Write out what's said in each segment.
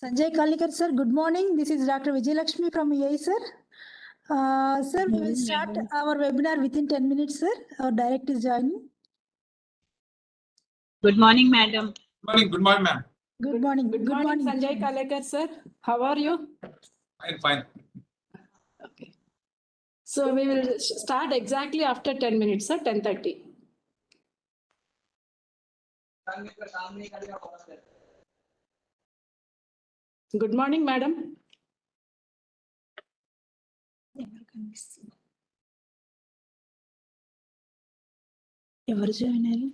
Sanjay Kalikar, sir. Good morning. This is Dr. Vijayalakshmi from EEI, sir. Sir, we will start our webinar within 10 minutes, sir. Our director is joining. Good morning, madam. Good morning, ma'am. Good morning. Good morning, Sanjay Kalekar, sir. How are you? Fine. Okay. So we will start exactly after 10 minutes, sir, 10:30. Good morning, madam. ఎవరు join అయ్యారు?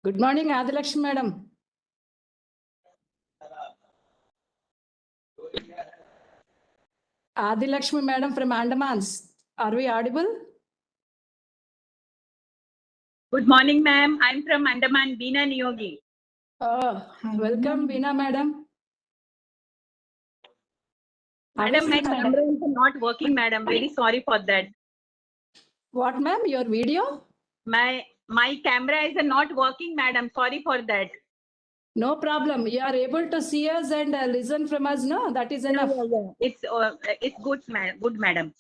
Good morning, Adilakshmi madam. Adilakshmi madam from Andamans. Are we audible? Good morning, ma'am. I'm from Andaman, Beena Niyogi. Oh, welcome, Veena madam. Madam, my Obviously, camera is not working, madam. Very sorry for that. What, ma'am? Your video? My camera is not working, madam. Sorry for that. No problem. You are able to see us and listen from us, no? That is enough. It's good, good, madam.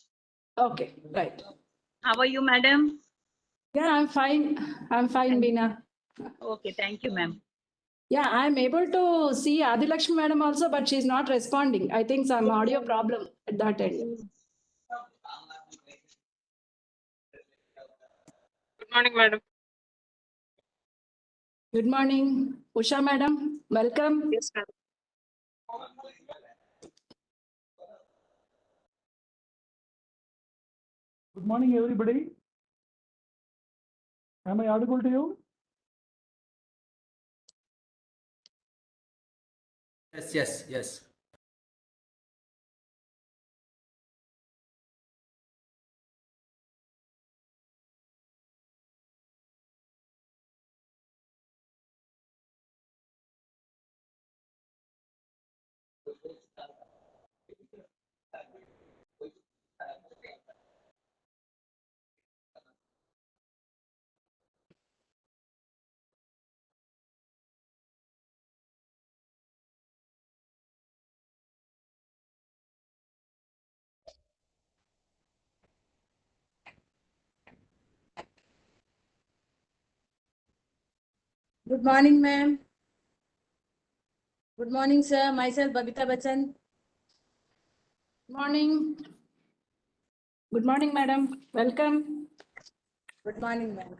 Okay, right. How are you, madam? Yeah, I'm fine. I'm fine, Veena. Okay, thank you, ma'am. Yeah, I'm able to see Adilakshmi madam also, but she's not responding. I think some audio problem at that end. Good morning, madam. Good morning, Usha madam. Welcome. Yes, ma'am. Good morning, everybody. Am I audible to you? Yes. Good morning, ma'am. Good morning, sir. Myself, Babita Bachchan. Morning. Good morning, madam. Welcome. Good morning, ma'am.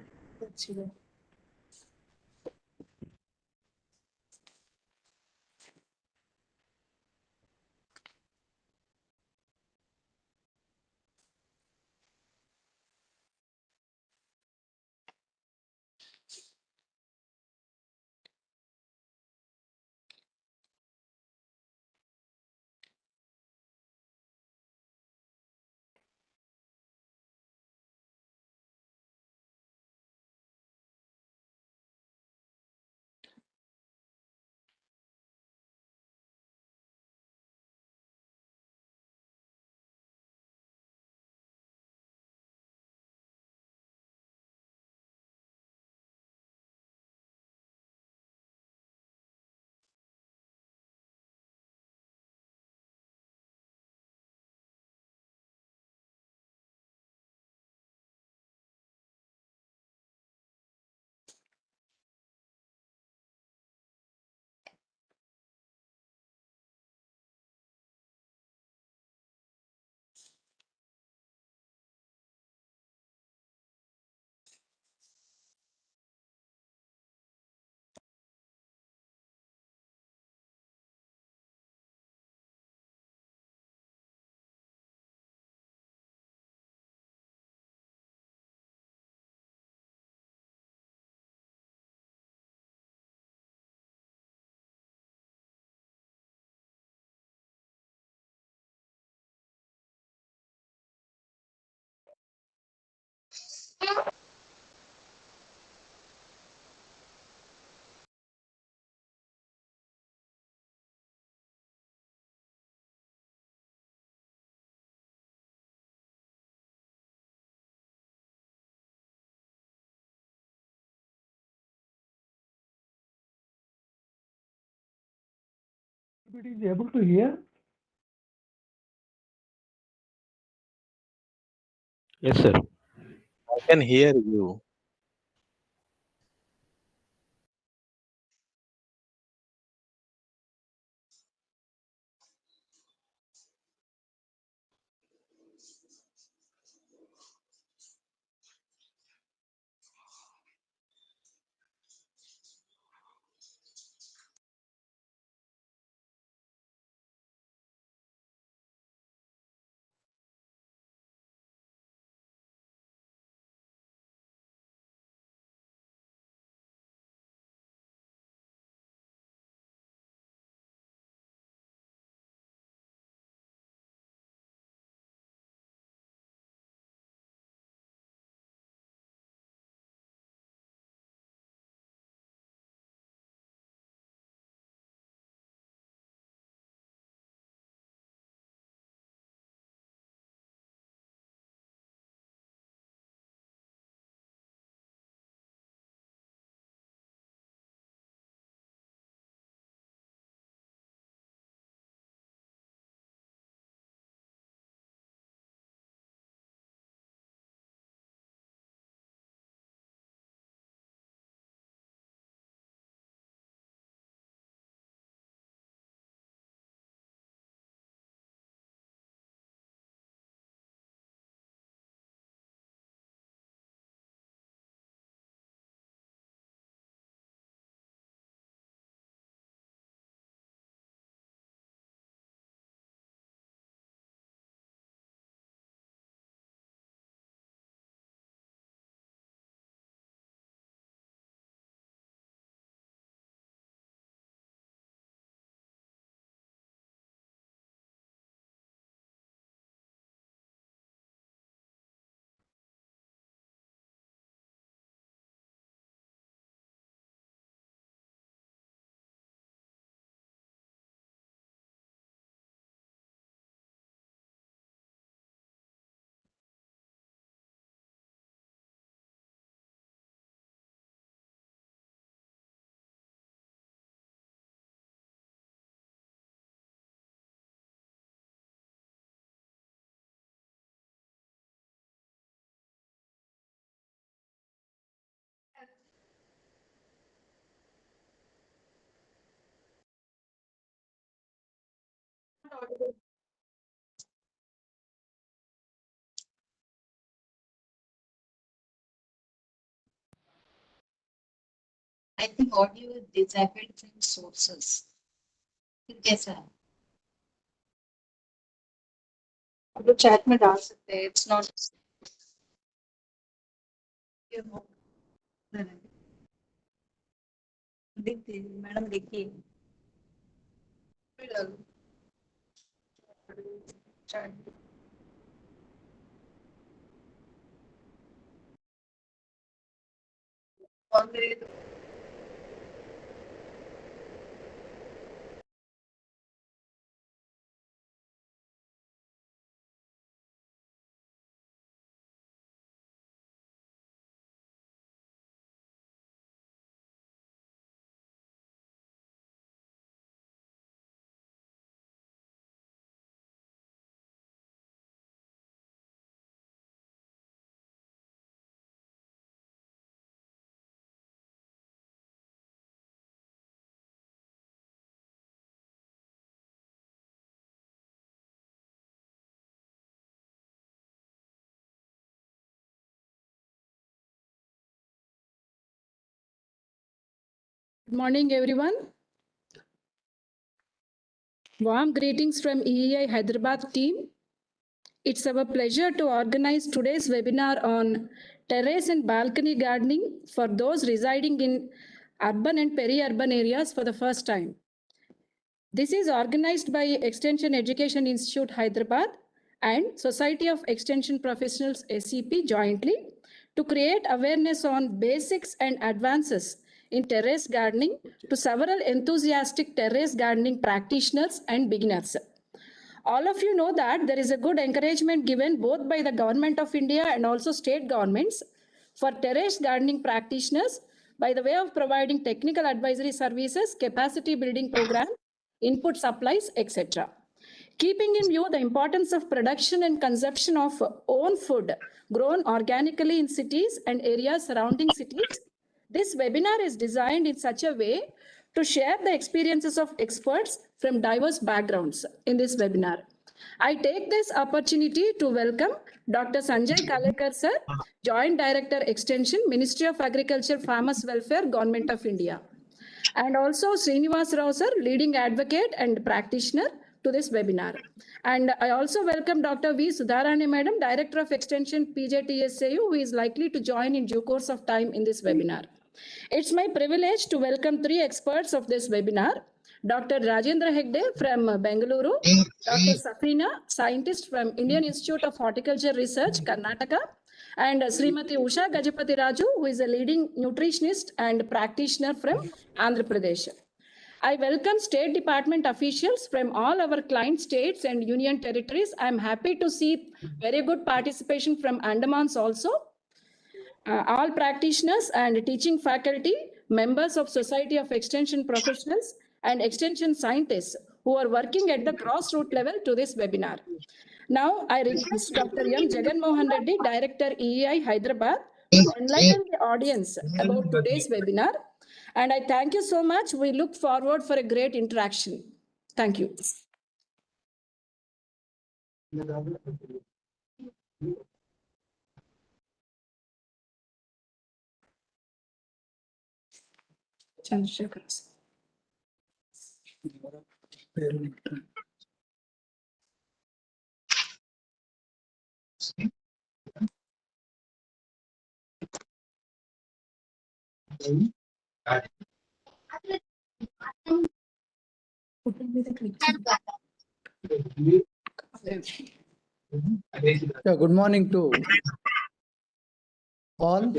Everybody is able to hear? Yes, sir. I can hear you. I think audio is disabled from sources. Yes, sir. आप लोग chat में डाल सकते हैं. It's not. देखिए madam देखिए. Chat. और मेरे Good morning, everyone. Warm greetings from EEI Hyderabad team. It's our pleasure to organize today's webinar on terrace and balcony gardening for those residing in urban and peri-urban areas for the first time. This is organized by Extension Education Institute Hyderabad and Society of Extension Professionals SCP jointly to create awareness on basics and advances in terrace gardening to several enthusiastic terrace gardening practitioners and beginners. All of you know that there is a good encouragement given both by the Government of India and also state governments for terrace gardening practitioners by the way of providing technical advisory services, capacity building programs, input supplies, etc. Keeping in view the importance of production and consumption of own food grown organically in cities and areas surrounding cities, this webinar is designed in such a way to share the experiences of experts from diverse backgrounds in this webinar. I take this opportunity to welcome Dr. Sanjay Kalekar sir, Joint Director Extension, Ministry of Agriculture, Farmers Welfare, Government of India. And also Srinivas Rao sir, leading advocate and practitioner to this webinar. And I also welcome Dr. V. Sudharani Madam, Director of Extension, PJTSAU, who is likely to join in due course of time in this webinar. It's my privilege to welcome three experts of this webinar. Dr. Rajendra Hegde from Bengaluru, Dr. Safina, scientist from Indian Institute of Horticulture Research, Karnataka, and Srimati Usha Gajapati Raju, who is a leading nutritionist and practitioner from Andhra Pradesh. I welcome State Department officials from all our client states and union territories. I'm happy to see very good participation from Andamans also. All practitioners and teaching faculty, members of Society of Extension Professionals and Extension Scientists who are working at the grassroots level to this webinar. Now, I request Dr. M. Jagan Mohan Reddy, Director EEI Hyderabad, to enlighten the audience about today's webinar. And I thank you so much. We look forward for a great interaction. Thank you. Chandrasekhar. Yeah, good morning to all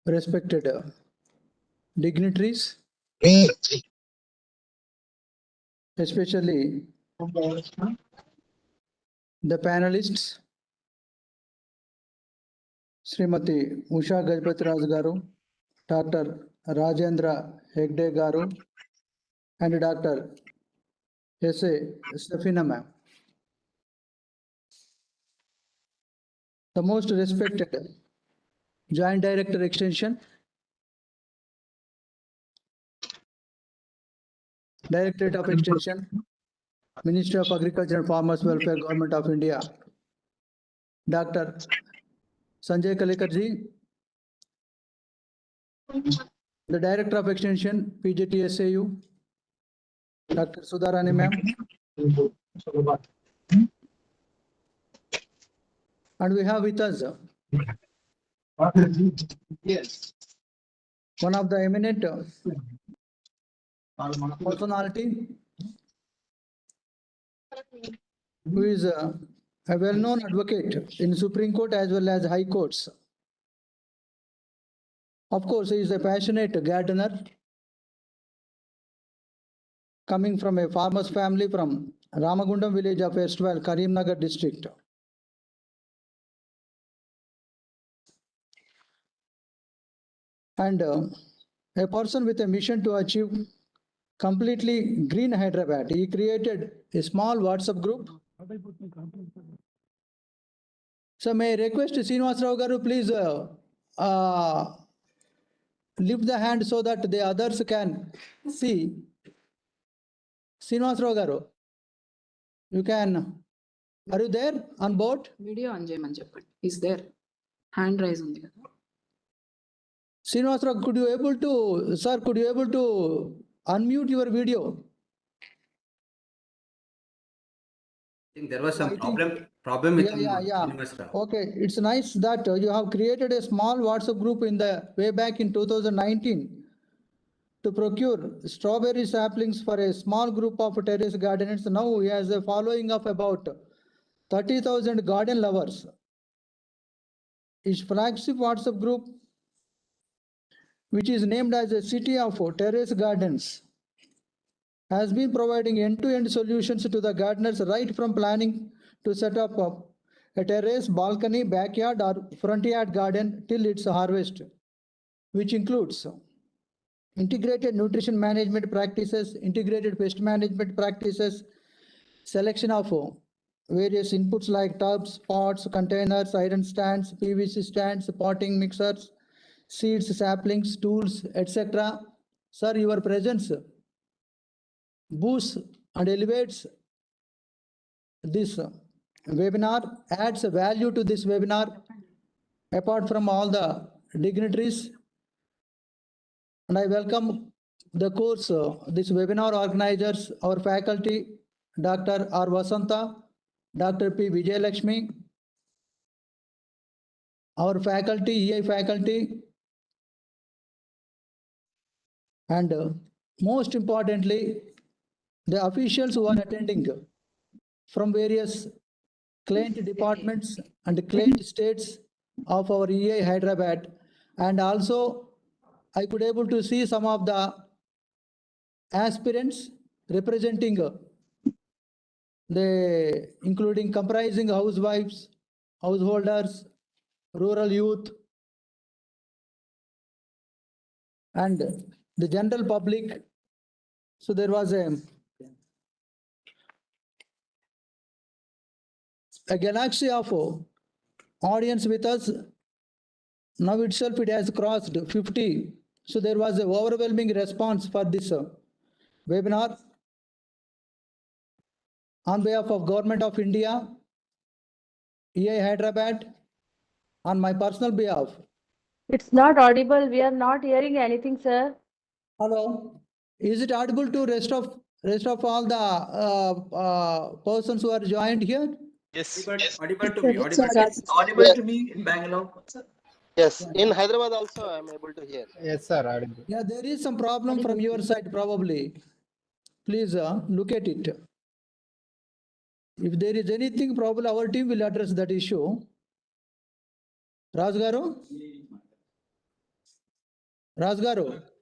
respected dignitaries, especially the panelists, Srimati Usha Gajapati Raju Garu, Dr. Rajendra Hegde Garu, and Dr. S.A. Safina ma'am. The most respected Joint Director Extension, Directorate of Extension, Ministry of Agriculture and Farmers Welfare, Government of India. Dr. Sanjay Kalekarji, the Director of Extension, PJTSAU. Dr. Sudharani ma'am. And we have with us one of the eminent personality who is a well-known advocate in Supreme Court as well as High Courts. Of course, he is a passionate gardener coming from a farmer's family from Ramagundam village of Erstwhile, Karimnagar district. And a person with a mission to achieve completely green Hyderabad. He created a small WhatsApp group. So may I request Srinivas Rao Garu, please lift the hand so that the others can see. Srinivas Rao Garu, you can, are you there on board? Video on చేయమని చెప్పండి. Is there? Hand raise ఉంది కదా. Srinivas Rao, could you able to, sir, could you able to unmute your video? I think there was some problem with Yeah. Okay, it's nice that you have created a small WhatsApp group in the way back in 2019 to procure strawberry saplings for a small group of terrace gardeners. Now he has a following of about 30,000 garden lovers. His flagship WhatsApp group, which is named as a City of Terrace Gardens, has been providing end-to-end solutions to the gardeners right from planning to set up a terrace, balcony, backyard or front yard garden till its harvest, which includes integrated nutrition management practices, integrated pest management practices, selection of various inputs like tubs, pots, containers, iron stands, PVC stands, potting mixers, seeds, saplings, tools, etc. Sir, your presence boosts and elevates this webinar, adds value to this webinar, apart from all the dignitaries. And I welcome the course, this webinar organizers, our faculty, Dr. R. Vasanta, Dr. P. Vijayalakshmi, our faculty, EI faculty, and most importantly, the officials who are attending from various client departments and client states of our EEI Hyderabad. And also I could able to see some of the aspirants representing including comprising housewives, householders, rural youth, and the general public. So there was a galaxy of audience with us. Now itself it has crossed 50. So there was an overwhelming response for this webinar. On behalf of Government of India, EEI Hyderabad, on my personal behalf. It's not audible. We are not hearing anything, sir. Hello, is it audible to rest of all the persons who are joined here? Yes. Audible to me. Audible to me in Bangalore. Yes. In Hyderabad also I am able to hear. Yes, sir. Yeah, there is some problem from your side probably. Please look at it. If there is anything problem, our team will address that issue. Rajgaru?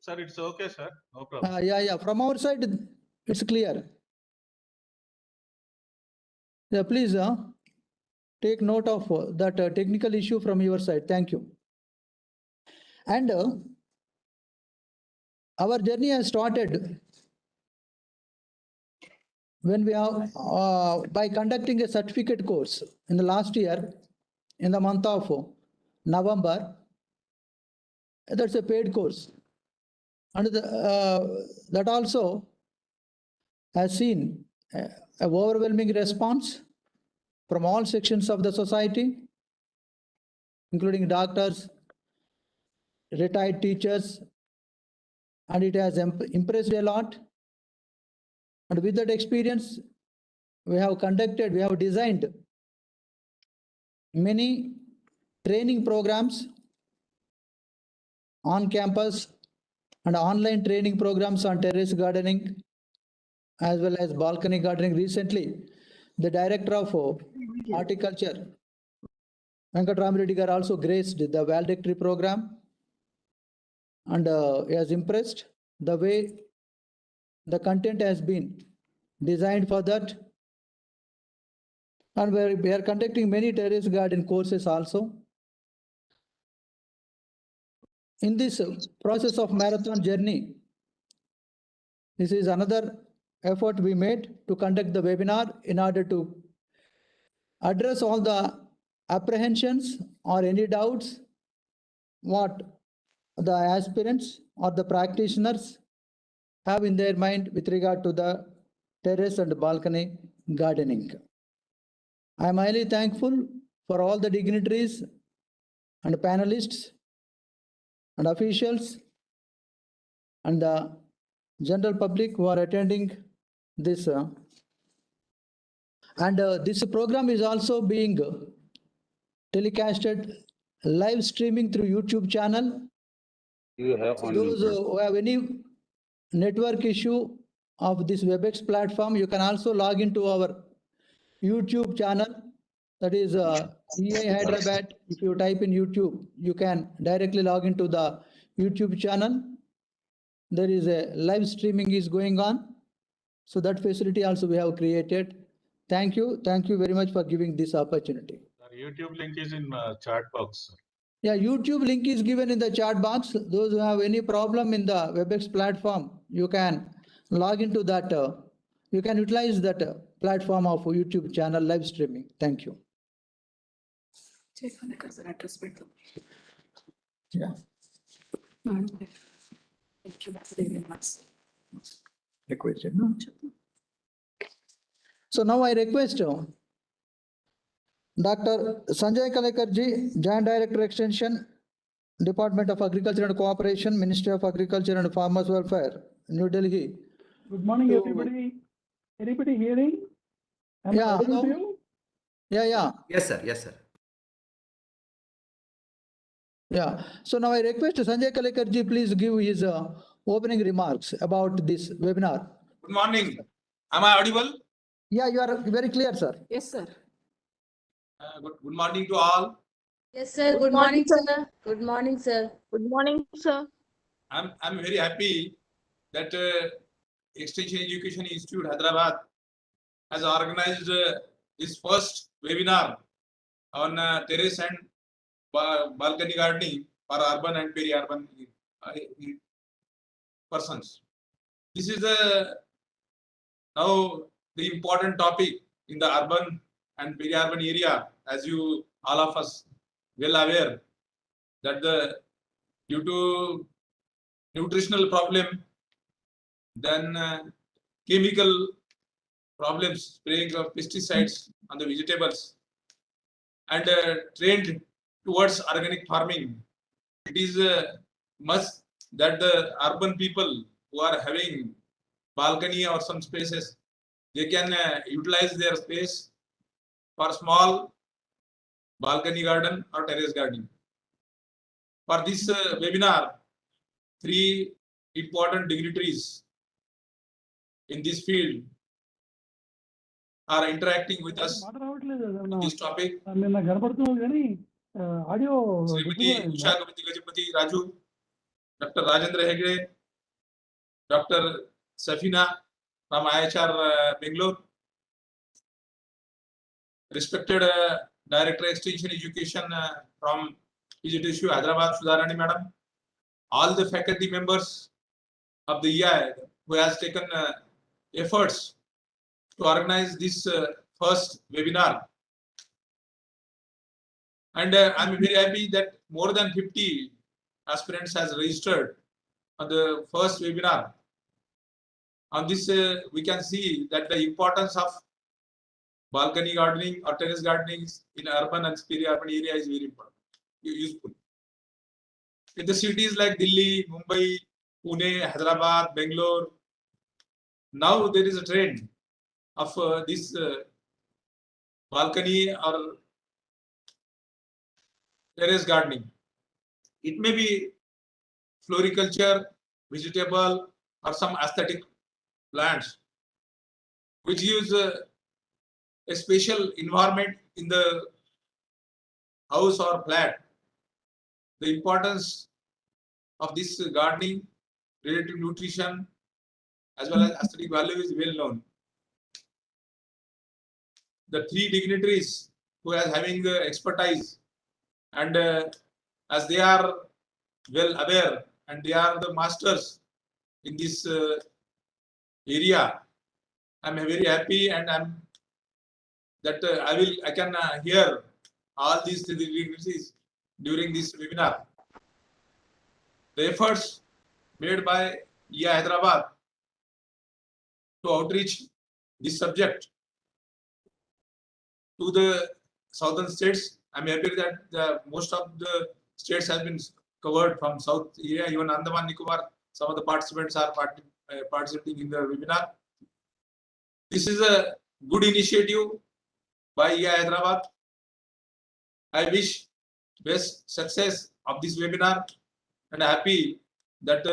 Sir, it's okay, sir. No problem. Yeah. From our side, it's clear. Yeah, please take note of that technical issue from your side. Thank you. And our journey has started when we have by conducting a certificate course in the last year in the month of November. That's a paid course, and that also has seen an overwhelming response from all sections of the society, including doctors, retired teachers, and it has impressed a lot. And with that experience, we have designed many training programs on campus and online training programs on terrace gardening as well as balcony gardening. Recently, the director of horticulture, Venkat Ramireddy Garu, also graced the valedictory program, and he has impressed the way the content has been designed for that. And we are conducting many terrace garden courses also. In this process of marathon journey, this is another effort we made to conduct the webinar in order to address all the apprehensions or any doubts what the aspirants or the practitioners have in their mind with regard to the terrace and balcony gardening. I am highly thankful for all the dignitaries and panelists and officials and the general public who are attending this. This program is also being telecasted live streaming through YouTube channel. You have So on those who have any network issue of this WebEx platform, you can also log into our YouTube channel. That is EEI Hyderabad. If you type in YouTube, you can directly log into the YouTube channel. There is a live streaming is going on. So that facility also we have created. Thank you. Thank you very much for giving this opportunity. Sir, YouTube link is in chat box, sir. Yeah, YouTube link is given in the chat box. Those who have any problem in the WebEx platform, you can log into that. You can utilize that platform of YouTube channel live streaming. Thank you. Yeah. Requested, no? So now I request Dr. Sanjay Kalekarji, Joint Director Extension, Department of Agriculture and Cooperation, Ministry of Agriculture and Farmers Welfare, New Delhi. Good morning, So- everybody. Anybody hearing? Am I Yeah, audible to hello? you? Yeah. Yes, sir. Yes, sir. Yeah. So now I request Sanjay Kalekarji, please give his opening remarks about this webinar. Good morning. Am I audible? Yeah, you are very clear, sir. Yes, sir. Good morning to all. Yes, sir. Good morning, sir. Good morning, sir. Good morning, sir. I'm very happy that Extension Education Institute Hyderabad has organized this first webinar on terrace and balcony gardening for urban and peri-urban persons. This is now the important topic in the urban and peri-urban area, as you all of us well aware that due to nutritional problem, then chemical problems, spraying of pesticides on the vegetables, and trend towards organic farming, it is must that the urban people who are having balcony or some spaces, they can utilize their space for small balcony garden or terrace gardening. For this webinar, 3 important dignitaries in this field are interacting with us on this topic. Srimati Usha Gopati Gajapati Raju, Dr. Rajendra Hegde, Dr. Safina from IHR Bangalore, respected Director Extension Education from EEIhyd Hyderabad, Sudharani Madam, all the faculty members of the EEI who has taken efforts to organize this first webinar. And I'm very happy that more than 50 aspirants has registered on the first webinar. On this, we can see that the importance of balcony gardening or terrace gardening in urban and peri-urban area is very important, useful. In the cities like Delhi, Mumbai, Pune, Hyderabad, Bangalore, now there is a trend of this balcony or terrace gardening. It may be floriculture, vegetable, or some aesthetic plants, which gives a special environment in the house or flat. The importance of this gardening related to nutrition as well as aesthetic value is well known. The three dignitaries who are having the expertise, and as they are well aware and they are the masters in this area, I'm very happy, and I'm that I can hear all these three dignitaries during this webinar. The efforts made by EEI Hyderabad to outreach this subject to the southern states. I'm happy that most of the states have been covered from South area, even Andaman Nicobar. Some of the participants are participating in the webinar. This is a good initiative by EEI Hyderabad. I wish best success of this webinar, and happy that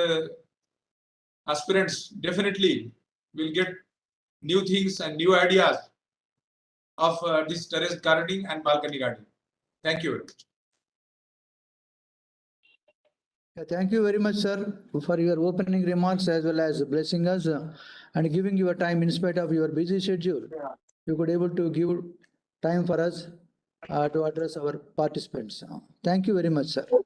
aspirants definitely will get new things and new ideas of this terrace gardening and balcony gardening. Thank you very much. Thank you very much, sir, for your opening remarks as well as blessing us and giving your time in spite of your busy schedule. You could able to give time for us to address our participants. Thank you very much, sir. So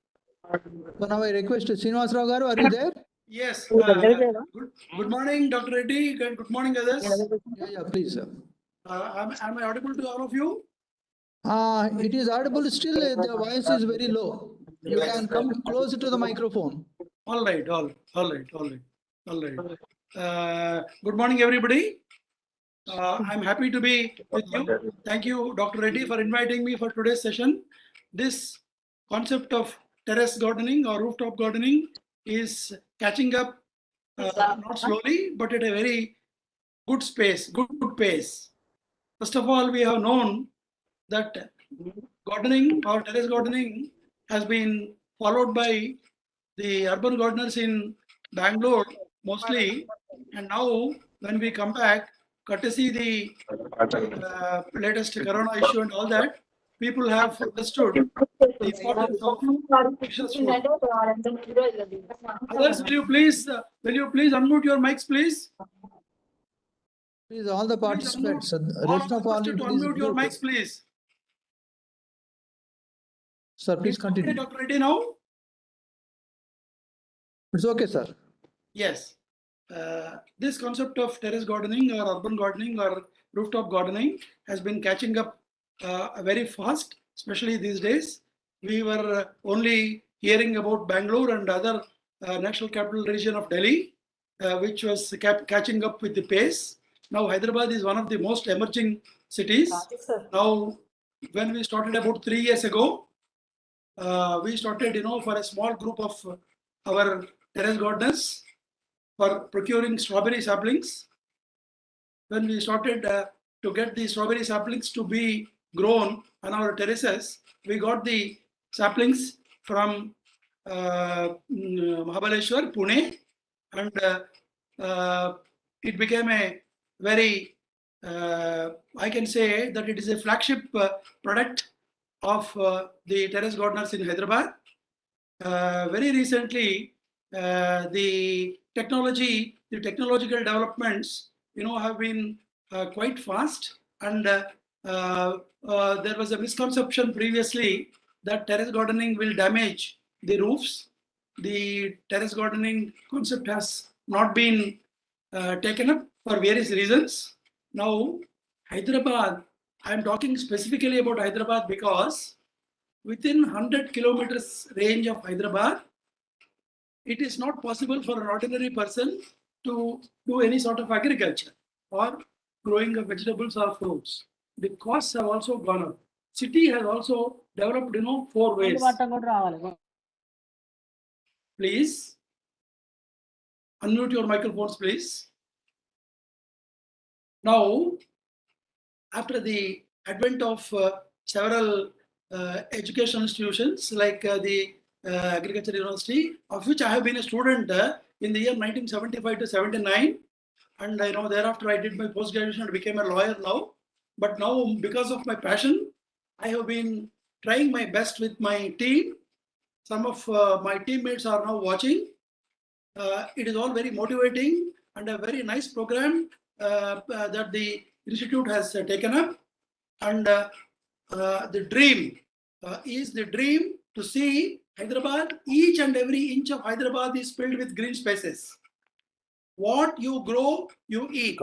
now I request Srinivas Rao garu, are you there? Yes. Good morning, Dr. Reddy. Good morning, others. Yeah, please, sir. Am I audible to all of you? It is audible still, the voice is very low. You can come closer to the microphone. All right. Good morning, everybody. I'm happy to be with you. Thank you, Dr. Reddy, for inviting me for today's session. This concept of terrace gardening or rooftop gardening is catching up not slowly, but at a very good pace. First of all, we have known that gardening or terrace gardening has been followed by the urban gardeners in Bangalore mostly, and now when we come back, courtesy the latest corona issue and all that, people have understood the importance of nutritious food. Others, will you please unmute your mics, please? Please, all the participants, rest of all, unmute your mics, please. Sir, please continue. Dr. Reddy now? It's okay, sir. Yes. This concept of terrace gardening or urban gardening or rooftop gardening has been catching up very fast, especially these days. We were only hearing about Bangalore and other national capital region of Delhi, which was catching up with the pace. Now Hyderabad is one of the most emerging cities. Now, when we started about 3 years ago, we started, for a small group of our terrace gardeners for procuring strawberry saplings. When we started to get the strawberry saplings to be grown on our terraces, we got the saplings from Mahabaleshwar, Pune, and it became a very, I can say that it is a flagship product of the terrace gardeners in Hyderabad. Very recently, the technological developments, have been quite fast, and there was a misconception previously that terrace gardening will damage the roofs. The terrace gardening concept has not been taken up for various reasons. Now, Hyderabad, I'm talking specifically about Hyderabad because within 100 kilometers range of Hyderabad, it is not possible for an ordinary person to do any sort of agriculture or growing of vegetables or fruits. The costs have also gone up. City has also developed, 4 ways. Please unmute your microphones, please. Now, after the advent of several education institutions like the Agriculture University, of which I have been a student in the year 1975 to 79, and thereafter I did my post-graduation and became a lawyer now. But now, because of my passion, I have been trying my best with my team. Some of my teammates are now watching. It is all very motivating and a very nice program that the institute has taken up. And the dream is the dream to see Hyderabad. Each and every inch of Hyderabad is filled with green spaces. What you grow, you eat.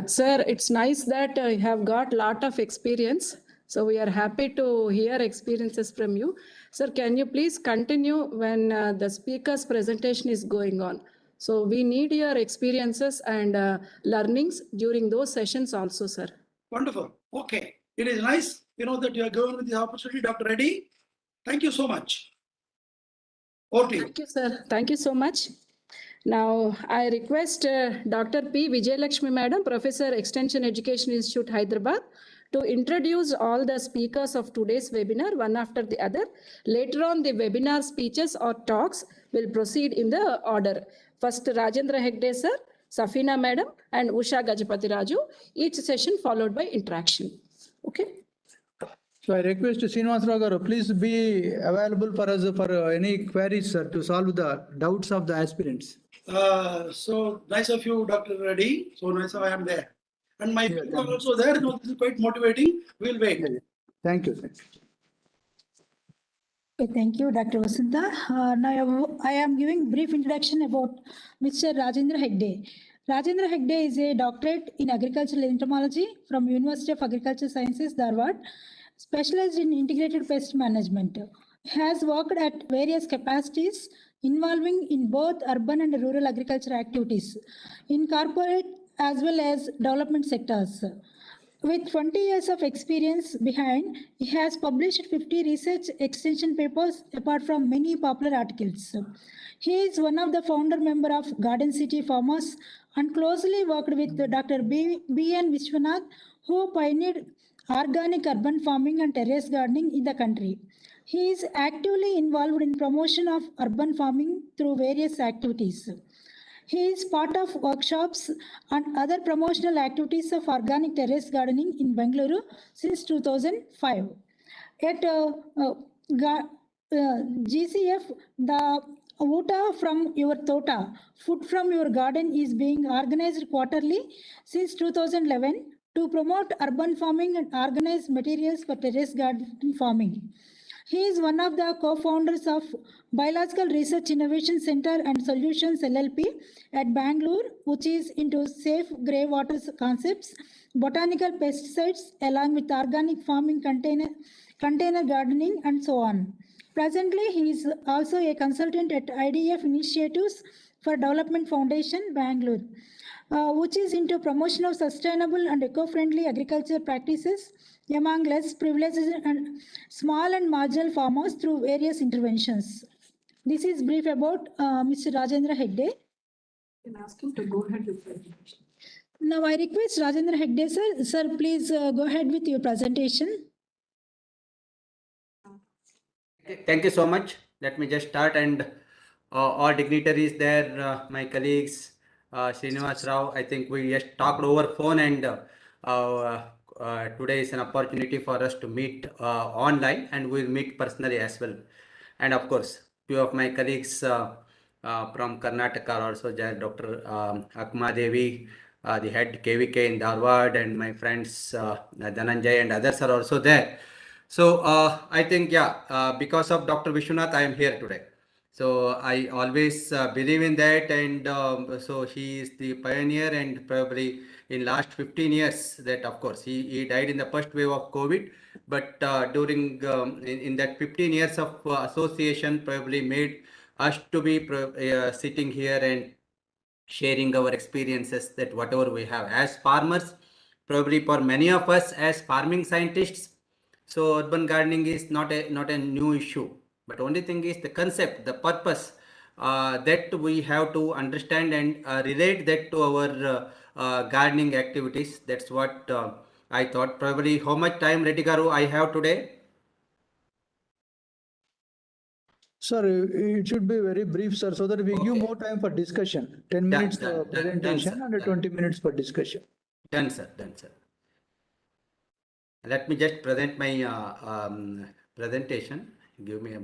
Sir, it's nice that you have got lot of experience. So we are happy to hear experiences from you. Sir, can you please continue when the speaker's presentation is going on? So we need your experiences and learnings during those sessions also, sir. Wonderful. Okay. It is nice, that you are going with the opportunity, Dr. Reddy. Thank you so much. Over to you. Thank you, sir. Thank you so much. Now, I request Dr. P. Vijayalakshmi Madam, Professor, Extension Education Institute, Hyderabad, to introduce all the speakers of today's webinar, one after the other. Later on, the webinar speeches or talks will proceed in the order. First, Rajendra Hegde, sir, Safina Madam, and Usha Gajapati Raju, each session followed by interaction. Okay. So I request Srinivas Rao garu, please be available for us for any queries, sir, to solve the doubts of the aspirants. So nice of you, Dr. Reddy. So nice I am there. And my people are also there. This is quite motivating. We'll wait. Thank you. Okay, thank you, Dr. Vasanta. Now I am giving brief introduction about Mr. Rajendra Hegde. Rajendra Hegde is a doctorate in agricultural entomology from University of Agricultural Sciences, Dharwad, specialized in integrated pest management. He has worked at various capacities involving in both urban and rural agriculture activities, in corporate as well as development sectors. With 20 years of experience behind, he has published 50 research extension papers apart from many popular articles. He is one of the founder member of Garden City Farmers and closely worked with Dr. B.N. Vishwanath, who pioneered organic urban farming and terrace gardening in the country. He is actively involved in promotion of urban farming through various activities. He is part of workshops and other promotional activities of organic terrace gardening in Bengaluru since 2005. At GCF, the Uta from your Tota, food from your garden is being organized quarterly since 2011 to promote urban farming and organize materials for terrace garden farming. He is one of the co-founders of Biological Research Innovation Center and Solutions LLP at Bangalore, which is into safe grey water concepts, botanical pesticides, along with organic farming, container gardening, and so on. Presently, he is also a consultant at IDF Initiatives for Development Foundation, Bangalore, which is into promotion of sustainable and eco-friendly agriculture practices among less privileged and small and marginal farmers through various interventions. This is brief about Mr. Rajendra Hegde. You can ask him to go ahead with the presentation. Now I request Rajendra Hegde, sir. Sir, please go ahead with your presentation. Thank you so much. Let me just start, and all dignitaries there, my colleagues, Srinivas Rao. I think we just talked over phone, and today is an opportunity for us to meet online, and we'll meet personally as well. And of course, few of my colleagues from Karnataka are also there, Dr. Akma Devi, the head KVK in Dharwad, and my friends Dhananjay and others are also there. So I think, because of Dr. Vishwanath, I am here today. So I always believe in that, and so he is the pioneer, and probably in last 15 years that, of course, he died in the first wave of COVID, but during in that 15 years of association probably made us to be sitting here and sharing our experiences, that whatever we have as farmers, probably for many of us as farming scientists, so urban gardening is not a new issue, but only thing is the concept, the purpose, that we have to understand and relate that to our gardening activities. That's what I thought. Probably how much time, Reddy Garu, I have today? Sir, it should be very brief, sir, so that we give more time for discussion. 10 minutes presentation sir, and 20 minutes for discussion. Done, sir. Let me just present my presentation. Give me a...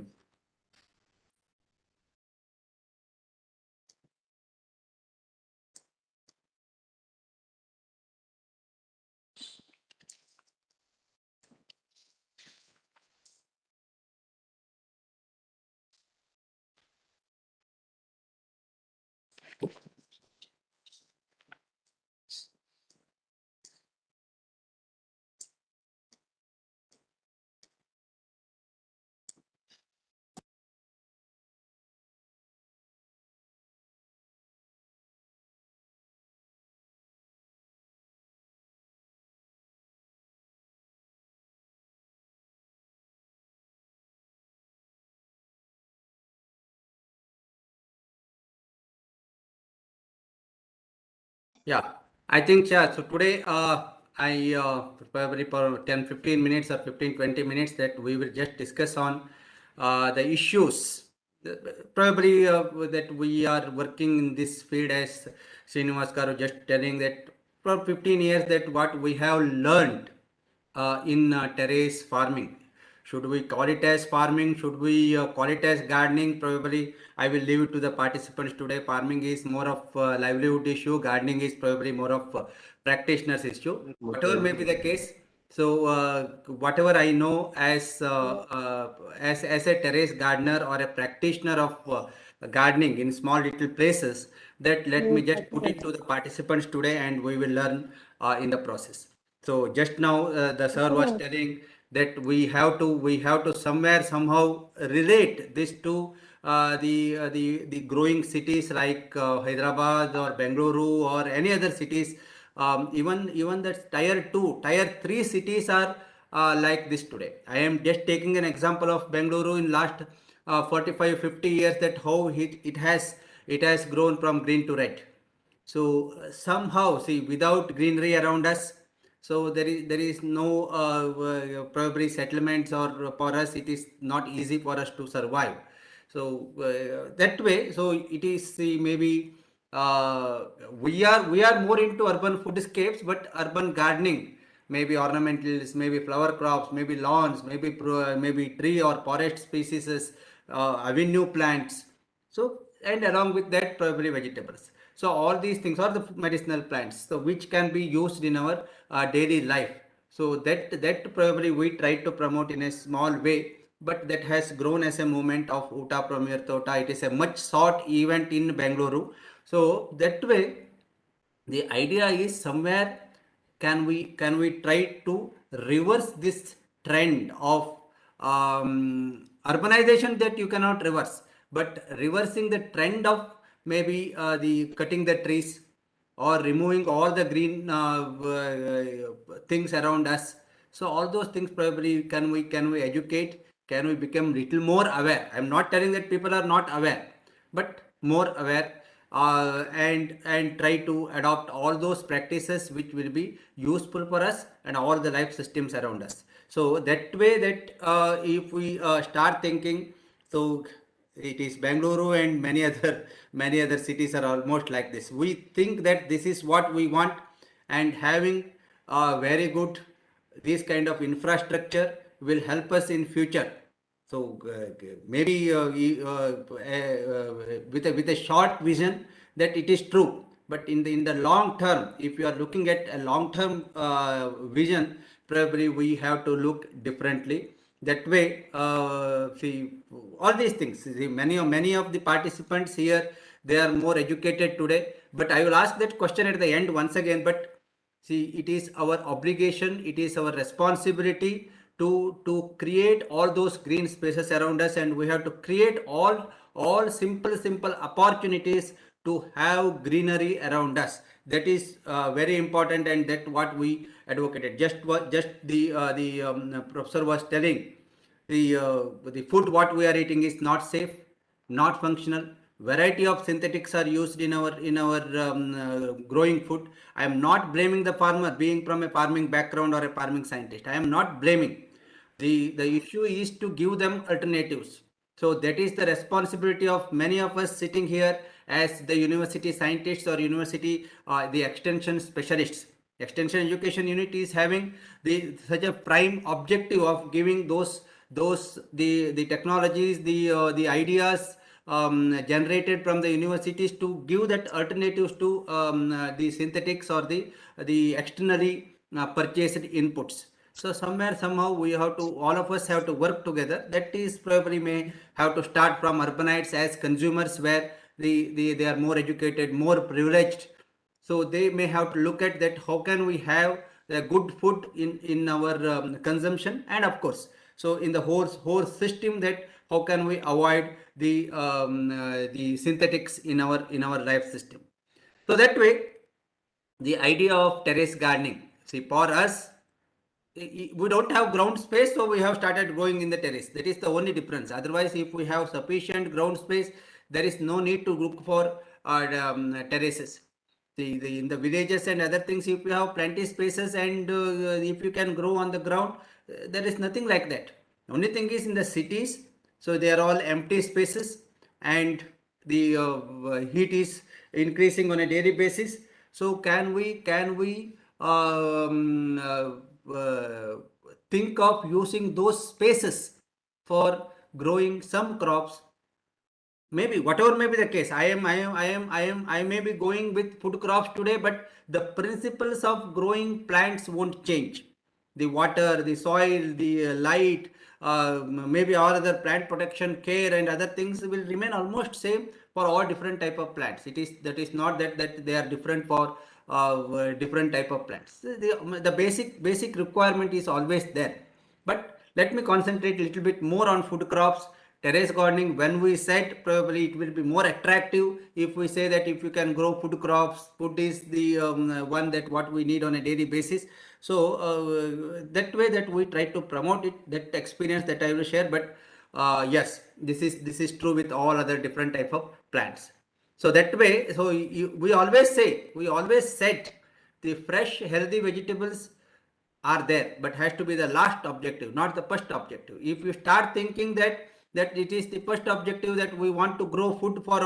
Yeah, I think, yeah, so today I probably for 10-15 minutes or 15-20 minutes that we will just discuss on the issues, probably that we are working in this field, as Srinivas Garu just telling that for 15 years that what we have learned in terrace farming. Should we call it as farming? Should we call it as gardening? Probably I will leave it to the participants today. Farming is more of livelihood issue. Gardening is probably more of practitioners issue. Whatever may be the case. So whatever I know as as a terrace gardener or a practitioner of gardening in small little places, that let me just put it to the participants today, and we will learn in the process. So just now the sir was telling that we have to somewhere somehow relate this to the growing cities like Hyderabad or Bengaluru or any other cities. Even the tier 2, tier 3 cities are like this today. I am just taking an example of Bengaluru in last 45-50 years, that how it has grown from green to red. So somehow, see, without greenery around us, so there is no probably settlements, or for us it is not easy for us to survive. So that way, so it is, see, maybe we are more into urban foodscapes, but urban gardening, maybe ornamentals, maybe flower crops, maybe lawns, maybe tree or forest species, avenue plants. So, and along with that, probably vegetables. So all these things are the medicinal plants, so which can be used in our daily life. So that probably we try to promote in a small way, but that has grown as a movement of Uta Premier Tota. It is a much sought event in Bengaluru. So that way, the idea is somewhere can we try to reverse this trend of urbanization that you cannot reverse, but reversing the trend of maybe the cutting the trees or removing all the green things around us. So all those things, probably can we educate, can we become little more aware? I'm not telling that people are not aware, but more aware, and try to adopt all those practices which will be useful for us and all the life systems around us. So that way, that if we start thinking, so it is Bengaluru and many other cities are almost like this. We think that this is what we want, and having very good this kind of infrastructure will help us in future. So maybe with a short vision, that it is true, but in the long term, if you are looking at a long term vision, probably we have to look differently. That way, see, all these things. See, many of the participants here, they are more educated today. But I will ask that question at the end once again. But see, it is our obligation, it is our responsibility to create all those green spaces around us, and we have to create all simple opportunities to have greenery around us. That is very important, and that what we advocated. Just the professor was telling, the food what we are eating is not safe, not functional. Variety of synthetics are used in our growing food. I am not blaming the farmer, being from a farming background or a farming scientist. I am not blaming. The issue is to give them alternatives. So that is the responsibility of many of us sitting here as the university scientists or university the extension specialists. Extension education unit is having such a prime objective of giving the technologies, the ideas generated from the universities, to give that alternatives to the synthetics or the externally purchased inputs. So somewhere, somehow, we have to, all of us have to work together. That is probably may have to start from urbanites as consumers, where they are more educated, more privileged. So they may have to look at that, how can we have a good food in our consumption, and of course, so in the whole system, that how can we avoid the synthetics in our life system. So that way, the idea of terrace gardening, see, for us, we don't have ground space, so we have started growing in the terrace. That is the only difference. Otherwise, if we have sufficient ground space, there is no need to look for terraces. In the villages and other things, if you have plenty spaces and if you can grow on the ground, there is nothing like that. Only thing is in the cities, so they are all empty spaces, and the heat is increasing on a daily basis. So can we think of using those spaces for growing some crops? Maybe whatever may be the case, I may be going with food crops today, but the principles of growing plants won't change. The water, the soil, the light, maybe all other plant protection care and other things will remain almost same for all different type of plants. That is not that they are different for different type of plants. The basic requirement is always there. But let me concentrate a little bit more on food crops. Terrace gardening, when we said, probably it will be more attractive if we say that if you can grow food crops, food is the one that what we need on a daily basis. So that way that we try to promote it, that experience that I will share. But yes, this is true with all other different type of plants. So that way, so we always said the fresh healthy vegetables are there, but has to be the last objective, not the first objective. If you start thinking that it is the first objective, that we want to grow food for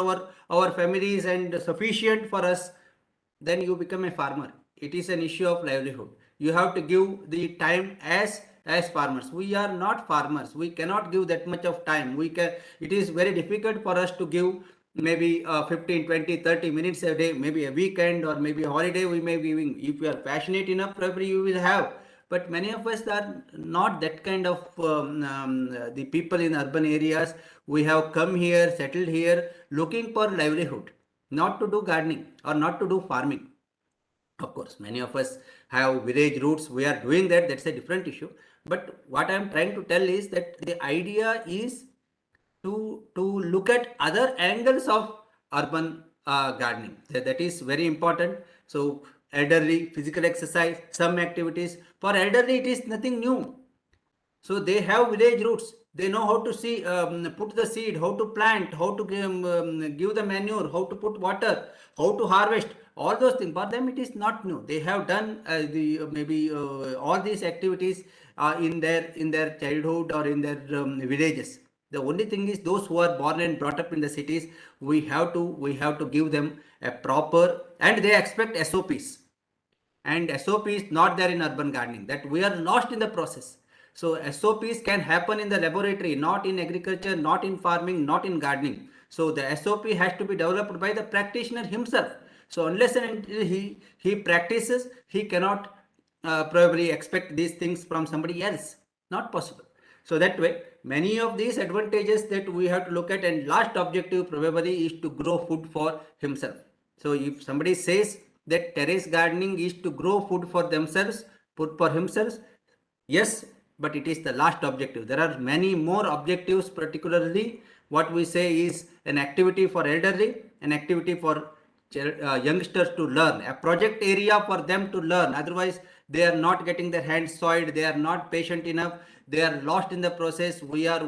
our families and sufficient for us, then you become a farmer. It is an issue of livelihood. You have to give the time as farmers. We are not farmers. We cannot give that much of time. It is very difficult for us to give maybe 15, 20, 30 minutes a day, maybe a weekend or maybe a holiday we may be giving. If you are passionate enough, probably you will have. But many of us are not that kind of the people in urban areas. We have come here, settled here, looking for livelihood, not to do gardening or not to do farming. Of course, many of us have village roots. We are doing that. That's a different issue. But what I am trying to tell is that the idea is to look at other angles of urban gardening. That is very important. So elderly, physical exercise, some activities. For elderly, it is nothing new. So they have village roots. They know how to see, put the seed, how to plant, how to give the manure, how to put water, how to harvest. All those things. For them, it is not new. They have done all these activities in their childhood or in their villages. The only thing is, those who are born and brought up in the cities, we have to give them a proper, and they expect SOPs. And SOP is not there in urban gardening. That we are lost in the process. So SOPs can happen in the laboratory, not in agriculture, not in farming, not in gardening. So the SOP has to be developed by the practitioner himself. So unless and until he practices, he cannot probably expect these things from somebody else. Not possible. So that way, many of these advantages that we have to look at, and last objective probably is to grow food for himself. So if somebody says that terrace gardening is to grow food for themselves, food for himself, yes, but it is the last objective. There are many more objectives, particularly what we say is an activity for elderly, an activity for youngsters to learn, a project area for them to learn. Otherwise, they are not getting their hands soiled. They are not patient enough. They are lost in the process. We are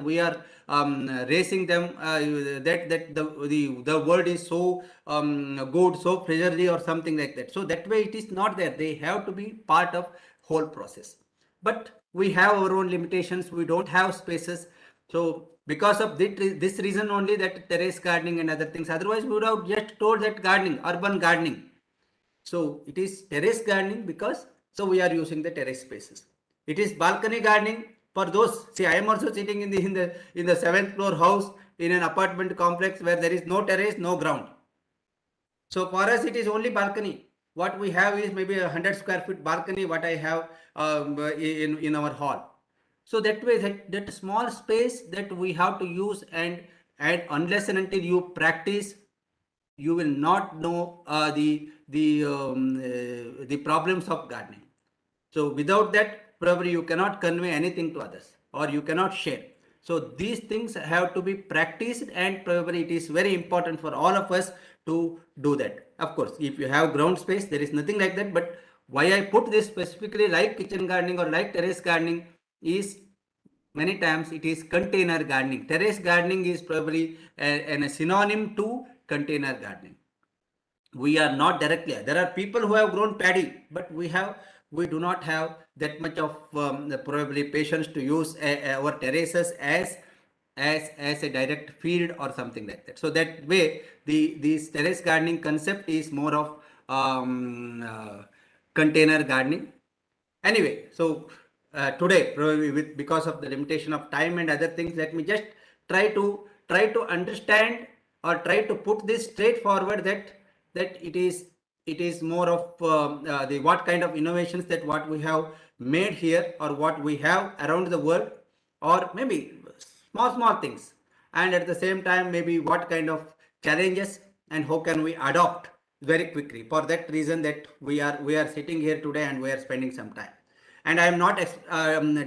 racing them that the world is so good, so pleasurely or something like that. So that way it is not there. They have to be part of whole process. But we have our own limitations. We don't have spaces. So because of this reason only, that terrace gardening and other things. Otherwise, we would have just told that gardening, urban gardening. So it is terrace gardening because so we are using the terrace spaces. It is balcony gardening for those. See, I am also sitting in the 7th floor house in an apartment complex where there is no terrace, no ground. So for us, it is only balcony. What we have is maybe 100 square feet balcony. What I have in our hall. So that way, that small space that we have to use, and unless and until you practice, you will not know the problems of gardening. So without that, probably you cannot convey anything to others, or you cannot share. So these things have to be practiced, and probably it is very important for all of us to do that. Of course, if you have ground space, there is nothing like that. But why I put this specifically like kitchen gardening or like terrace gardening is many times it is container gardening. Terrace gardening is probably a synonym to container gardening. We are not directly, there are people who have grown paddy, but we do not have that much of probably patience to use our terraces as a direct field or something like that. So that way this terrace gardening concept is more of container gardening. Anyway, so today, probably because of the limitation of time and other things, let me just try to understand or try to put this straightforward, that it is more of the what kind of innovations that what we have made here, or what we have around the world, or maybe small things, and at the same time maybe what kind of challenges and how can we adopt very quickly. For that reason that we are sitting here today and we are spending some time. And I am not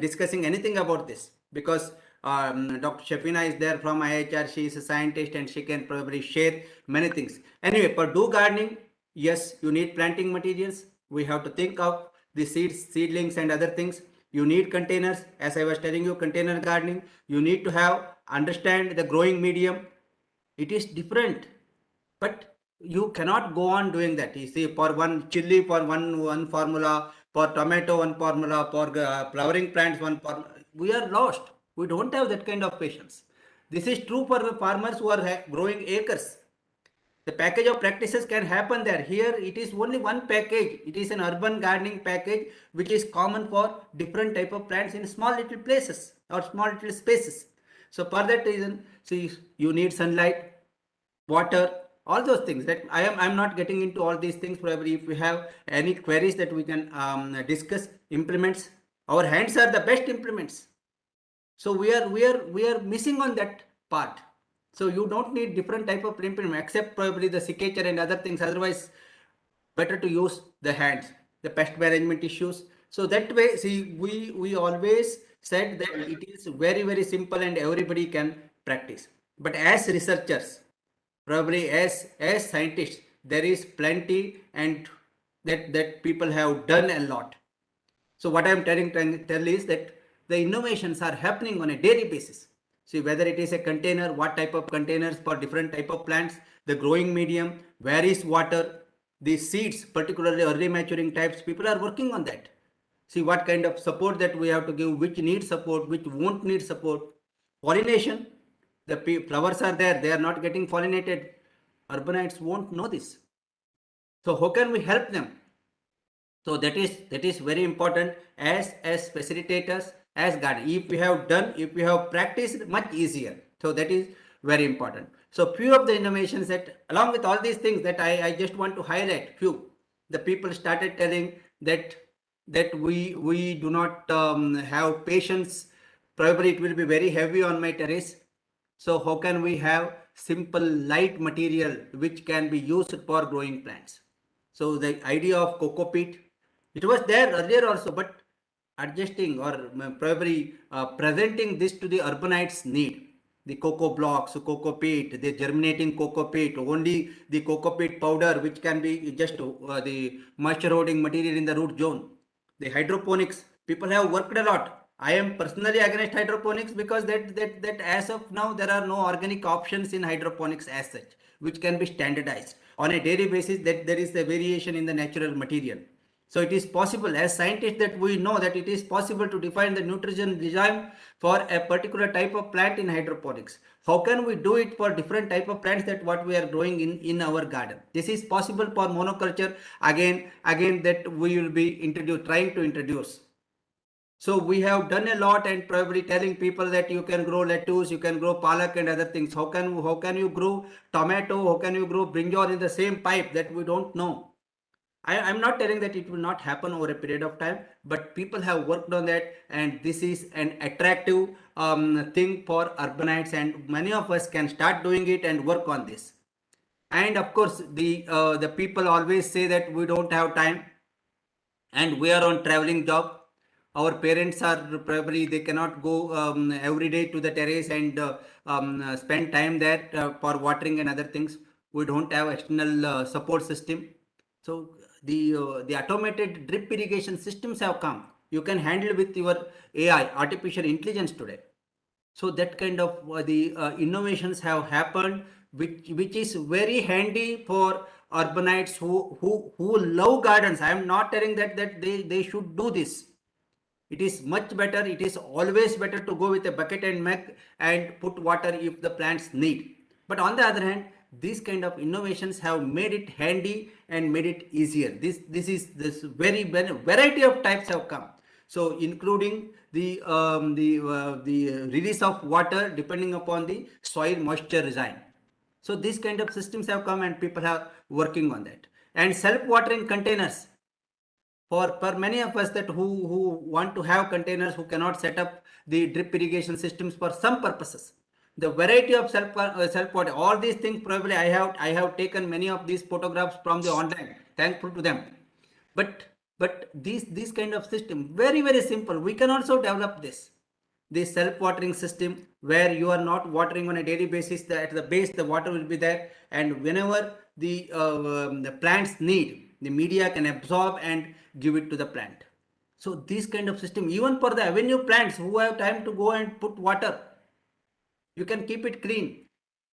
discussing anything about this because Dr. Shafina is there from IHR. She is a scientist and she can probably share many things. Anyway, for do gardening, yes, you need planting materials. We have to think of the seeds, seedlings and other things. You need containers. As I was telling you, container gardening, you need to understand the growing medium. It is different, but you cannot go on doing that. You see, for one chili, for one formula, for tomato, one formula, for flowering plants, one formula. We are lost. We don't have that kind of patience. This is true for the farmers who are growing acres. The package of practices can happen there. Here, it is only one package. It is an urban gardening package, which is common for different type of plants in small little places or small little spaces. So for that reason, see, you need sunlight, water, all those things. That I am not getting into all these things. Probably if we have any queries that we can discuss. Implements, our hands are the best implements. So we are missing on that part. So you don't need different type of implement except probably the cicature and other things. Otherwise, better to use the hands, the pest management issues. So that way, see, we always said that it is very simple and everybody can practice. But as researchers, probably as scientists, there is plenty, and that people have done a lot. So what I am trying to tell is that the innovations are happening on a daily basis. See, whether it is a container, what type of containers for different type of plants, the growing medium, where is water, the seeds, particularly early maturing types, people are working on that. See what kind of support that we have to give, which needs support, which won't need support. Pollination, the flowers are there, they are not getting pollinated. Urbanites won't know this. So how can we help them? So that is very important as facilitators, as gardeners. If we have practiced, much easier. So that is very important. So few of the innovations that, along with all these things, that I just want to highlight few. The people started telling that we do not have patience. Probably it will be very heavy on my terrace. So how can we have simple light material which can be used for growing plants? So the idea of coco peat, it was there earlier also, but adjusting or probably presenting this to the urbanites' need. the cocoa blocks, cocoa peat, the germinating cocoa peat, only the cocoa peat powder, which can be just the moisture holding material in the root zone. The hydroponics, people have worked a lot. I am personally against hydroponics because that as of now there are no organic options in hydroponics as such, which can be standardized on a daily basis. That there is a variation in the natural material. So it is possible, as scientists, that we know that it is possible to define the nutrition regime for a particular type of plant in hydroponics. How can we do it for different type of plants that what we are growing in our garden? This is possible for monoculture. Again that we will be trying to introduce. So we have done a lot and probably telling people that you can grow lettuce, you can grow palak and other things. How can you grow tomato? How can you grow brinjal in the same pipe? That we don't know. I'm not telling that it will not happen over a period of time, but people have worked on that, and this is an attractive thing for urbanites, and many of us can start doing it and work on this. And of course, the people always say that we don't have time, and we are on traveling job. Our parents are probably, they cannot go every day to the terrace and spend time there for watering and other things. We don't have external support system. So the automated drip irrigation systems have come. You can handle with your AI, artificial intelligence today. So that kind of the innovations have happened, which is very handy for urbanites who love gardens. I am not telling that they should do this. It is much better. It is always better to go with a bucket and mug and put water if the plants need. But on the other hand, these kind of innovations have made it handy and made it easier. This very variety of types have come. So including the release of water depending upon the soil moisture regime. So these kind of systems have come and people are working on that. And self-watering containers. For many of us that who want to have containers, who cannot set up the drip irrigation systems for some purposes, the variety of self-water, all these things, probably I have taken many of these photographs from the online, thankful to them. But these kind of system, very simple. We can also develop this self-watering system where you are not watering on a daily basis. At the base the water will be there, and whenever the plants need, the media can absorb and give it to the plant. So this kind of system, even for the avenue plants who have time to go and put water, you can keep it clean.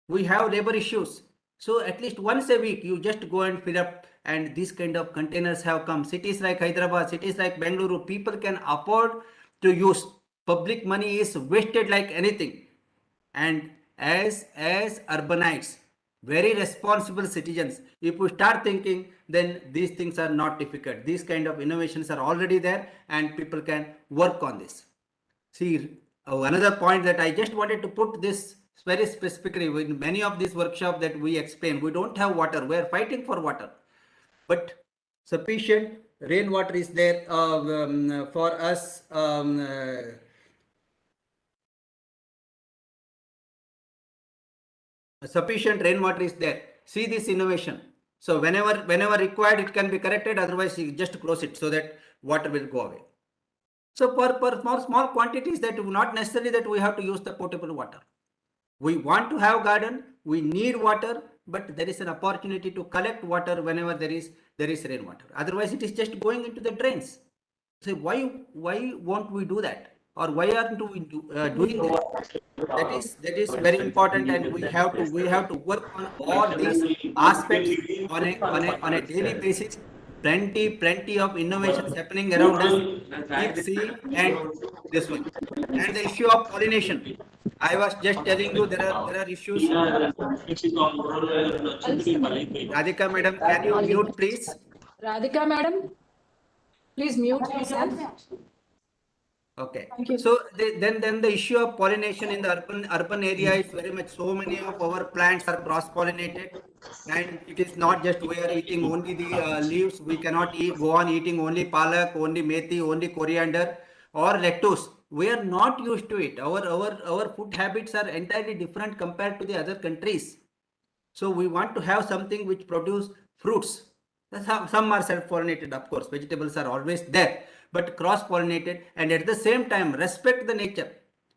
We have labor issues, so at least once a week you just go and fill up, and these kind of containers have come. Cities like Hyderabad, cities like Bengaluru, people can afford to use. Public money is wasted like anything. And as urbanites, very responsible citizens, if we start thinking, then these things are not difficult. These kind of innovations are already there and people can work on this. See, another point that I just wanted to put this very specifically, in many of these workshops that we explain, we don't have water, we are fighting for water, but sufficient rainwater is there for us. Sufficient rainwater is there. See this innovation. So whenever required, it can be corrected. Otherwise, you just close it so that water will go away. So for small quantities, that not necessarily that we have to use the potable water. We want to have garden. We need water, but there is an opportunity to collect water whenever there is rainwater. Otherwise, it is just going into the drains. So why won't we do that? Or why aren't we doing that? That is very important, and we have to work on all these aspects on a daily basis. Plenty of innovations happening around us. Keep seeing, and this one, and the issue of pollination. I was just telling you there are issues. Radhika madam, can you mute please? Radhika madam, please mute yourself. Okay. So then the issue of pollination in the urban area is very much, so many of our plants are cross pollinated, and it is not just we are eating only the leaves. We cannot go on eating only palak, only methi, only coriander or lettuce. We are not used to it. Our food habits are entirely different compared to the other countries. So we want to have something which produce fruits. Some are self-pollinated, of course. Vegetables are always there, but cross-pollinated, and at the same time respect the nature.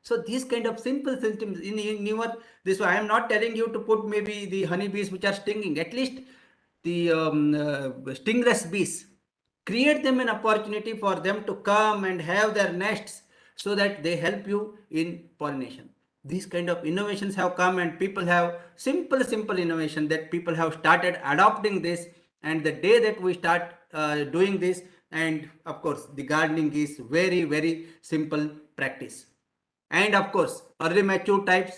So these kind of simple systems in your this way, I am not telling you to put maybe the honeybees which are stinging, at least the stingless bees. Create them an opportunity for them to come and have their nests so that they help you in pollination. These kind of innovations have come and people have simple innovation that people have started adopting this, and the day that we start doing this, and of course the gardening is very simple practice. And of course early mature types,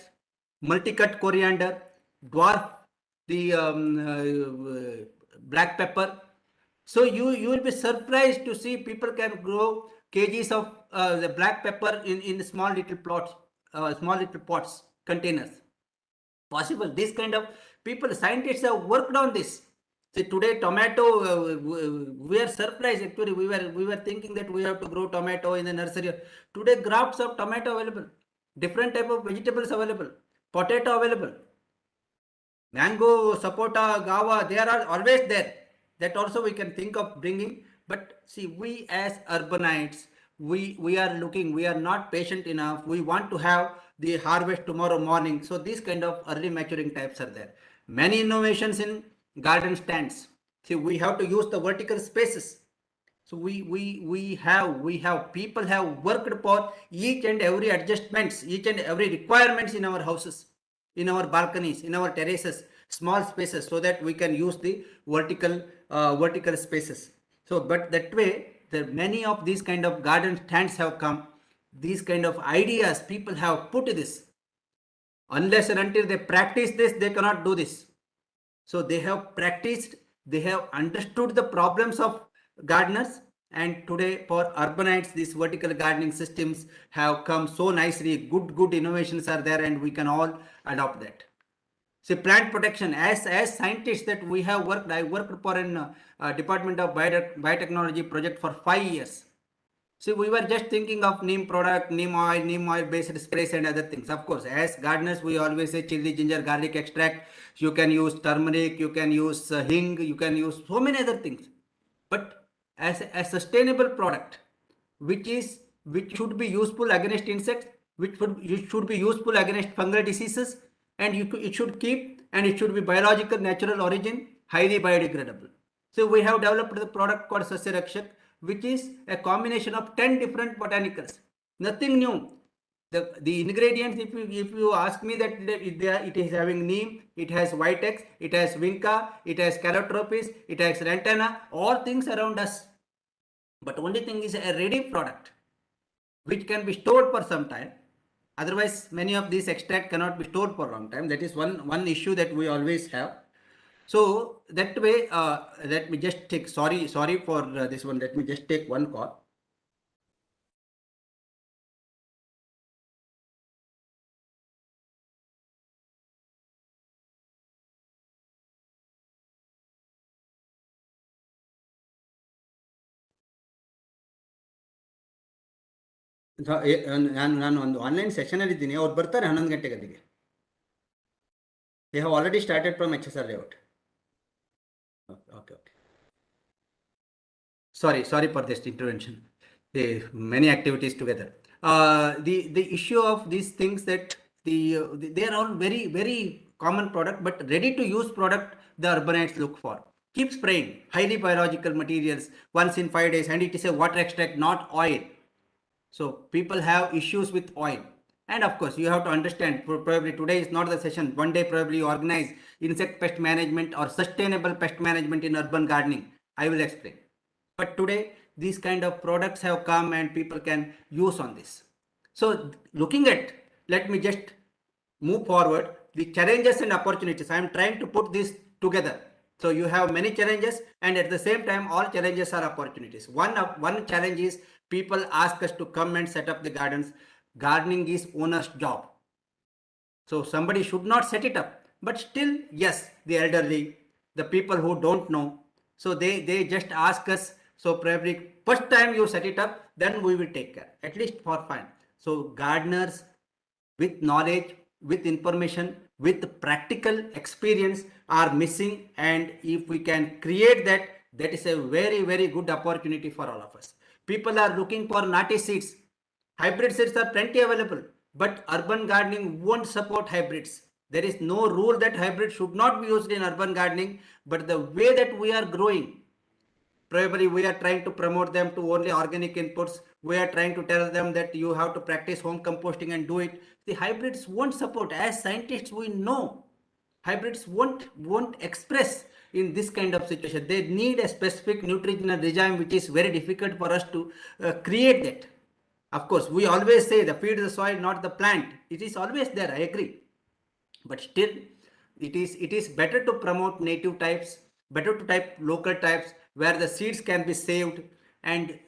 multi-cut coriander, dwarf the black pepper. So you will be surprised to see people can grow kgs of the black pepper in small little plots, small little pots, containers. Possible. This kind of people, scientists have worked on this. See, today tomato, we are surprised. Actually, we were thinking that we have to grow tomato in the nursery. Today, grafts of tomato available, different type of vegetables available, potato available, mango, sapota, guava. They are always there. That also we can think of bringing. But see, we as urbanites, we are looking. We are not patient enough. We want to have the harvest tomorrow morning. So these kind of early maturing types are there. Many innovations in garden stands. See, we have to use the vertical spaces. So we have people have worked for each and every adjustments, each and every requirements in our houses, in our balconies, in our terraces, small spaces, so that we can use the vertical spaces. So, but that way, many of these kind of garden stands have come. These kind of ideas people have put this. Unless and until they practice this, they cannot do this. So they have practiced, they have understood the problems of gardeners, and today for urbanites, these vertical gardening systems have come so nicely. Good innovations are there, and we can all adopt that. See, plant protection, as scientists that we have worked, I worked for an Department of Biotechnology project for 5 years. See, we were just thinking of neem product, neem oil based sprays and other things. Of course, as gardeners, we always say chili, ginger, garlic extract. You can use turmeric, you can use hing, you can use so many other things. But as a sustainable product, which should be useful against insects, which should be useful against fungal diseases, and it should keep, and it should be biological, natural origin, highly biodegradable. So we have developed the product called Sasya Rakshak, which is a combination of 10 different botanicals. Nothing new. The ingredients, if you ask me, that it is having neem, it has vitex, it has vinca, it has calotropis, it has lantana, all things around us. But only thing is a ready product which can be stored for some time. Otherwise, many of these extract cannot be stored for a long time. That is one issue that we always have. So that way, let me just take, sorry for this one. Let me just take one call. ನಾನು ಒಂದು online session ಅಲ್ಲಿ ಇದ್ದೀನಿ. ಅವ್ರು ಬರ್ತಾರೆ 11 ಗಂಟೆಗೆ. ಅಲ್ಲಿಗೆ they have already started from HSR layout. Okay. Sorry for this intervention. Many activities together. The issue of these things, that they are all very common product, but ready to use product the urbanites look for. Keep spraying highly biological materials once in 5 days, and it is a water extract, not oil. So people have issues with oil. And of course, you have to understand, probably today is not the session. One day probably you organize insect pest management or sustainable pest management in urban gardening. I will explain. But today, these kind of products have come and people can use on this. So looking at, let me just move forward, the challenges and opportunities. I am trying to put this together. So you have many challenges, and at the same time, all challenges are opportunities. One challenge is people ask us to come and set up the gardens. Gardening is owner's job. So somebody should not set it up. But still, yes, the elderly, the people who don't know, so they just ask us. So probably first time you set it up, then we will take care, at least for fun. So gardeners with knowledge, with information, with practical experience are missing, and if we can create that, that is a very good opportunity for all of us. People are looking for natty seeds. Hybrid seeds are plenty available. but urban gardening won't support hybrids. There is no rule that hybrid should not be used in urban gardening, but the way that we are growing, probably we are trying to promote them to only organic inputs. We are trying to tell them that you have to practice home composting and do it. The hybrids won't support. As scientists, we know hybrids won't express in this kind of situation. They need a specific nutritional regime, which is very difficult for us to create that. Of course, we always say the feed the soil, not the plant. It is always there, I agree. But still, it is better to promote native types, better to type local types where the seeds can be saved, and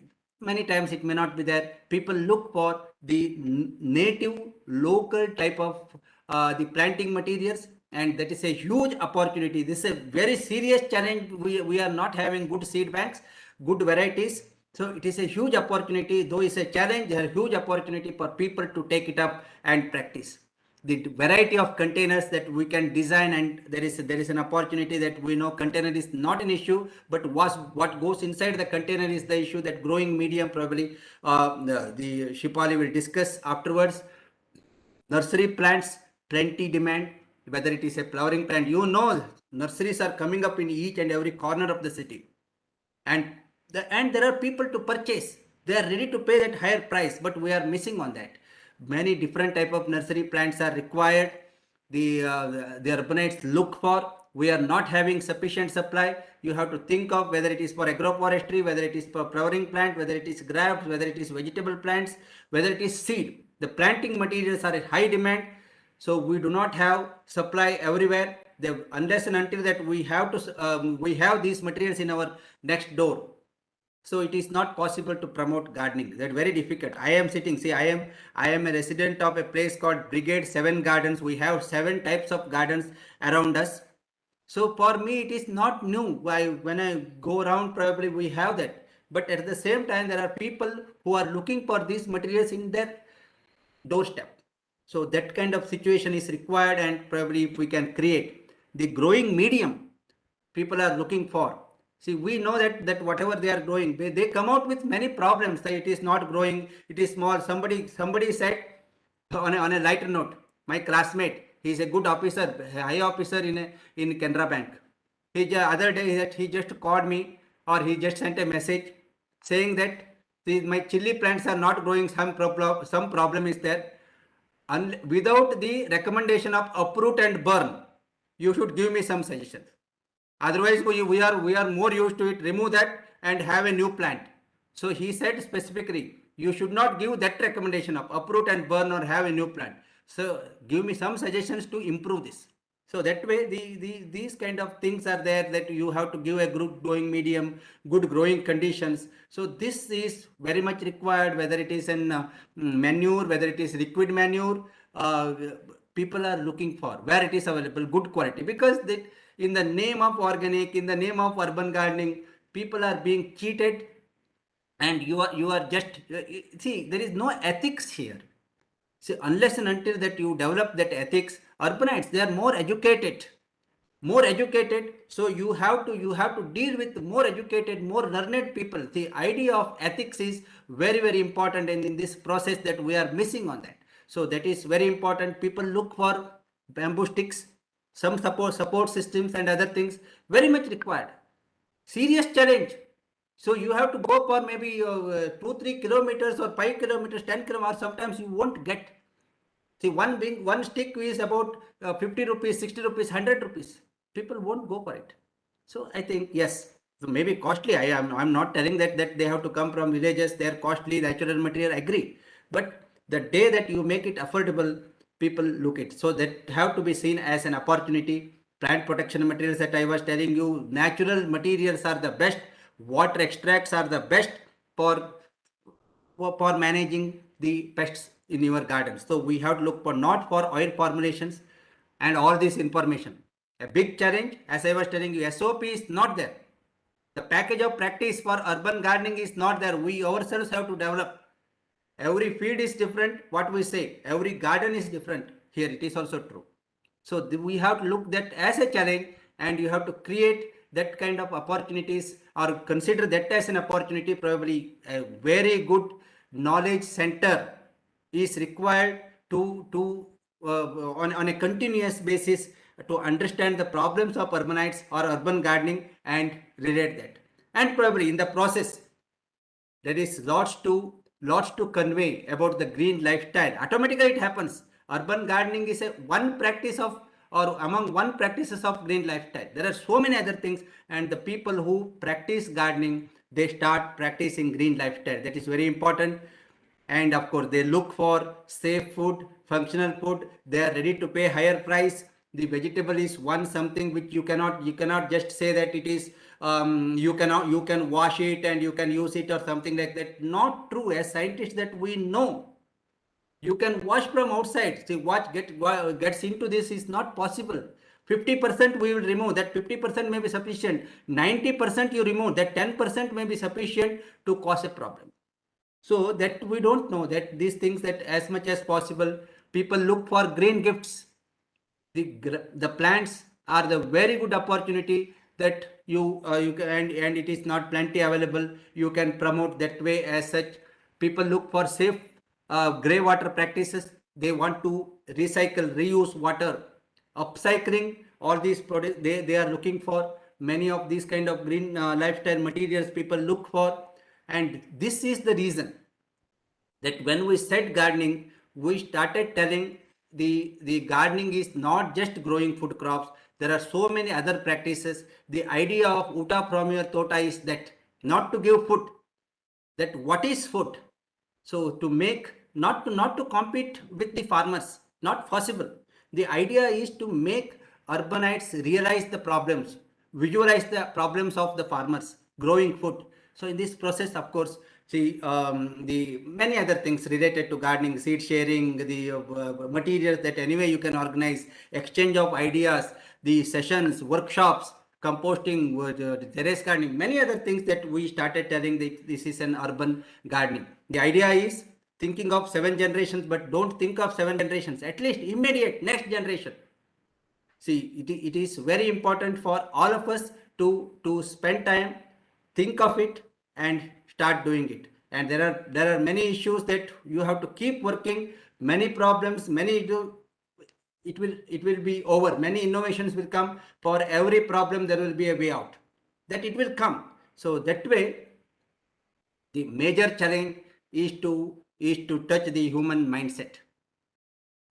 many times it may not be there. People look for the native local type of the planting materials, and that is a huge opportunity. This is a very serious challenge. We are not having good seed banks, good varieties. So it is a huge opportunity. Though it's a challenge, there is a huge opportunity for people to take it up and practice. The variety of containers that we can design, and there is an opportunity that we know container is not an issue, but what goes inside the container is the issue. That growing medium, probably the Shipali will discuss afterwards. Nursery plants, plenty demand, whether it is a flowering plant. You know, nurseries are coming up in each and every corner of the city, and there are people to purchase. They are ready to pay that higher price, but we are missing on that. Many different type of nursery plants are required. The urbanites look for. We are not having sufficient supply. You have to think of whether it is for agroforestry, whether it is for flowering plant, whether it is grafts, whether it is vegetable plants, whether it is seed. The planting materials are in high demand, so we do not have supply everywhere. Unless and until that we have these materials in our next door. So it is not possible to promote gardening. That's very difficult. I am a resident of a place called Brigade 7 Gardens. We have 7 types of gardens around us. So for me, it is not new. When I go around, probably we have that. But at the same time, there are people who are looking for these materials in their doorstep. So that kind of situation is required, and probably if we can create the growing medium people are looking for. See, we know that whatever they are growing, they come out with many problems. Say it is not growing, it is small. Somebody said on a lighter note, my classmate, he is a good officer, a high officer in Canara Bank. The other day that he just called me, or he just sent a message saying that my chili plants are not growing. Some problem is there. Without the recommendation of uproot and burn, you should give me some suggestions. Otherwise, we are more used to it. Remove that and have a new plant. So he said specifically, you should not give that recommendation of uproot and burn or have a new plant. So give me some suggestions to improve this. So that way, these kind of things are there, that you have to give a good growing medium, good growing conditions. So this is very much required, whether it is in manure, whether it is liquid manure. People are looking for where it is available, good quality, because in the name of organic, in the name of urban gardening, people are being cheated, and you are just see, there is no ethics here. See, unless and until that you develop that ethics, urbanites, they are more educated. So you have to deal with more educated, more learned people. The idea of ethics is very, very important, and in this process that we are missing on that. So that is very important. People look for bamboo sticks, some support systems and other things, very much required. Serious challenge. So you have to go for maybe 2-3 kilometers or 5 kilometers, 10 kilometers. Sometimes you won't get. See, one stick is about 50 rupees, 60 rupees, 100 rupees. People won't go for it. So I think, yes, so maybe costly. I'm not telling that they have to come from villages. They are costly, natural material, I agree. But the day that you make it affordable, people look it. So that have to be seen as an opportunity. Plant protection materials that I was telling you, natural materials are the best. Water extracts are the best for managing the pests in your garden. So we have to look for not for oil formulations and all this information. A big challenge, as I was telling you, SOP is not there. The package of practice for urban gardening is not there. We ourselves have to develop. Every field is different. What we say, every garden is different. Here it is also true. So we have to look that as a challenge, and you have to create that kind of opportunities, or consider that as an opportunity. Probably a very good knowledge center is required on a continuous basis to understand the problems of urbanites or urban gardening and relate that. And probably in the process, there is lots to convey about the green lifestyle. Automatically it happens. Urban gardening is one practice of, or among one practices of green lifestyle. There are so many other things, and the people who practice gardening, they start practicing green lifestyle. That is very important. And of course, they look for safe food, functional food. They are ready to pay higher price. The vegetable is one something which you cannot just say that it is you can wash it and you can use it or something like that. Not true. As scientists, that we know, you can wash from outside. See, gets into this is not possible. 50% we will remove. That 50% may be sufficient. 90% you remove. That 10% may be sufficient to cause a problem. So that we don't know that these things, that as much as possible, people look for green gifts. The plants are the very good opportunity that you can, and it is not plenty available. You can promote that way. As such, people look for safe grey water practices. They want to recycle, reuse water, upcycling. All these products they are looking for. Many of these kind of green lifestyle materials people look for. And this is the reason that when we said gardening, we started telling the gardening is not just growing food crops. There are so many other practices. The idea of Uta from your Tota is that not to give food, that what is food? So to make, not to compete with the farmers, not possible. The idea is to make urbanites realize the problems, visualize the problems of the farmers growing food. So in this process, of course, see the many other things related to gardening, seed sharing, the materials that anyway you can organize, exchange of ideas, the sessions, workshops, composting, terrace gardening, many other things that we started telling that this is an urban gardening. The idea is thinking of 7 generations, but don't think of 7 generations, at least immediate next generation. See, it is very important for all of us to spend time, think of it, and start doing it. And there are many issues that you have to keep working, many problems, it will be over. Many innovations will come. For every problem there will be a way out, that it will come. So that way, the major challenge is to touch the human mindset.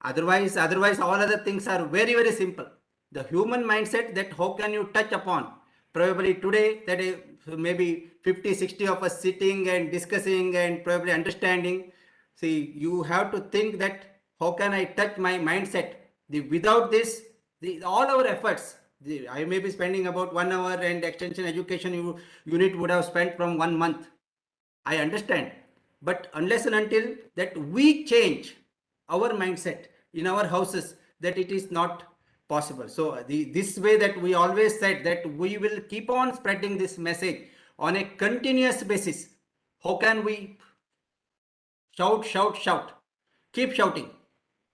Otherwise all other things are very, very simple. The human mindset, that how can you touch upon? Probably today, that maybe 50-60 of us sitting and discussing and probably understanding. See, you have to think that how can I touch my mindset? Without this, all our efforts, I may be spending about 1 hour, and extension education unit would have spent from 1 month. I understand. But unless and until that we change our mindset in our houses, that it is not possible. So this way that we always said that we will keep on spreading this message on a continuous basis. How can we shout, keep shouting,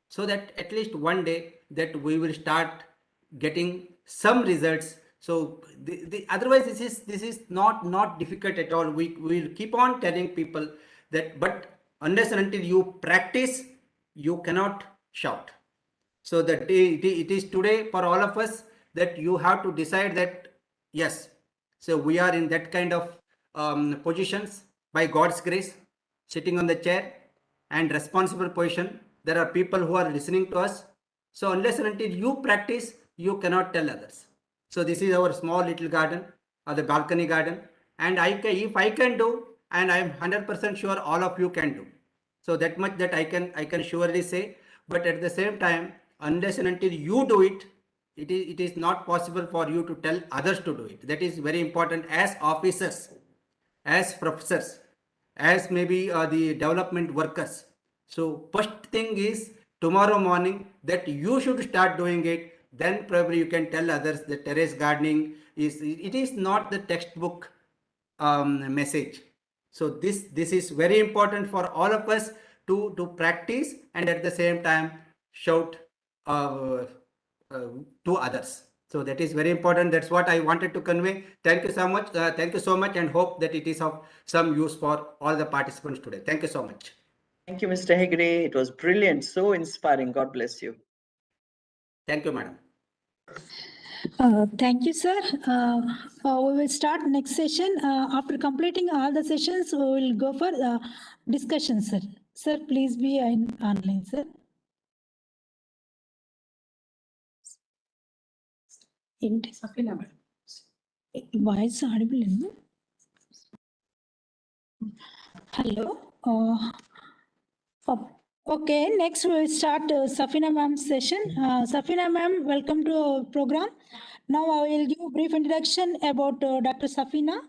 so that at least one day that we will start getting some results. So otherwise this is not difficult at all. We will keep on telling people that, but unless and until you practice, you cannot shout. So that it is today for all of us that you have to decide that yes, so we are in that kind of positions by God's grace, sitting on the chair and responsible position. There are people who are listening to us. So unless and until you practice, you cannot tell others. So this is our small little garden, or the balcony garden. And if I can do, and I am 100% sure all of you can do. So that much that I can surely say. But at the same time, unless and until you do it, it is not possible for you to tell others to do it. That is very important as officers, as professors, as maybe the development workers. So first thing is tomorrow morning that you should start doing it. Then probably you can tell others that terrace gardening is not the textbook message. So this is very important for all of us to practice, and at the same time shout to others. So that is very important. That's what I wanted to convey. Thank you so much. Thank you so much, and hope that it is of some use for all the participants today. Thank you so much. Thank you, Mr. Hegde. It was brilliant, so inspiring. God bless you. Thank you, madam. Thank you, sir. We will start next session. After completing all the sessions, we will go for discussion, sir. Sir, please be online, sir. Voice audible, no? Hello. Okay, next we will start Safina ma'am's session. Safina ma'am, welcome to our program. Now I will give a brief introduction about Dr. Safina.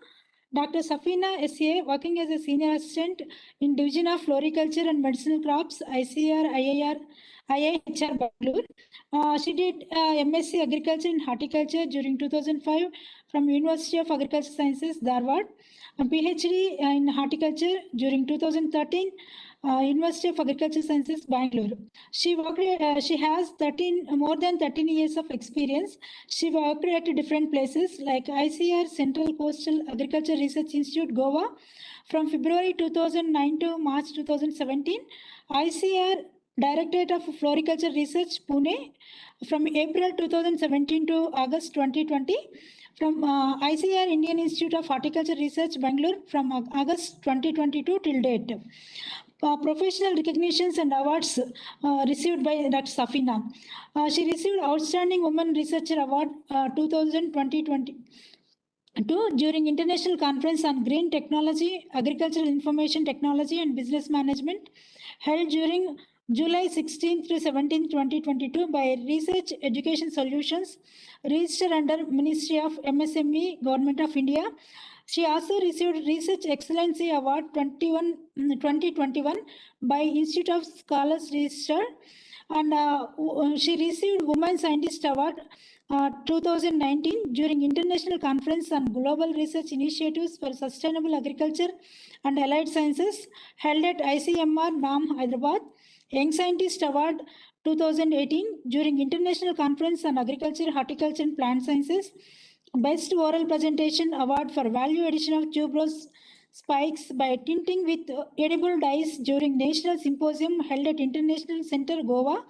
Dr. Safina SA, working as a senior assistant in Division of Floriculture and Medicinal Crops, IIHR Bangalore. She did MSc Agriculture and Horticulture during 2005 from University of Agricultural Sciences, Dharwad, and PhD in Horticulture during 2013. University of Agricultural Sciences, Bangalore. She worked. She has more than 13 years of experience. She worked at different places like ICR Central Coastal Agriculture Research Institute, Goa, from February 2009 to March 2017. ICR Directorate of Floriculture Research, Pune, from April 2017 to August 2020. From ICR Indian Institute of Horticulture Research, Bangalore, from August 2022 till date. Professional recognitions and awards received by Dr. Safina. She received Outstanding Woman Researcher Award 2020 during International Conference on Green Technology, Agricultural Information Technology and Business Management, held during July 16th to 17th, 2022 by Research Education Solutions, registered under Ministry of MSME, Government of India. She also received Research Excellency Award 2021 by Institute of Scholars Register, and she received Women Scientist Award 2019 during International Conference on Global Research Initiatives for Sustainable Agriculture and Allied Sciences, held at ICMR, NAM, Hyderabad. Young Scientist Award 2018 during International Conference on Agriculture, Horticulture and Plant Sciences. Best Oral Presentation Award for Value Addition of Tuberose Spikes by Tinting with Edible Dyes during National Symposium held at International Center, Goa.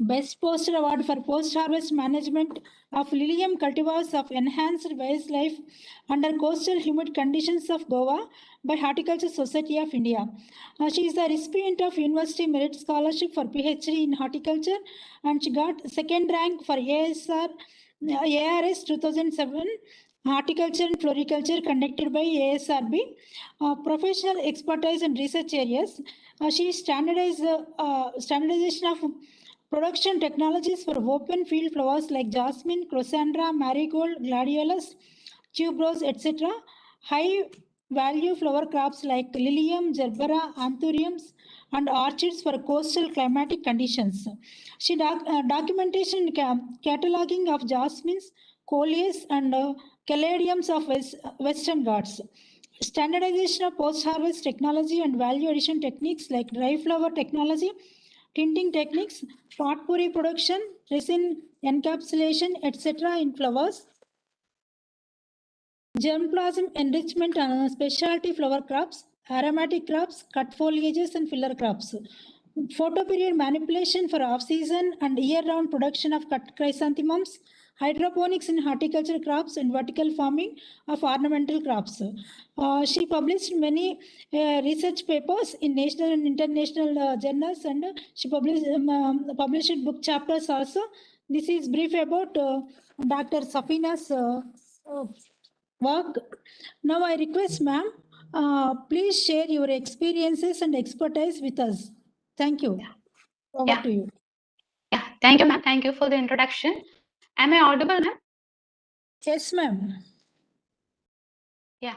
Best Poster Award for Post-Harvest Management of Lilium Cultivars of Enhanced Wildlife under Coastal Humid Conditions of Goa by Horticulture Society of India. She is the recipient of University Merit Scholarship for PhD in Horticulture, and she got second rank for ARS 2007 Horticulture and Floriculture conducted by ASRB. Professional expertise and research areas. She standardization of production technologies for open field flowers like jasmine, crosandra, marigold, gladiolus, tuberose, etc. High value flower crops like lilium, gerbera, anthuriums, and orchids for coastal climatic conditions. She documentation cataloging of jasmines, coleus, and caladiums of Western Ghats. Standardization of post-harvest technology and value addition techniques like dry flower technology, tinting techniques, potpourri production, resin encapsulation, etc. in flowers. Germplasm enrichment on specialty flower crops, aromatic crops, cut foliages and filler crops. Photoperiod manipulation for off-season and year-round production of cut chrysanthemums, hydroponics in horticulture crops and vertical farming of ornamental crops. She published many research papers in national and international journals, and she published book chapters also. This is brief about Dr. Safina's work. Now I request ma'am, please share your experiences and expertise with us. Thank you. Over to you. Yeah, thank you, ma'am. Thank you for the introduction. Am I audible, ma'am? Yes, ma'am. Yeah.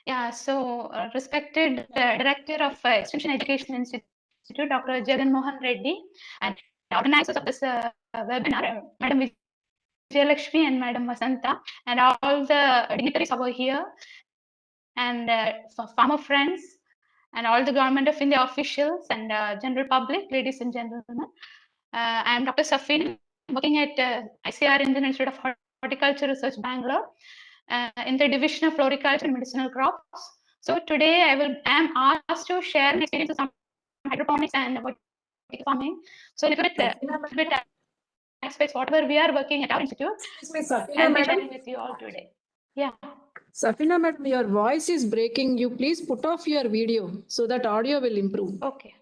Yeah, so respected Director of Extension Education Institute, Dr. Jagan Mohan Reddy, and organizers of this webinar, Madam Vijayalakshmi and Madam Vasanta, and all the dignitaries over here, and farmer friends, and all the Government of India officials and general public, ladies and gentlemen. I am Dr. Safina, working at ICR Indian Institute of Horticulture Research, Bangalore, in the Division of Floriculture and Medicinal Crops. So today I am asked to share my experiences on hydroponics and vertical farming. So a little bit aspects, whatever we are working at our institute, I'll be sharing with you all today. Yeah. Safina madam, your voice is breaking. You please put off your video so that audio will improve. Okay.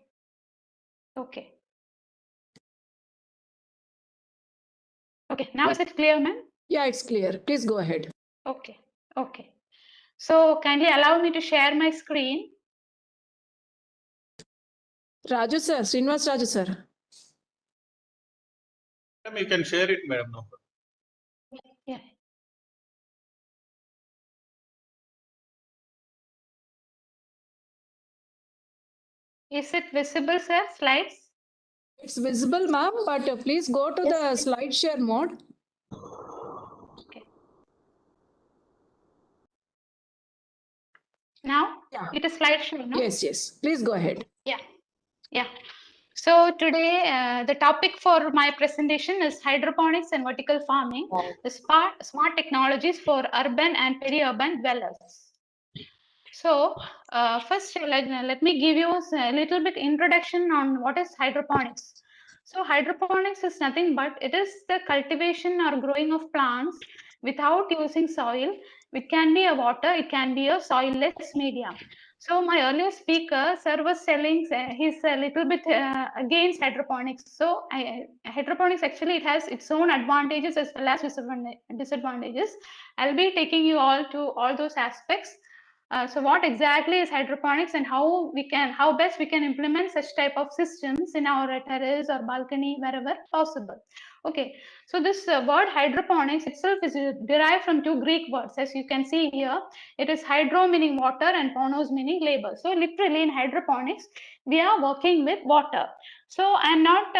Okay. Okay. Now is it clear, ma'am? Yeah, it's clear. Please go ahead. Okay. Okay. So kindly allow me to share my screen. Raju sir, Srinivas Raju sir. Madam, you can share it, madam. No problem. Yeah. Is it visible, sir? Slides? It's visible, ma'am, but please go to the slide share mode. Okay. Now it is slide show, no? Yes, yes. Please go ahead. Yeah. Yeah. So today the topic for my presentation is hydroponics and vertical farming, the smart technologies for urban and peri-urban dwellers. So first let me give you a little bit introduction on what is hydroponics. So hydroponics is nothing but it is the cultivation or growing of plants without using soil. It can be a water, it can be a soilless medium. So my earlier speaker, sir, was telling he's a little bit against hydroponics. So hydroponics actually it has its own advantages as well as disadvantages. I'll be taking you all to all those aspects. So what exactly is hydroponics and how best we can implement such type of systems in our terrace or balcony wherever possible. Okay, so this word hydroponics itself is derived from two Greek words. As you can see here, it is hydro meaning water and ponos meaning labor. So literally in hydroponics, we are working with water. So I'm not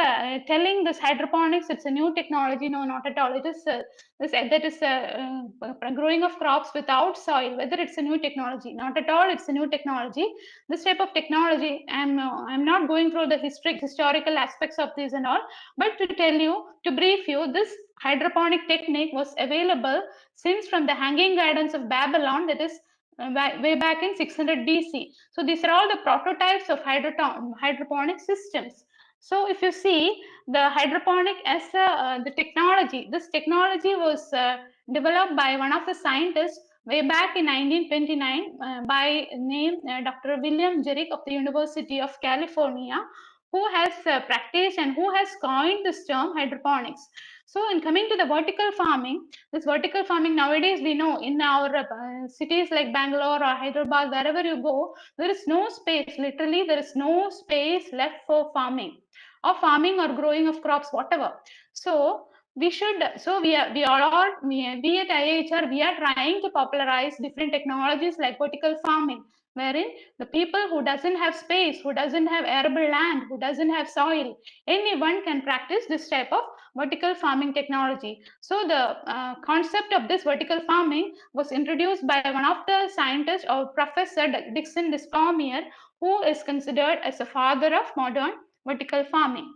telling this hydroponics, it's a new technology. No, not at all. It is growing of crops without soil, whether it's a new technology. Not at all, it's a new technology. This type of technology, I'm not going through the historical aspects of this and all, but to tell you, to brief you, this hydroponic technique was available since from the Hanging Gardens of Babylon, that is way back in 600 BC. So these are all the prototypes of hydroponic systems. So if you see the hydroponic as the technology, this technology was developed by one of the scientists way back in 1929 by name Dr. William Jerick of the University of California, who has practiced and who has coined this term hydroponics. So in coming to the vertical farming, this vertical farming nowadays we know in our cities like Bangalore or Hyderabad, wherever you go, there is no space, literally there is no space left for farming or growing of crops, whatever. So we should, so we at EEIhyd, we are trying to popularize different technologies like vertical farming, wherein the people who doesn't have space, who doesn't have arable land, who doesn't have soil, anyone can practice this type of vertical farming technology. So the concept of this vertical farming was introduced by one of the scientists or Professor Dixon Despomier, who is considered as a father of modern vertical farming.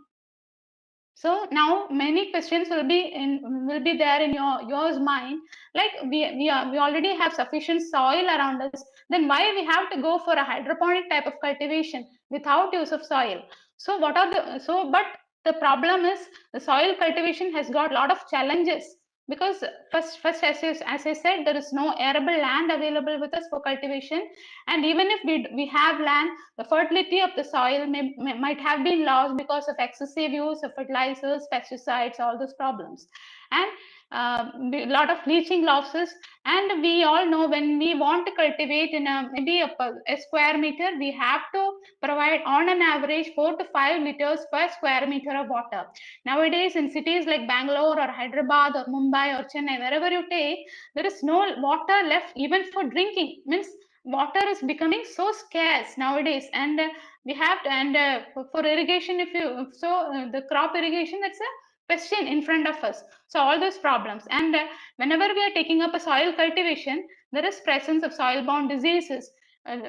So now many questions will be there in yours mind, like we already have sufficient soil around us, then why we have to go for a hydroponic type of cultivation without use of soil? So but the problem is the soil cultivation has got a lot of challenges, because first as I said, there is no arable land available with us for cultivation, and even if we have land, the fertility of the soil might have been lost because of excessive use of fertilizers, pesticides, all those problems, and a lot of leaching losses. And we all know when we want to cultivate in maybe a square meter, we have to provide on an average 4 to 5 liters per square meter of water. Nowadays in cities like Bangalore or Hyderabad or Mumbai or Chennai, wherever you take, there is no water left even for drinking. Means water is becoming so scarce nowadays, and we have to, and for irrigation, the crop irrigation, that's a question in front of us. So all those problems, and whenever we are taking up a soil cultivation, there is presence of soil borne diseases.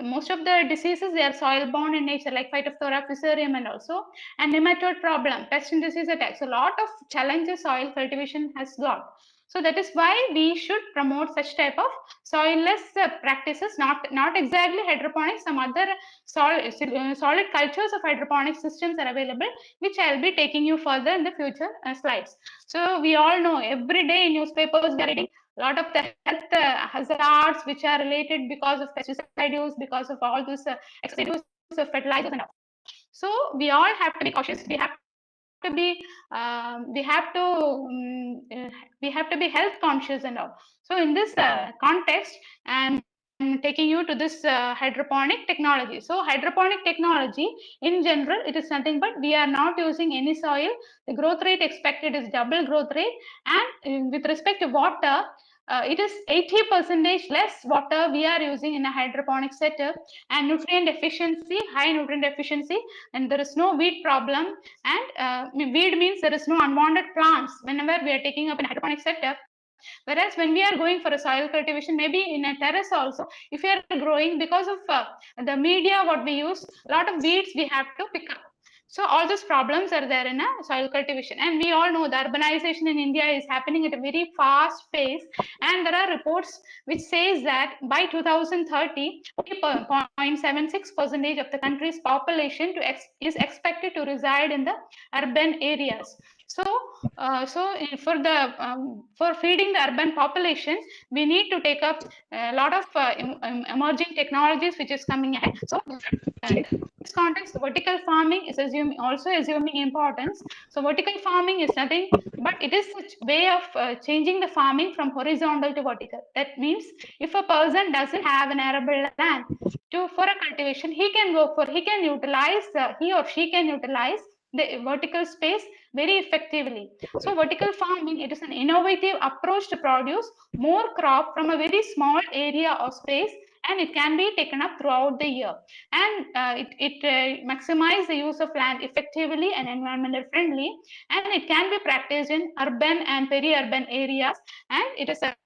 Most of the diseases, they are soil borne in nature, like Phytophthora fusarium, and also and nematode problem, pest and disease attacks. A lot of challenges soil cultivation has got. So that is why we should promote such type of soilless practices, not exactly hydroponics, some other solid cultures of hydroponic systems are available, which I'll be taking you further in the future slides. So we all know every day in newspapers we are reading a lot of the health hazards which are related because of pesticide use, because of all this excessive use of fertilizers and all. So we all have to be cautious. We have to be health conscious and all. So in this context, I'm taking you to this hydroponic technology. So hydroponic technology in general, it is nothing but we are not using any soil. The growth rate expected is double growth rate, and with respect to water, it is 80% less water we are using in a hydroponic setup, and nutrient efficiency, high nutrient efficiency, and there is no weed problem. And weed means there is no unwanted plants whenever we are taking up an hydroponic setup. Whereas when we are going for a soil cultivation, maybe in a terrace also, if we are growing, because of the media what we use, a lot of weeds we have to pick up. So all those problems are there in a soil cultivation. And we all know the urbanization in India is happening at a very fast pace. And there are reports which says that by 2030, 40.76% of the country's population is expected to reside in the urban areas. So, for feeding the urban population, we need to take up a lot of emerging technologies which is coming ahead. So, in this context, vertical farming is also assuming importance. So, vertical farming is nothing but it is a way of changing the farming from horizontal to vertical. That means if a person doesn't have an arable land for a cultivation, he can utilize he or she can utilize the vertical space very effectively. So vertical farming, it is an innovative approach to produce more crop from a very small area of space, and it can be taken up throughout the year. And it maximizes the use of land effectively and environmental friendly, and it can be practiced in urban and peri-urban areas, and it is a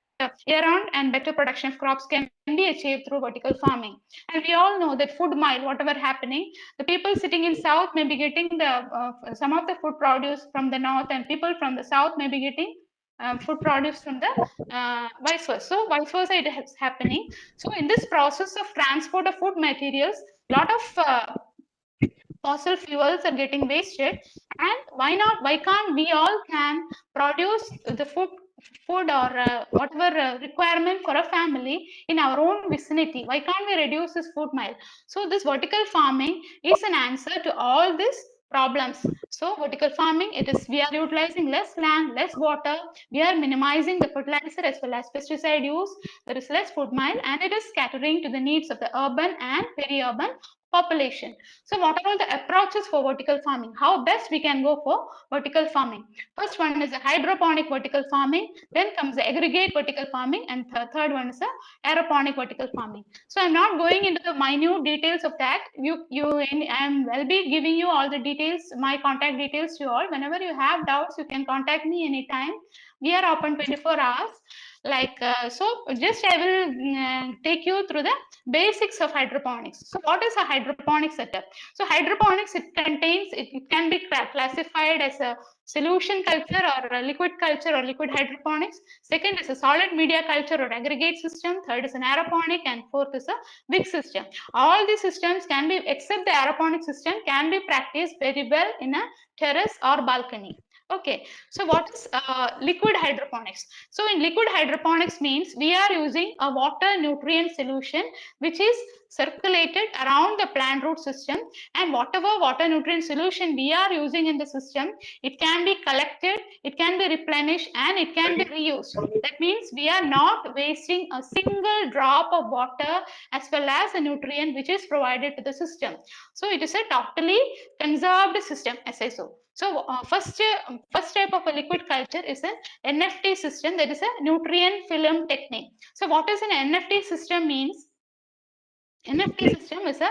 year-round and better production of crops can be achieved through vertical farming. And we all know that food mile, whatever happening, the people sitting in south may be getting the some of the food produce from the north, and people from the south may be getting food produce from the vice versa. So vice versa it is happening. So in this process of transport of food materials, lot of fossil fuels are getting wasted, and why can't we all can produce the food or whatever requirement for a family in our own vicinity? Why can't we reduce this food mile? So this vertical farming is an answer to all these problems. So vertical farming, we are utilizing less land, less water, we are minimizing the fertilizer as well as pesticide use, there is less food mile, and it is catering to the needs of the urban and peri-urban population. So what are all the approaches for vertical farming? How best we can go for vertical farming? First one is a hydroponic vertical farming, then comes the aggregate vertical farming, and third one is a aeroponic vertical farming. So I'm not going into the minute details of that. I will be giving you all the details, my contact details to you all. Whenever you have doubts, you can contact me anytime. We are open 24 hours. So just I will take you through the basics of hydroponics. So what is a hydroponic setup? So hydroponics, it can be classified as a solution culture or a liquid culture or liquid hydroponics. Second is a solid media culture or aggregate system. Third is an aeroponic, and fourth is a big system. All these systems can be, except the aeroponic system, can be practiced very well in a terrace or balcony. Okay, so what is liquid hydroponics? So in liquid hydroponics means we are using a water nutrient solution which is circulated around the plant root system, and whatever water nutrient solution we are using in the system, it can be collected, it can be replenished, and it can be reused. That means we are not wasting a single drop of water as well as a nutrient which is provided to the system. So it is a totally conserved system, as I saw. So first type of a liquid culture is an NFT system, that is a nutrient film technique. So what is an NFT system means? NFT system is a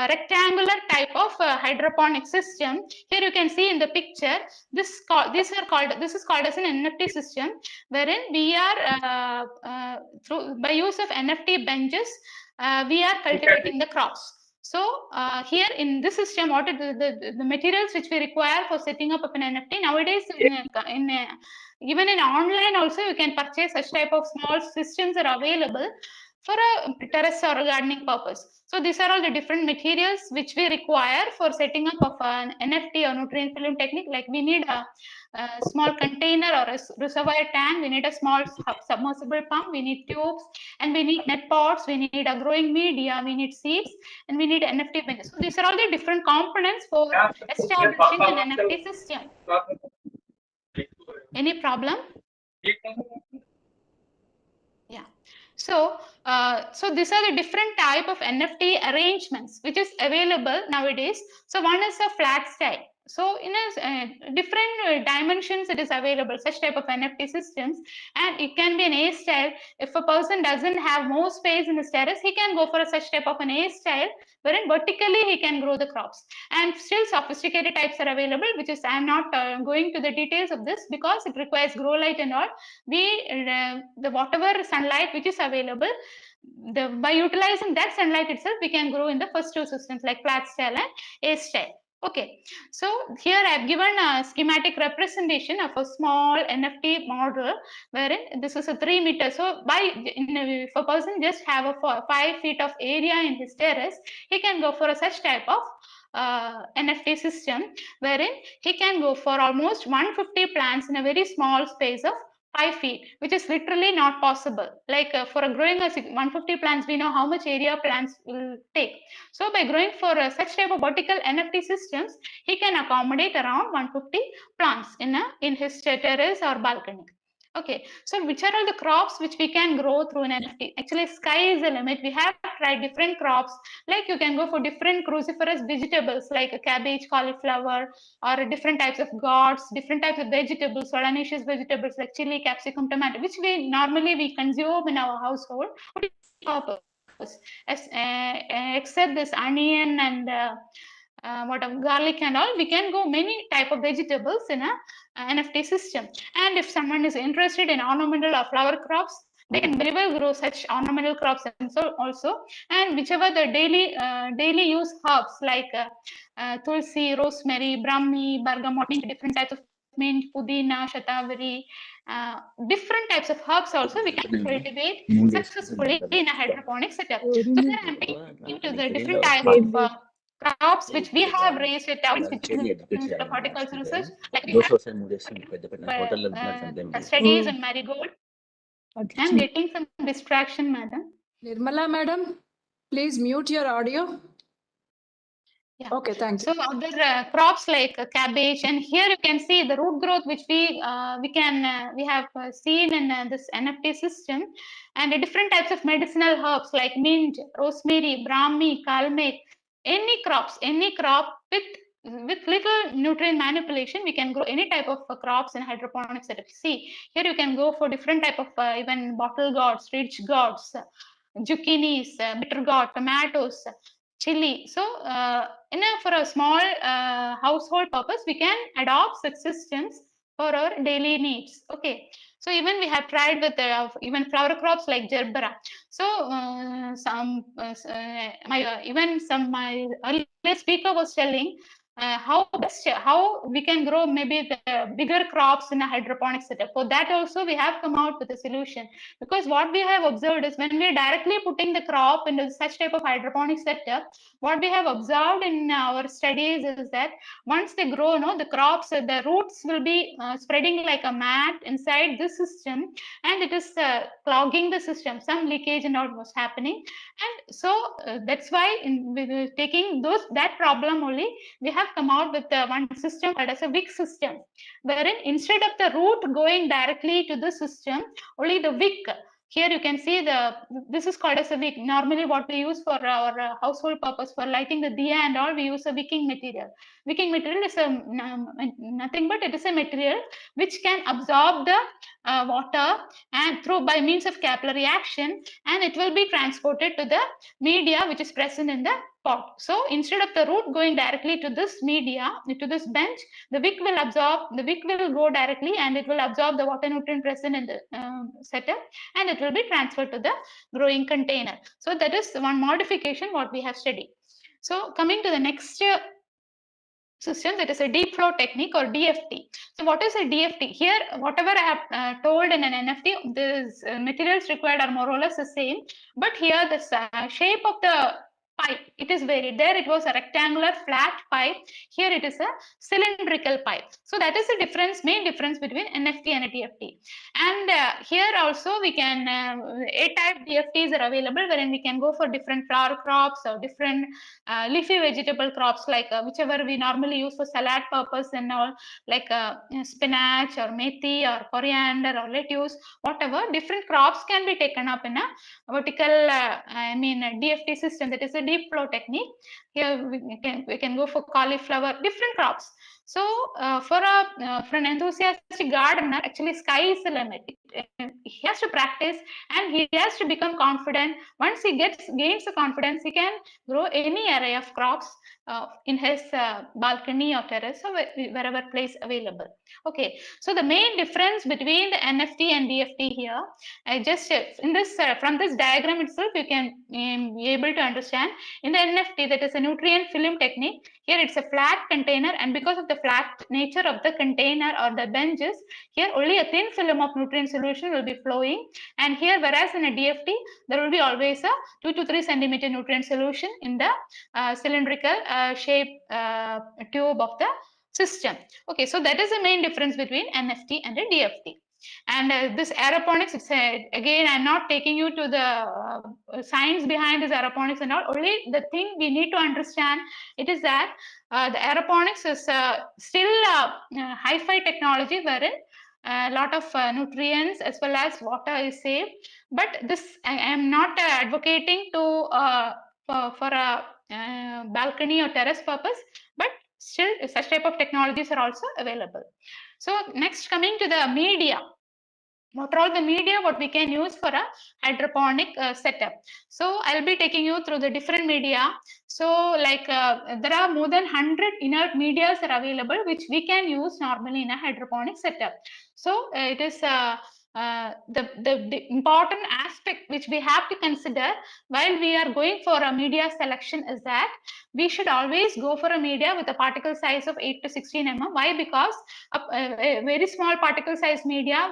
rectangular type of hydroponic system. Here you can see in the picture, this is called as an NFT system, wherein we are by use of NFT benches, we are cultivating the crops. So here in this system, what are the materials which we require for setting up of an NFT nowadays even in online also you can purchase such type of small systems are available for a terrace or a gardening purpose. So these are all the different materials which we require for setting up of an NFT or nutrient film technique. Like we need a small container or a reservoir tank, we need a small submersible pump, we need tubes, and we need net pots, we need a growing media, we need seeds, and we need NFT benches. So these are all the different components for establishing an NFT system. Any problem? Yeah. So, so these are the different type of NFT arrangements which is available nowadays. So one is a flat style. So in a different dimensions it is available, such type of NFT systems, and it can be an A style. If a person doesn't have more space in his terrace, he can go for a such type of an A style, wherein vertically he can grow the crops. And still sophisticated types are available, which is I'm not going to the details of this because it requires grow light and all. The whatever sunlight which is available, by utilizing that sunlight itself, we can grow in the first two systems like flat style and A style. Okay, so here I have given a schematic representation of a small NFT model, wherein this is a 3 meter. So if a person just have a 5 feet of area in his terrace, he can go for a such type of NFT system, wherein he can go for almost 150 plants in a very small space of 5 feet, which is literally not possible. Like for a growing 150 plants, we know how much area plants will take. So by growing for such type of vertical NFT systems, he can accommodate around 150 plants in his terrace or balcony. Okay, so which are all the crops which we can grow through an NFT? Actually, sky is the limit. We have tried different crops. Like you can go for different cruciferous vegetables like a cabbage, cauliflower, or different types of gourds, different types of vegetables, solanaceous vegetables like chili, capsicum, tomato, which we normally consume in our household. What is the purpose? Except this onion and what of garlic and all, we can go many type of vegetables in a NFT system. And if someone is interested in ornamental or flower crops, they can very well grow such ornamental crops and so also. And whichever the daily use herbs like tulsi, rosemary, brahmi, bergamot, different types of mint, pudina, shatavari, different types of herbs also we can cultivate successfully in a hydroponic setup. So here I am taking to the different type of crops which we have raised at our Institute of Horticulture Research, like we have studies on marigold. I'm getting some distraction, madam. Nirmala, madam, please mute your audio. Yeah. Okay, thank you. So other crops like cabbage, and here you can see the root growth which we have seen in this NFT system, and the different types of medicinal herbs like mint, rosemary, brahmi, kalmek. Any crop with little nutrient manipulation, we can grow any type of crops in hydroponic setup. See, here you can go for different type of even bottle gourds, ridge gourds, zucchinis, bitter gourd, tomatoes, chili. So for a small household purpose, we can adopt such systems for our daily needs. Okay, so even we have tried with even flower crops like gerbera. So my earlier speaker was telling how we can grow maybe the bigger crops in a hydroponic setup. For that also we have come out with a solution, because what we have observed is when we are directly putting the crop into such type of hydroponic setup, what we have observed in our studies is that once they grow, the crops, the roots will be spreading like a mat inside the system, and it is clogging the system. Some leakage and all was happening, and so that's why with taking that problem only, we have come out with one system called as a wick system, wherein instead of the root going directly to the system, only the wick. Here you can see this is called as a wick. Normally what we use for our household purpose for lighting the diya and all, we use a wicking material. Wicking material is nothing but it is a material which can absorb the water and by means of capillary action, and it will be transported to the media which is present in the pot. So instead of the root going directly to this media, to this bench, the wick will go directly and it will absorb the water nutrient present in the setup, and it will be transferred to the growing container. So that is one modification what we have studied. So coming to the next system, that is a deep flow technique or DFT. So what is a DFT? Here, whatever I have told in an NFT, the materials required are more or less the same, but here the shape of the pipe, it is varied. There it was a rectangular flat pipe. Here it is a cylindrical pipe. So that is the difference, main difference between NFT and a DFT. And here also we can, A-type DFTs are available, wherein we can go for different flower crops or different leafy vegetable crops, like whichever we normally use for salad purpose and all, like spinach or methi or coriander or lettuce, whatever, different crops can be taken up in a vertical, DFT system, that is a deep flow technique. Here we can go for cauliflower, different crops. So for an enthusiastic gardener, actually sky is the limit. He has to practice and he has to become confident. Once he gains the confidence, he can grow any array of crops in his balcony or terrace or wherever place available. Okay, so the main difference between the NFT and DFT here, just in this from this diagram itself, you can be able to understand. In the NFT, that is a nutrient film technique. Here it's a flat container, and because of the flat nature of the container or the benches, here only a thin film of nutrient solution will be flowing. And here, whereas in a DFT, there will be always a 2 to 3 centimeter nutrient solution in the cylindrical shape tube of the system. Okay, so that is the main difference between NFT and a DFT. And this aeroponics, it's again, I'm not taking you to the science behind this aeroponics and all. Only the thing we need to understand, it is that the aeroponics is still hi-fi technology, wherein a lot of nutrients as well as water is saved. But this, I am not advocating to for a balcony or terrace purpose, but still such type of technologies are also available. So next, coming to the media. What are all the media what we can use for a hydroponic setup? So I'll be taking you through the different media. So like there are more than 100 inert medias are available, which we can use normally in a hydroponic setup. So it is the important aspect which we have to consider while we are going for a media selection is that we should always go for a media with a particle size of 8 to 16 mm. Why? Because a very small particle size media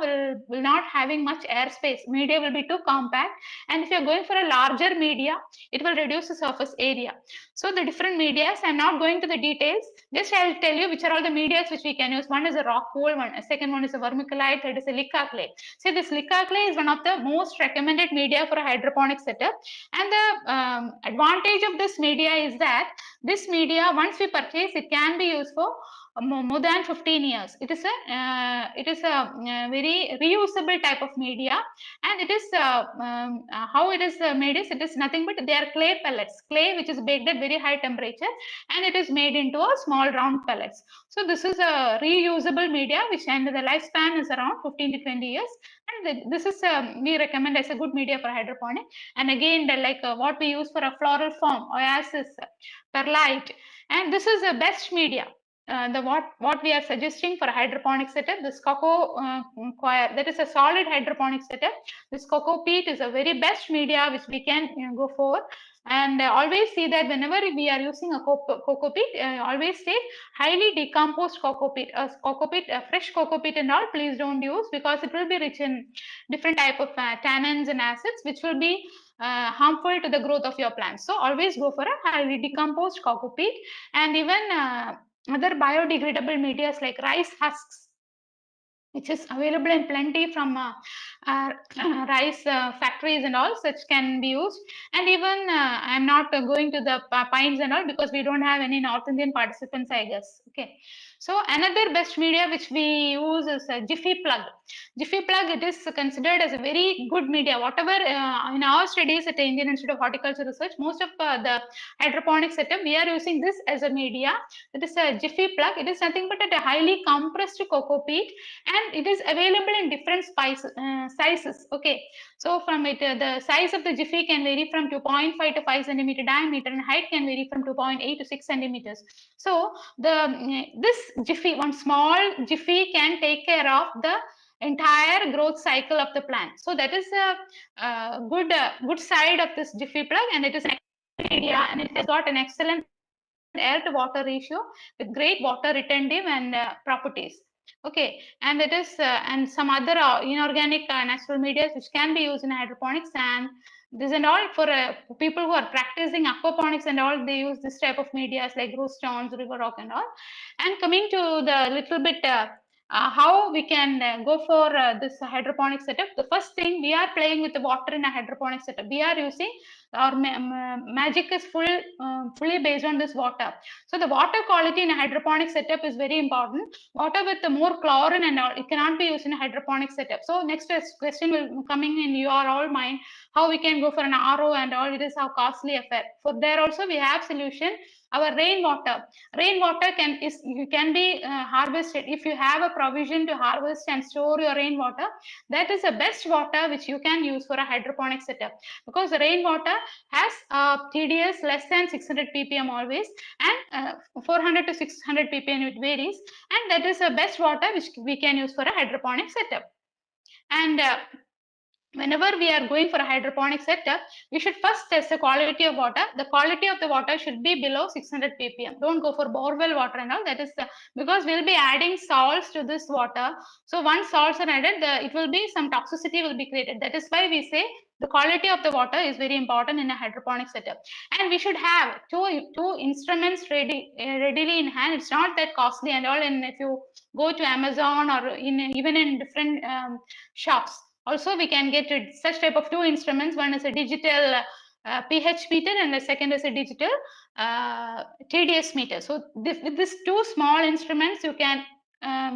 will not having much airspace. Media will be too compact, and if you're going for a larger media, it will reduce the surface area. So the different medias, I'm not going to the details, just I'll tell you which are all the medias which we can use. One is a rock wool, second one is a vermiculite, third is a Lica clay. See, this Lica clay is one of the most recommended media for a hydroponic setup. And the advantage of this media is that this media, once we purchase, it can be used for more than 15 years. It is a very reusable type of media, and it is how it is made is, it is nothing but they are clay pellets, clay which is baked at very high temperature, and it is made into a small round pellets. So this is a reusable media which, and the lifespan is around 15 to 20 years, and this is we recommend as a good media for hydroponic. And again, like what we use for a floral form, oasis, perlite, and this is the best media. What we are suggesting for a hydroponic setup, this cocoa coir, that is a solid hydroponic setup. This cocoa peat is a very best media which we can go for. And always see that whenever we are using a cocoa peat, always say highly decomposed cocoa peat. Fresh cocoa peat and all, please don't use, because it will be rich in different type of tannins and acids, which will be harmful to the growth of your plants. So always go for a highly decomposed cocoa peat. And even other biodegradable media like rice husks, which is available in plenty from rice factories and all, such can be used. And even I'm not going to the pines and all, because we don't have any North Indian participants, I guess. Okay. So another best media which we use is a Jiffy plug. Jiffy plug, it is considered as a very good media. Whatever in our studies at the Indian Institute of Horticulture Research, most of the hydroponic setup, we are using this as a media. It is a Jiffy plug. It is nothing but a highly compressed cocoa peat, and it is available in different sizes. Okay, so from it, the size of the Jiffy can vary from 2.5 to 5 centimeter diameter, and height can vary from 2.8 to 6 centimeters. So this Jiffy, one small Jiffy, can take care of the entire growth cycle of the plant. So that is a good side of this Jiffy plug, and it is media, and it has got an excellent air to water ratio with great water retentive and properties. Okay, and it is and some other inorganic natural media which can be used in hydroponics, and this and all for people who are practicing aquaponics and all, they use this type of media like roof stones, river rock and all. And coming to the little bit how we can go for this hydroponic setup. The first thing, we are playing with the water in a hydroponic setup. We are using our magic is fully based on this water. So the water quality in a hydroponic setup is very important. Water with the more chlorine and all, it cannot be used in a hydroponic setup. So next question will coming in your all mind, how we can go for an RO and all, it is how costly affair. For there also we have solution. Our rainwater can be harvested. If you have a provision to harvest and store your rainwater, that is the best water which you can use for a hydroponic setup, because the rainwater has TDS less than 600 ppm always, and 400 to 600 ppm it varies, and that is the best water which we can use for a hydroponic setup. And whenever we are going for a hydroponic setup, we should first test the quality of water. The quality of the water should be below 600 ppm. Don't go for borewell water and all. That is because we'll be adding salts to this water. So once salts are added, it will be some toxicity will be created. That is why we say the quality of the water is very important in a hydroponic setup. And we should have two instruments readily in hand. It's not that costly and all. And if you go to Amazon or even in different shops, also we can get such type of two instruments. One is a digital pH meter, and the second is a digital TDS meter. So with these two small instruments, you can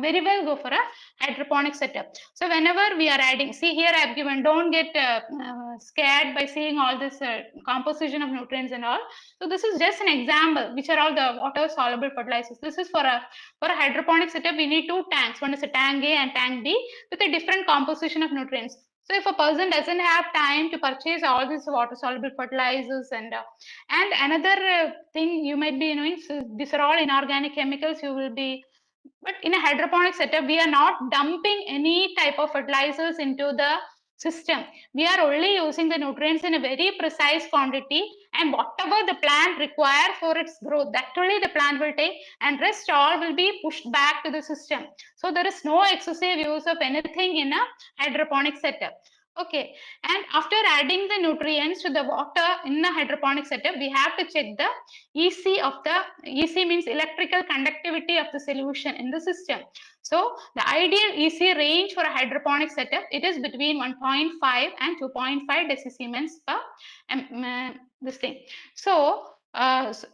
very well go for a hydroponic setup. So whenever we are adding, see here I have given, don't get scared by seeing all this composition of nutrients and all. So this is just an example, which are all the water soluble fertilizers. This is for a hydroponic setup. We need two tanks. One is a tank A and tank B with a different composition of nutrients. So if a person doesn't have time to purchase all these water soluble fertilizers and another thing you might be knowing, so these are all inorganic chemicals you will be. But in a hydroponic setup, we are not dumping any type of fertilizers into the system. We are only using the nutrients in a very precise quantity, and whatever the plant requires for its growth, that only the plant will take, and rest all will be pushed back to the system. So there is no excessive use of anything in a hydroponic setup. Okay, and after adding the nutrients to the water in the hydroponic setup, we have to check the EC of the, EC means electrical conductivity of the solution in the system. So the ideal EC range for a hydroponic setup, it is between 1.5 and 2.5 decisiemens per this thing. So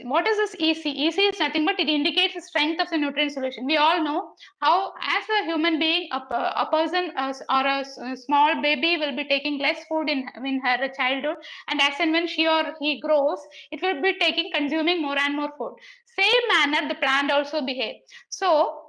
what is this EC? EC is nothing but it indicates the strength of the nutrient solution. We all know how, as a human being, a person or a small baby will be taking less food in her childhood, and as and when she or he grows, it will be consuming more and more food. Same manner the plant also behaves. So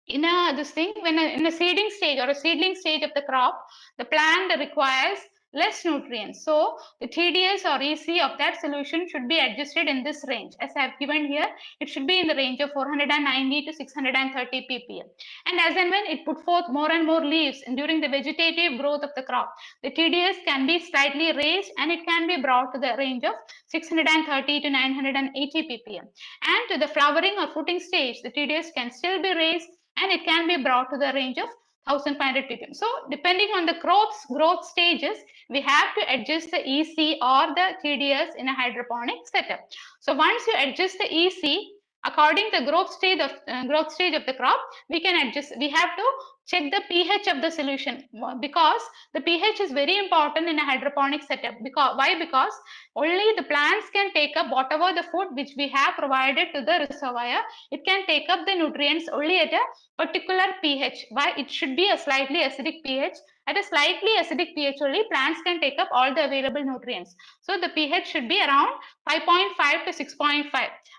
in in a seeding stage or a seedling stage of the crop, the plant requires less nutrients. So the TDS or EC of that solution should be adjusted in this range. As I have given here, it should be in the range of 490 to 630 ppm. And as and when it put forth more and more leaves and during the vegetative growth of the crop, the TDS can be slightly raised and it can be brought to the range of 630 to 980 ppm. And to the flowering or fruiting stage, the TDS can still be raised and it can be brought to the range of 1500 ppm. So depending on the crop's growth stages, we have to adjust the EC or the TDS in a hydroponic setup. So once you adjust the EC according to the growth stage of the crop, we can adjust. We have to check the pH of the solution, because the pH is very important in a hydroponic setup. Because only the plants can take up whatever the food which we have provided to the reservoir. It can take up the nutrients only at a particular pH. Why? It should be a slightly acidic pH. At a slightly acidic pH only, plants can take up all the available nutrients. So the pH should be around 5.5 to 6.5.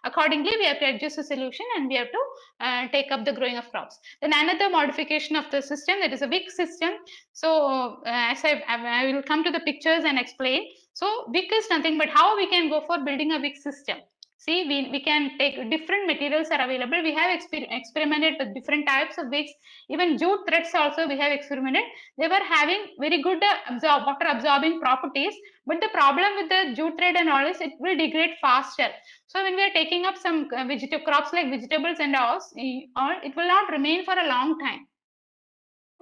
Accordingly, we have to adjust the solution and we have to take up the growing of crops. Then another modification of the system, that is a wick system. So as I will come to the pictures and explain. So wick is nothing but how we can go for building a wick system. See, we can take different materials are available. We have experimented with different types of wicks. Even jute threads also we have experimented. They were having very good water absorbing properties. But the problem with the jute thread and all is it will degrade faster. So when we are taking up some crops like vegetables and all, it will not remain for a long time.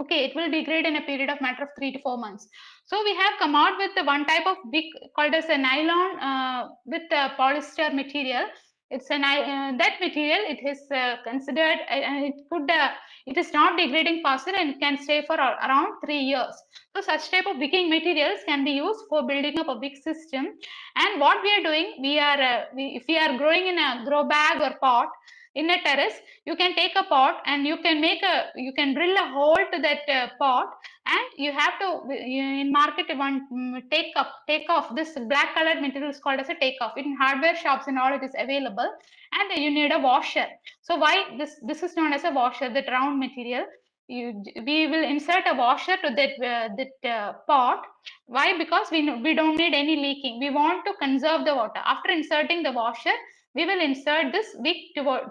Okay, it will degrade in a period of matter of 3 to 4 months. So we have come out with the one type of wick called as a nylon with polyester material. It's a that material. It is considered it is not degrading faster and it can stay for around 3 years. So such type of wicking materials can be used for building up a wick system. And what we are doing, if we are growing in a grow bag or pot in a terrace, you can take a pot and you can drill a hole to that pot, and you have to in market take off this black colored material is called as a take off. In hardware shops and all it is available, and you need a washer. So why this is known as a washer, that round material. We will insert a washer to that pot. Why? Because we don't need any leaking. We want to conserve the water. After inserting the washer, we will insert this wick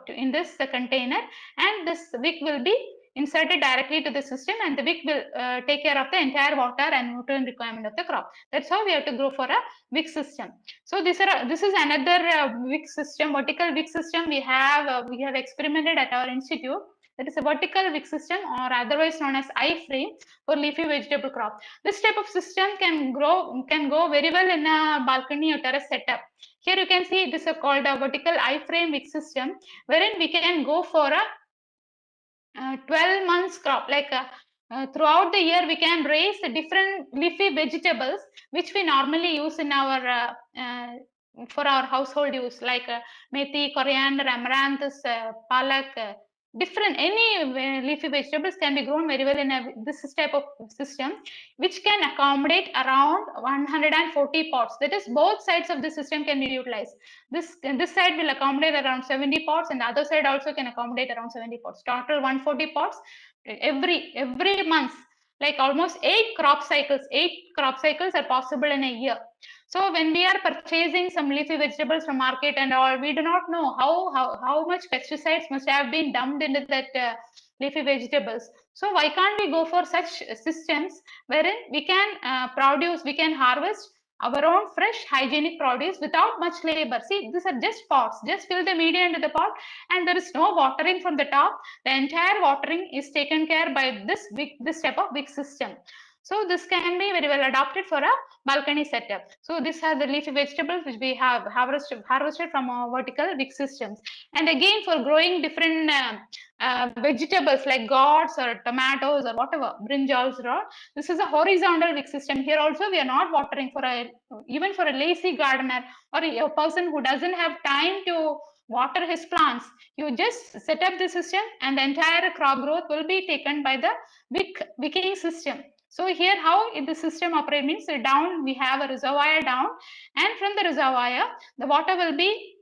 in this container, and this wick will be inserted directly to the system, and the wick will take care of the entire water and nutrient requirement of the crop. That's how we have to grow for a wick system. So this is another wick system, vertical wick system we have experimented at our institute. That is a vertical wick system, or otherwise known as I-frame, for leafy vegetable crop. This type of system can go very well in a balcony or terrace setup. Here you can see this is called a vertical I-frame wick system, wherein we can go for a 12 months crop. Throughout the year, we can raise different leafy vegetables which we normally use in our for our household use, like methi, coriander, amaranthus, palak. Different leafy vegetables can be grown very well in this type of system, which can accommodate around 140 pots. That is, both sides of the system can be utilized. This side will accommodate around 70 pots, and the other side also can accommodate around 70 pots. Total 140 pots every month. Like almost 8 crop cycles. 8 crop cycles are possible in a year. So when we are purchasing some leafy vegetables from market and all, we do not know how much pesticides must have been dumped into that leafy vegetables. So why can't we go for such systems wherein we can we can harvest our own fresh hygienic produce without much labor? See, these are just pots. Just fill the media into the pot, and there is no watering from the top. The entire watering is taken care by this type of wick system. So this can be very well adapted for a balcony setup. So these are the leafy vegetables which we have harvested from our vertical wick systems. And again, for growing different vegetables like gourds or tomatoes or whatever, brinjals or all, this is a horizontal wick system. Here also we are not watering even for a lazy gardener or a person who doesn't have time to water his plants. You just set up the system, and the entire crop growth will be taken by the wicking system. So here how the system operates means down we have a reservoir down, and from the reservoir the water will be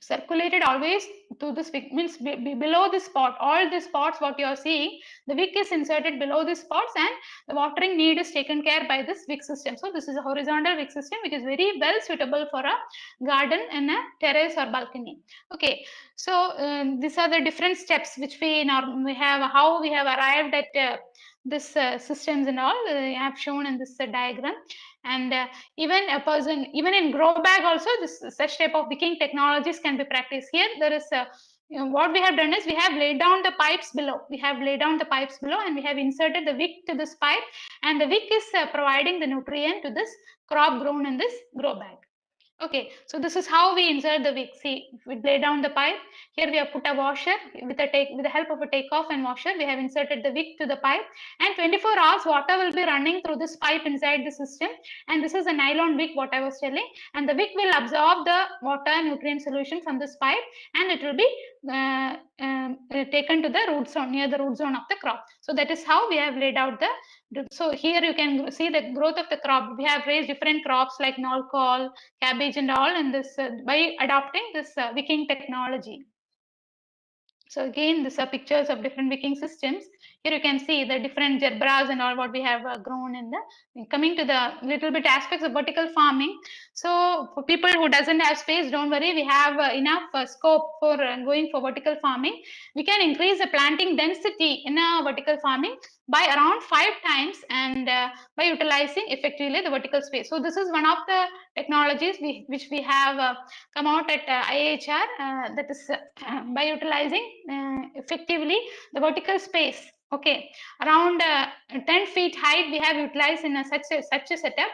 circulated always to this wick, means below this pot. All these pots what you are seeing, the wick is inserted below these pots, and the watering need is taken care by this wick system. So this is a horizontal wick system which is very well suitable for a garden in a terrace or balcony. Okay, so these are the different steps which we have, how we have arrived at this systems and all. I have shown in this diagram. And even in grow bag also, such type of wicking technologies can be practiced. Here there is what we have done is we have laid down the pipes below. And we have inserted the wick to this pipe, and the wick is providing the nutrient to this crop grown in this grow bag. Okay, so this is how we insert the wick. See, we lay down the pipe. Here we have put a washer with the help of a takeoff and washer. We have inserted the wick to the pipe, and 24 hours water will be running through this pipe inside the system. And this is a nylon wick, what I was telling. And the wick will absorb the water nutrient solution from this pipe, and it will be taken to the root zone, near the root zone of the crop. So that is how we have laid out the. So here you can see the growth of the crop. We have raised different crops like nolcol, cabbage and all in this by adopting this wicking technology. So again, these are pictures of different wicking systems. Here you can see the different gerbras and all what we have grown in the, coming to the little bit aspects of vertical farming. So for people who doesn't have space, don't worry, we have enough scope for going for vertical farming. We can increase the planting density in a vertical farming by around 5 times and by utilizing effectively the vertical space. So this is one of the technologies which we have come out at EEIhyd, that is by utilizing effectively the vertical space. Okay, around 10 feet height we have utilized in such a setup.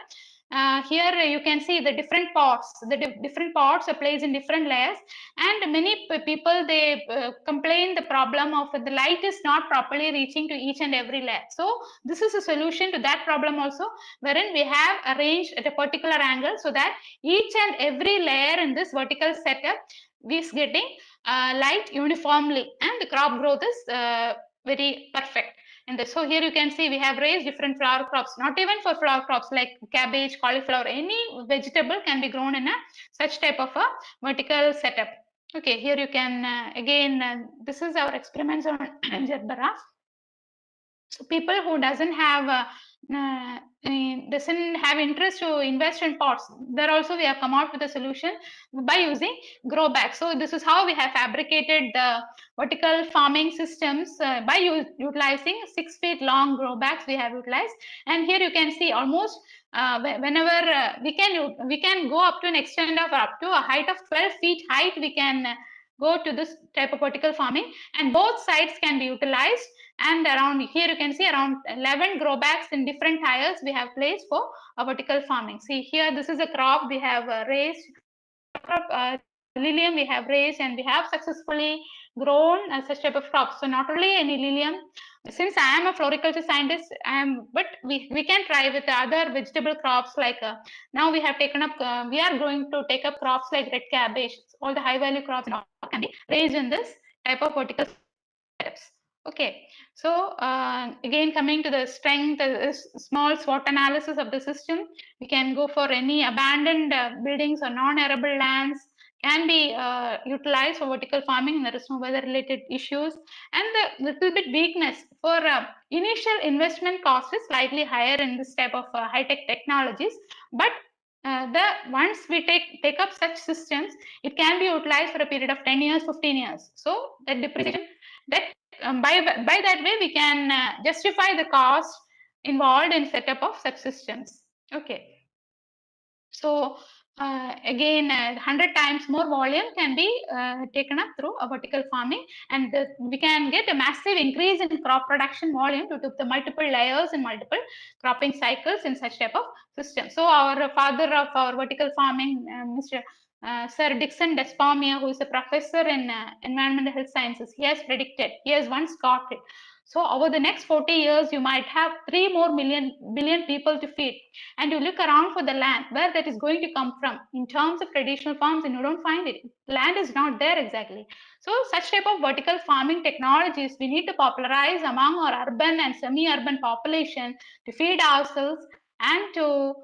Here you can see the different pots. The different pots are placed in different layers, and many people they complain the problem of the light is not properly reaching to each and every layer. So this is a solution to that problem also, wherein we have arranged at a particular angle so that each and every layer in this vertical setup is getting light uniformly, and the crop growth is very perfect in this. So here you can see we have raised different flower crops, not even for flower crops like cabbage, cauliflower, any vegetable can be grown in a such type of a vertical setup. Okay, here you can again, this is our experiments on gerbera. So people who doesn't have interest to invest in pots, there also we have come out with a solution by using grow bags. So this is how we have fabricated the vertical farming systems by utilizing 6 feet long grow bags we have utilized. And here you can see almost whenever we can go up to an extent of up to a height of 12 feet height, we can go to this type of vertical farming, and both sides can be utilized. And around here you can see around 11 grow bags in different tiles we have placed for a vertical farming. See here, this is a crop we have raised, lilium we have raised, and we have successfully grown such type of crops. So not only any lilium, since I am a floriculture scientist, but we can try with other vegetable crops like now we have taken up, we are going to take up crops like red cabbage, all the high value crops and all can be raised in this type of vertical steps. Okay, so again coming to the strength, small SWOT analysis of the system, we can go for any abandoned buildings or non-arable lands can be utilized for vertical farming. There is no weather related issues, and the little bit weakness for initial investment cost is slightly higher in this type of high-tech technologies, but once we take up such systems, it can be utilized for a period of 10 years, 15 years. So that depreciation, that by that way we can justify the cost involved in setup of such systems. Okay, so again 100 times more volume can be taken up through a vertical farming, and we can get a massive increase in crop production volume due to the multiple layers and multiple cropping cycles in such type of system. So our father of our vertical farming, Mr. Sir Dixon Despommier, who is a professor in environmental health sciences, he has predicted, he has once got it. So over the next 40 years, you might have 3 more billion people to feed. And you look around for the land, where that is going to come from in terms of traditional farms, and you don't find it. Land is not there exactly. So such type of vertical farming technologies we need to popularize among our urban and semi-urban population to feed ourselves, and to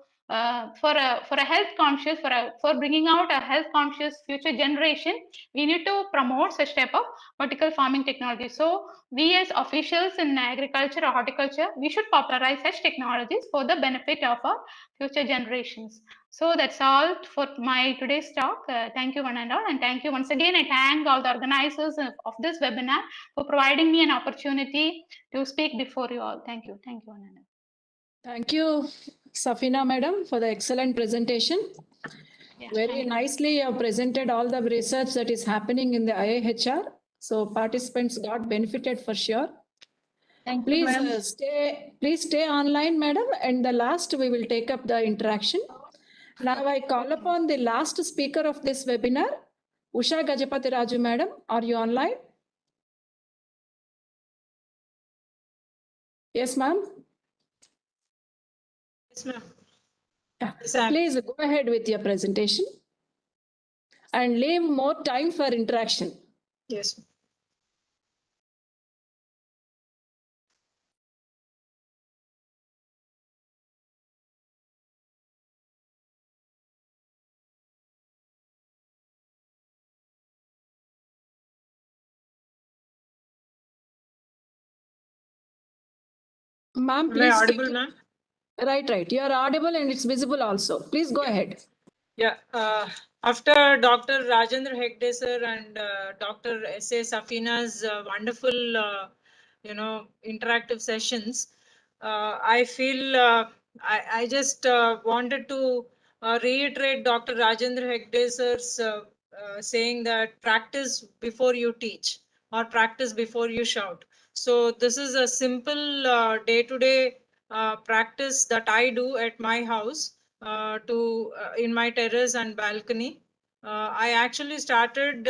for a health conscious, for bringing out a health conscious future generation, we need to promote such type of vertical farming technology. So we as officials in agriculture or horticulture, we should popularize such technologies for the benefit of our future generations. So that's all for my today's talk. Thank you one and all, and thank you once again. I thank all the organizers of this webinar for providing me an opportunity to speak before you all. Thank you. Thank you one and all. Thank you, Safina madam, for the excellent presentation. Yeah, very nicely you have presented all the research that is happening in the IIHR. So participants got benefited for sure. Thank you, ma'am. Please stay online, madam. And the last, we will take up the interaction. Now I call upon the last speaker of this webinar, Usha Gajapati Raju, madam. Are you online? Yes, ma'am. Yes, ma'am. Yeah. Please go ahead with your presentation and leave more time for interaction. Yes. Ma'am, Am I please. audible, ma'am? Right. You are audible and it's visible also. Please go ahead. Yeah. After Dr. Rajendra Hegde sir and Dr. S.A. Safina's wonderful, interactive sessions, I feel I just wanted to reiterate Dr. Rajendra Hegde sir's saying that practice before you teach or practice before you shout. So this is a simple day-to-day practice that I do at my house in my terrace and balcony. I actually started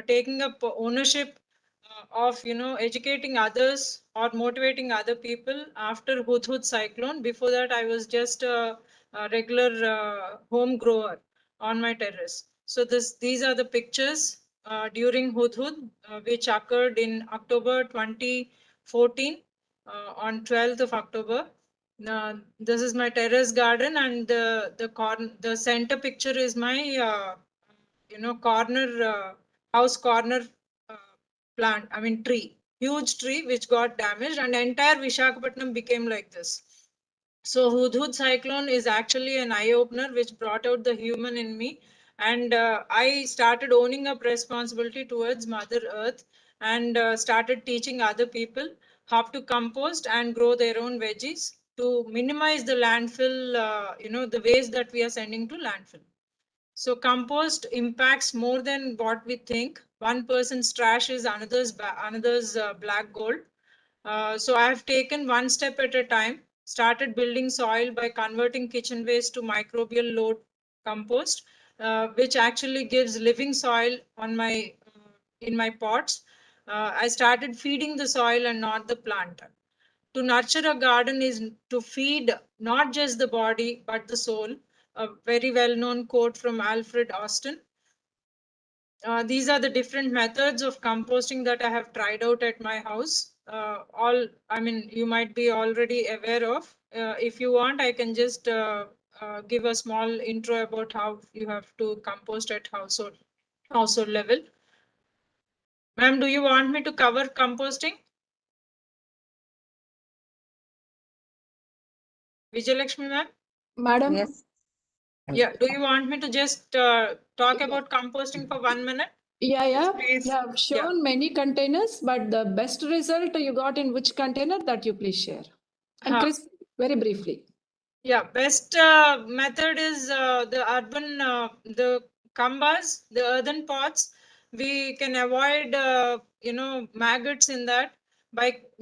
taking up ownership of educating others or motivating other people after Hudhud cyclone. Before that, I was just a regular home grower on my terrace. So these are the pictures during Hudhud, which occurred in October 2014 on 12th of October. This is my terrace garden, and the center picture is my corner house corner uh, plant. I mean tree, huge tree which got damaged, and entire Vishakhapatnam became like this. So Hudhud cyclone is actually an eye opener which brought out the human in me, and I started owning up responsibility towards Mother Earth and started teaching other people how to compost and grow their own veggies to minimize the landfill, the waste that we are sending to landfill. So compost impacts more than what we think. One person's trash is another's black gold. So I have taken one step at a time, started building soil by converting kitchen waste to microbial load compost, which actually gives living soil on in my pots. I started feeding the soil and not the plant. To nurture a garden is to feed not just the body but the soul. A very well-known quote from Alfred Austin. These are the different methods of composting that I have tried out at my house. You might be already aware of. If you want, I can just give a small intro about how you have to compost at household level. Ma'am, do you want me to cover composting? Vijayalakshmi ma'am? Madam? Yes. Yeah, do you want me to just talk about composting for 1 minute? Yeah. Please. You have shown many containers, but the best result you got in which container, that you please share. And Chris, very briefly. Yeah, best method is the kambas, the earthen pots. We can avoid maggots in that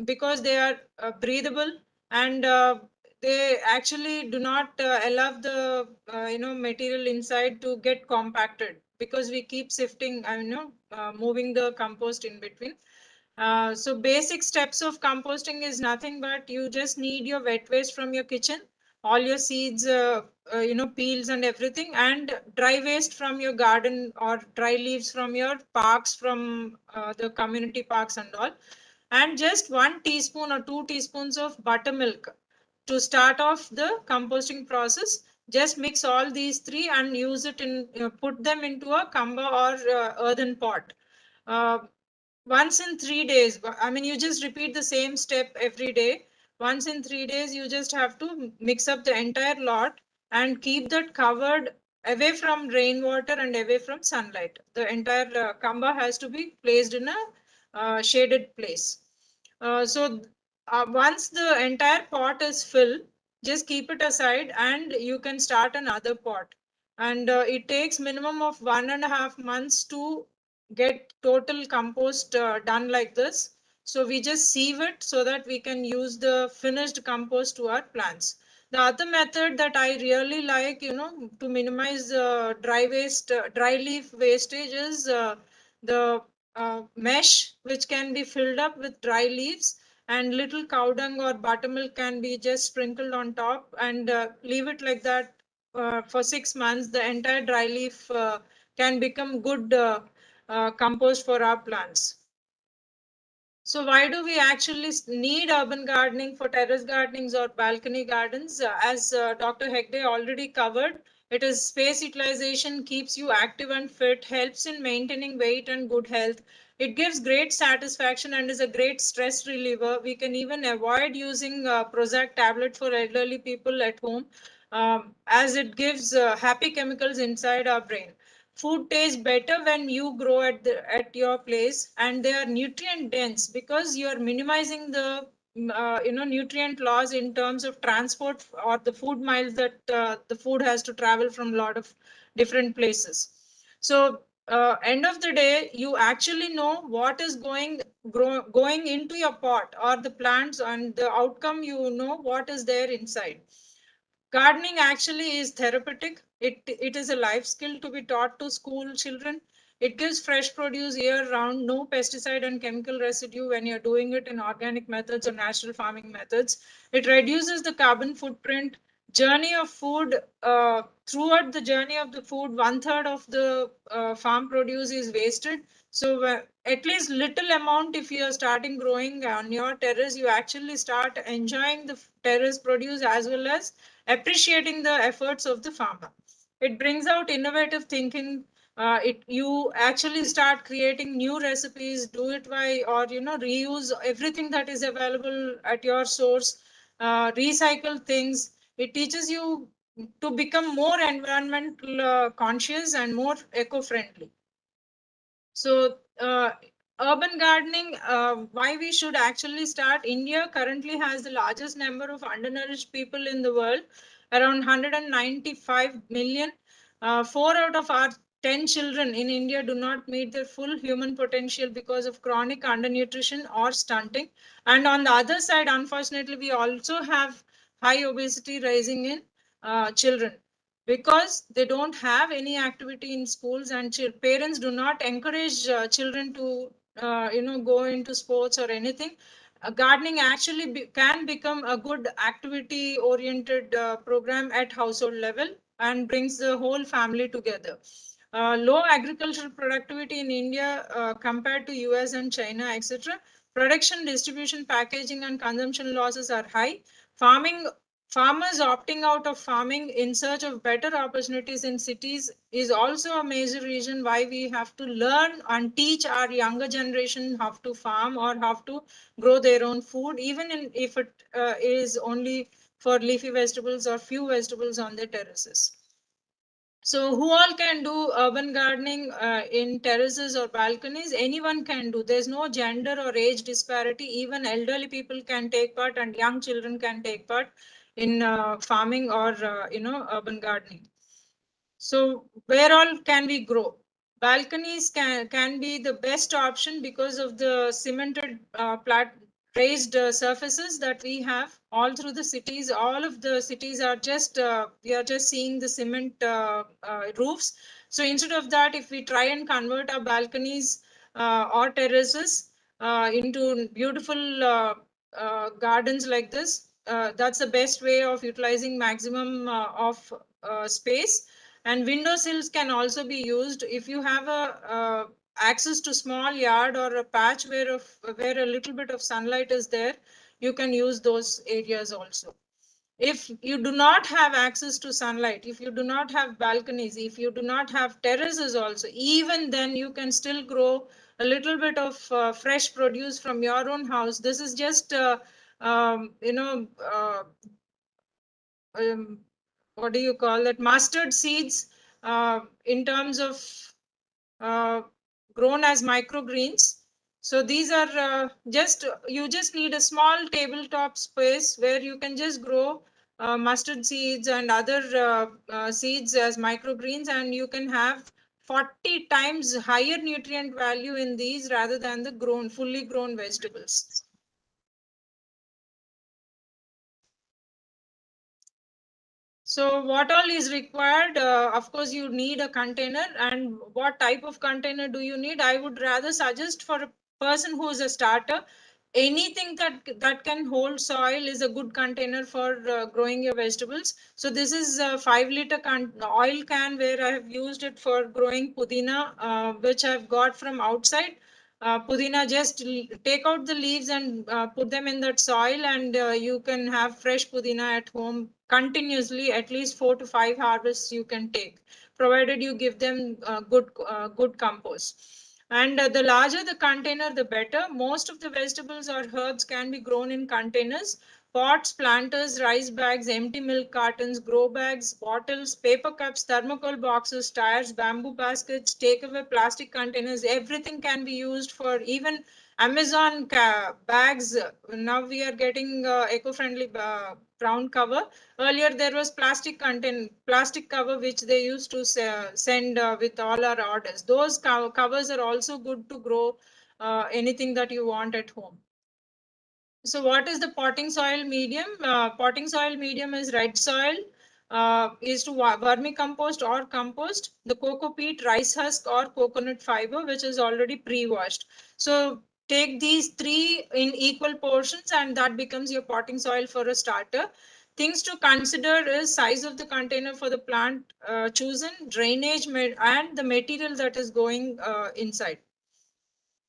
because they are breathable, and they actually do not allow the material inside to get compacted because we keep sifting moving the compost in between. So basic steps of composting is nothing but you just need your wet waste from your kitchen, all your seeds, peels and everything, and dry waste from your garden or dry leaves from your parks, from the community parks and all, and just 1 teaspoon or 2 teaspoons of buttermilk to start off the composting process. Just mix all these three and use it put them into a kamba or earthen pot. Uh, Once in 3 days, I mean, you just repeat the same step every day. Once in 3 days, you just have to mix up the entire lot and keep that covered away from rainwater and away from sunlight. The entire kamba has to be placed in a shaded place. Once the entire pot is filled, just keep it aside and you can start another pot. And it takes minimum of 1.5 months to get total compost done like this. So we just sieve it so that we can use the finished compost to our plants. The other method that I really like, to minimize dry waste, dry leaf wastage is the mesh, which can be filled up with dry leaves, and little cow dung or buttermilk can be just sprinkled on top and leave it like that for 6 months. The entire dry leaf can become good compost for our plants. So why do we actually need urban gardening for terrace gardenings or balcony gardens? As Dr. Hegde already covered, it is space utilization, keeps you active and fit, helps in maintaining weight and good health, It gives great satisfaction and is a great stress reliever. We can even avoid using Prozac tablet for elderly people at home, as it gives happy chemicals inside our brain. Food tastes better when you grow at your place, and they are nutrient dense because you are minimizing the nutrient loss in terms of transport or the food miles that the food has to travel from a lot of different places. So end of the day, you actually know what is going into your pot or the plants, and the outcome, you know what is there inside. Gardening actually is therapeutic. It is a life skill to be taught to school children. It gives fresh produce year round, no pesticide and chemical residue when you're doing it in organic methods or natural farming methods. It reduces the carbon footprint. Journey of food, throughout the journey of the food, 1/3 of the farm produce is wasted. So at least little amount, if you are starting growing on your terrace, you actually start enjoying the terrace produce as well as appreciating the efforts of the farmer. It brings out innovative thinking. You actually start creating new recipes, do it by, or reuse everything that is available at your source, recycle things. It teaches you to become more environmental conscious and more eco-friendly. So urban gardening, why we should actually start. India currently has the largest number of undernourished people in the world, around 195 million. 4 out of our 10 children in India do not meet their full human potential because of chronic undernutrition or stunting. And on the other side, unfortunately, we also have high obesity rising in children, because they don't have any activity in schools, and parents do not encourage children to go into sports or anything. Gardening actually can become a good activity oriented program at household level and brings the whole family together. Low agricultural productivity in India compared to US and China, etc. Production, distribution, packaging and consumption losses are high. Farmers opting out of farming in search of better opportunities in cities is also a major reason why we have to learn and teach our younger generation how to farm or how to grow their own food, even if it is only for leafy vegetables or few vegetables on their terraces. So who all can do urban gardening in terraces or balconies? Anyone can do. There's no gender or age disparity. Even elderly people can take part and young children can take part in farming or urban gardening. So where all can we grow? Balconies can be the best option because of the cemented raised surfaces that we have all through the cities. All of the cities are just we are just seeing the cement roofs. So instead of that, if we try and convert our balconies or terraces into beautiful gardens like this, that's the best way of utilizing maximum of space. And window sills can also be used if you have a access to small yard or a patch where a little bit of sunlight is there. You can use those areas also. If you do not have access to sunlight, if you do not have balconies, if you do not have terraces also, even then you can still grow a little bit of fresh produce from your own house. This is just what do you call it, mustard seeds in terms of grown as microgreens. So these are you just need a small tabletop space where you can just grow mustard seeds and other seeds as microgreens, and you can have 40 times higher nutrient value in these rather than the fully grown vegetables. So what all is required? Of course, you need a container. And what type of container do you need? I would rather suggest for a person who is a starter, anything that can hold soil is a good container for growing your vegetables. So this is a 5-liter oil can where I have used it for growing pudina, which I've got from outside. Pudina, just take out the leaves and put them in that soil, and you can have fresh pudina at home continuously. At least 4 to 5 harvests you can take, provided you give them good compost. And the larger the container, the better. Most of the vegetables or herbs can be grown in containers. Pots, planters, rice bags, empty milk cartons, grow bags, bottles, paper cups, thermocol boxes, tires, bamboo baskets, takeaway plastic containers, everything can be used for even Amazon bags. Now we are getting eco-friendly brown cover. Earlier there was plastic cover which they used to send with all our orders. Those covers are also good to grow anything that you want at home. So what is the potting soil medium? Potting soil medium is red soil, is to vermicompost or compost, the cocoa peat, rice husk or coconut fiber, which is already pre-washed. So take these three in equal portions and that becomes your potting soil for a starter. Things to consider is size of the container for the plant chosen, drainage and the material that is going inside.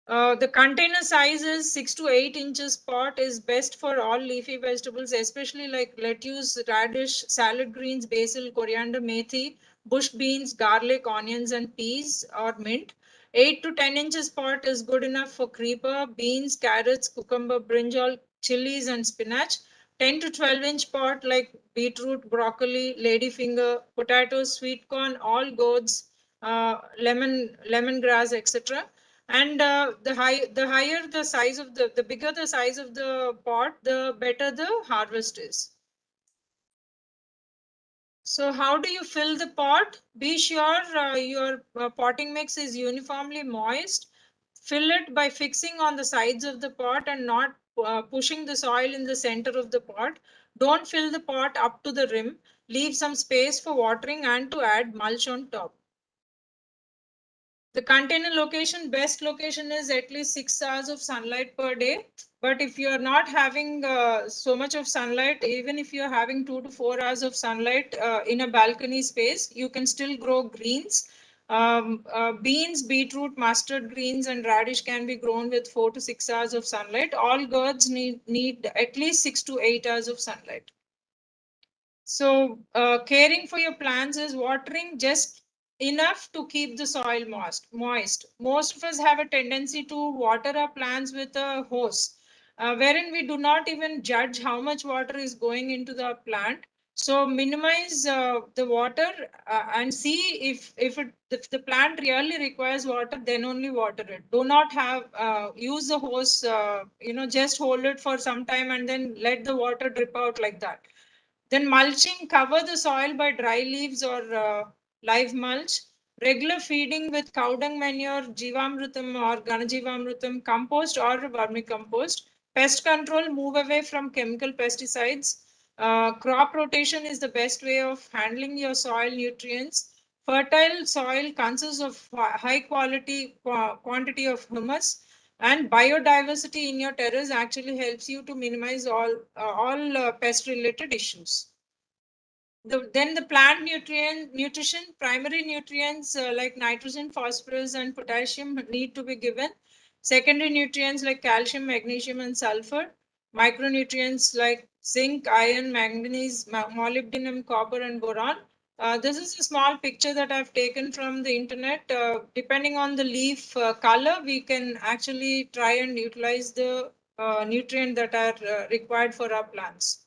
The container size is 6 to 8 inches. Pot is best for all leafy vegetables, especially like lettuce, radish, salad greens, basil, coriander, methi, bush beans, garlic, onions, and peas or mint. 8 to 10 inches pot is good enough for creeper, beans, carrots, cucumber, brinjal, chilies, and spinach. 10 to 12-inch pot like beetroot, broccoli, ladyfinger, potatoes, sweet corn, all gourds, lemongrass, etc. And the higher the size of the bigger the size of the pot, the better the harvest is. So how do you fill the pot? Be sure your potting mix is uniformly moist. Fill it by fixing on the sides of the pot and not pushing the soil in the center of the pot. Don't fill the pot up to the rim. Leave some space for watering and to add mulch on top. The container location, best location is at least 6 hours of sunlight per day. But if you are not having so much of sunlight, even if you are having 2 to 4 hours of sunlight in a balcony space, you can still grow greens. Beans, beetroot, mustard greens, and radish can be grown with 4 to 6 hours of sunlight. All gourds need at least 6 to 8 hours of sunlight. So caring for your plants is watering just enough to keep the soil moist. Most of us have a tendency to water our plants with a hose, wherein we do not even judge how much water is going into the plant. So minimize the water and see if the plant really requires water, then only water it. Do not have use the hose, just hold it for some time and then let the water drip out like that. Then mulching, cover the soil by dry leaves or live mulch. Regular feeding with cow dung manure, Jivamrutam or Ganajivamrutam, compost or vermicompost. Pest control, move away from chemical pesticides. Crop rotation is the best way of handling your soil nutrients. Fertile soil consists of high quality quantity of humus, and biodiversity in your terrace actually helps you to minimize all pest related issues. Then the plant nutrition, primary nutrients like nitrogen, phosphorus, and potassium need to be given. Secondary nutrients like calcium, magnesium, and sulfur. Micronutrients like zinc, iron, manganese, molybdenum, copper, and boron. This is a small picture that I've taken from the internet. Depending on the leaf color, we can actually try and utilize the nutrient that are required for our plants.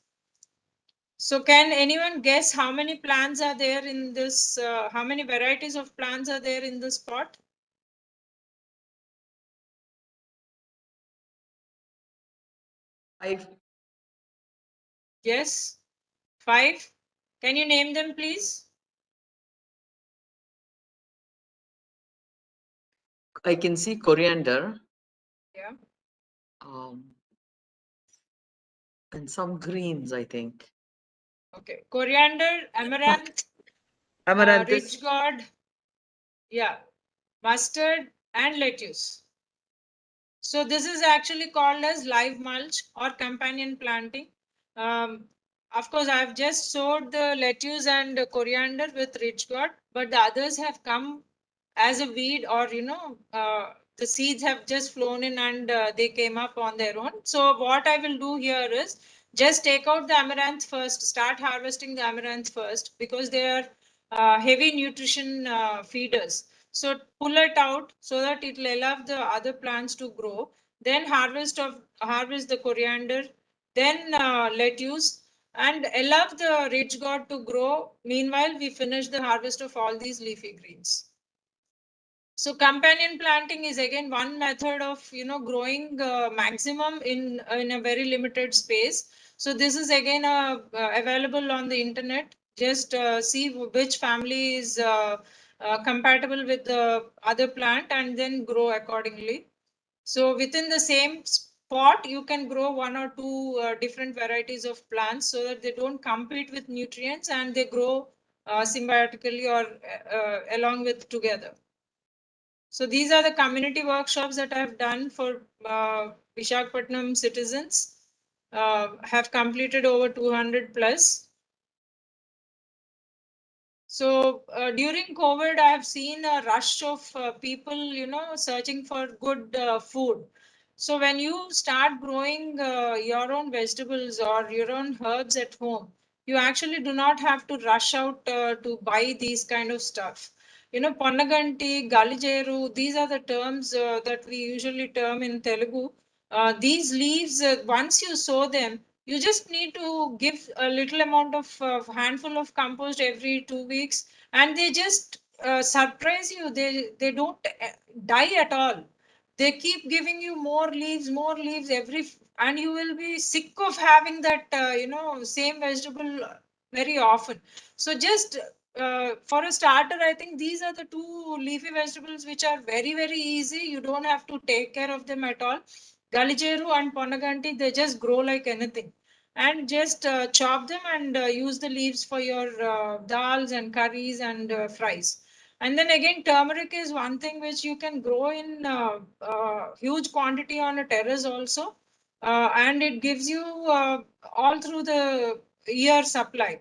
So can anyone guess how many plants are there in this, how many varieties of plants are there in this pot? 5. Yes, 5. Can you name them, please? I can see coriander. Yeah. And some greens, I think. Okay, coriander, amaranth, Amaranthus. rich gourd, yeah, mustard, and lettuce. So this is actually called as live mulch or companion planting. Of course, I've just sowed the lettuce and coriander with rich gourd, but the others have come as a weed, or the seeds have just flown in and they came up on their own. So what I will do here is just take out the amaranth first, start harvesting the amaranth first, because they are heavy nutrition feeders. So pull it out so that it will allow the other plants to grow. Then harvest the coriander, then lettuce, and allow the ridge gourd to grow. Meanwhile, we finish the harvest of all these leafy greens. So companion planting is again one method of growing maximum in a very limited space. So this is again available on the internet. Just see which family is compatible with the other plant and then grow accordingly. So within the same spot, you can grow one or two different varieties of plants so that they don't compete with nutrients and they grow symbiotically or along with together. So these are the community workshops that I've done for Visakhapatnam citizens. Have completed over 200 plus. So during COVID, I have seen a rush of people, searching for good food. So when you start growing your own vegetables or your own herbs at home, you actually do not have to rush out to buy these kind of stuff. Ponnaganti, Galijeru, these are the terms that we usually term in Telugu. These leaves, once you sow them, you just need to give a little amount of handful of compost every 2 weeks, and they just surprise you. They don't die at all. They keep giving you more leaves and you will be sick of having that same vegetable very often. So just for a starter, I think these are the two leafy vegetables which are very, very easy. You don't have to take care of them at all. Galijeru and Ponaganti, they just grow like anything. And just chop them and use the leaves for your dals and curries and fries. And then again, turmeric is one thing which you can grow in huge quantity on a terrace also. And it gives you all through the year supply.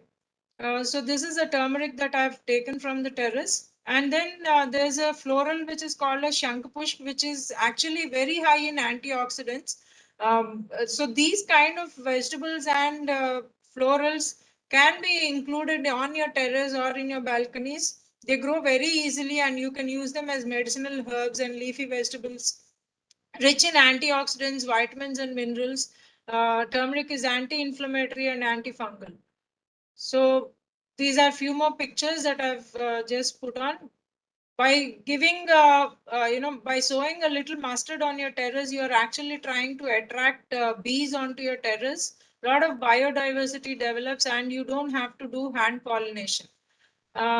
So this is a turmeric that I've taken from the terrace. And then there's a floral which is called a Shankpushp, which is actually very high in antioxidants. So these kind of vegetables and florals can be included on your terrace or in your balconies. They grow very easily and you can use them as medicinal herbs and leafy vegetables rich in antioxidants, vitamins, and minerals. Turmeric is anti-inflammatory and antifungal. So these are few more pictures that I've just put on. By giving, by sowing a little mustard on your terrace, you are actually trying to attract bees onto your terrace. A lot of biodiversity develops and you don't have to do hand pollination.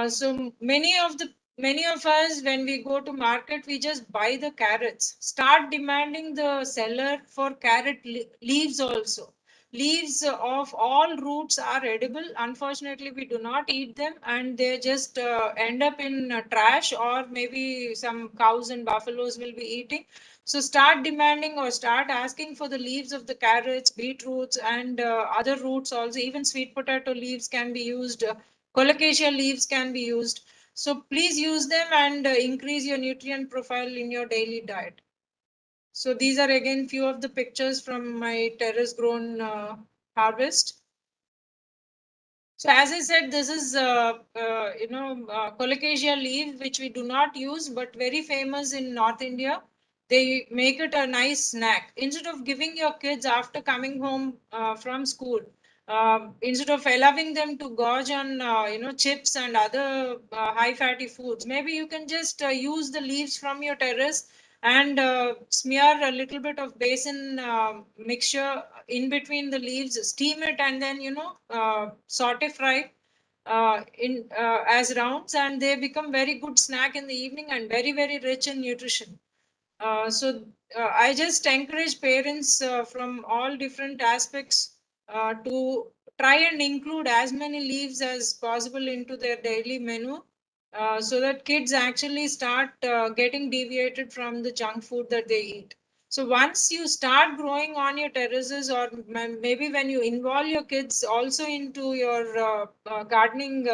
So many of us, when we go to market, we just buy the carrots. Start demanding the seller for carrot leaves also. Leaves of all roots are edible. Unfortunately, we do not eat them, and they just end up in trash, or maybe some cows and buffaloes will be eating. So start demanding or start asking for the leaves of the carrots, beetroots, and other roots also. Even sweet potato leaves can be used. Colocasia leaves can be used. So please use them and increase your nutrient profile in your daily diet. So these are again few of the pictures from my terrace grown harvest. So as I said, this is Colocasia leaf, which we do not use, but very famous in North India. They make it a nice snack. Instead of giving your kids after coming home from school, instead of allowing them to gorge on chips and other high fatty foods, maybe you can just use the leaves from your terrace and smear a little bit of basin mixture in between the leaves, steam it, and then saute fry in as rounds, and they become very good snack in the evening and very, very rich in nutrition. So I just encourage parents from all different aspects to try and include as many leaves as possible into their daily menu, so that kids actually start getting deviated from the junk food that they eat. So once you start growing on your terraces, or maybe when you involve your kids also into your gardening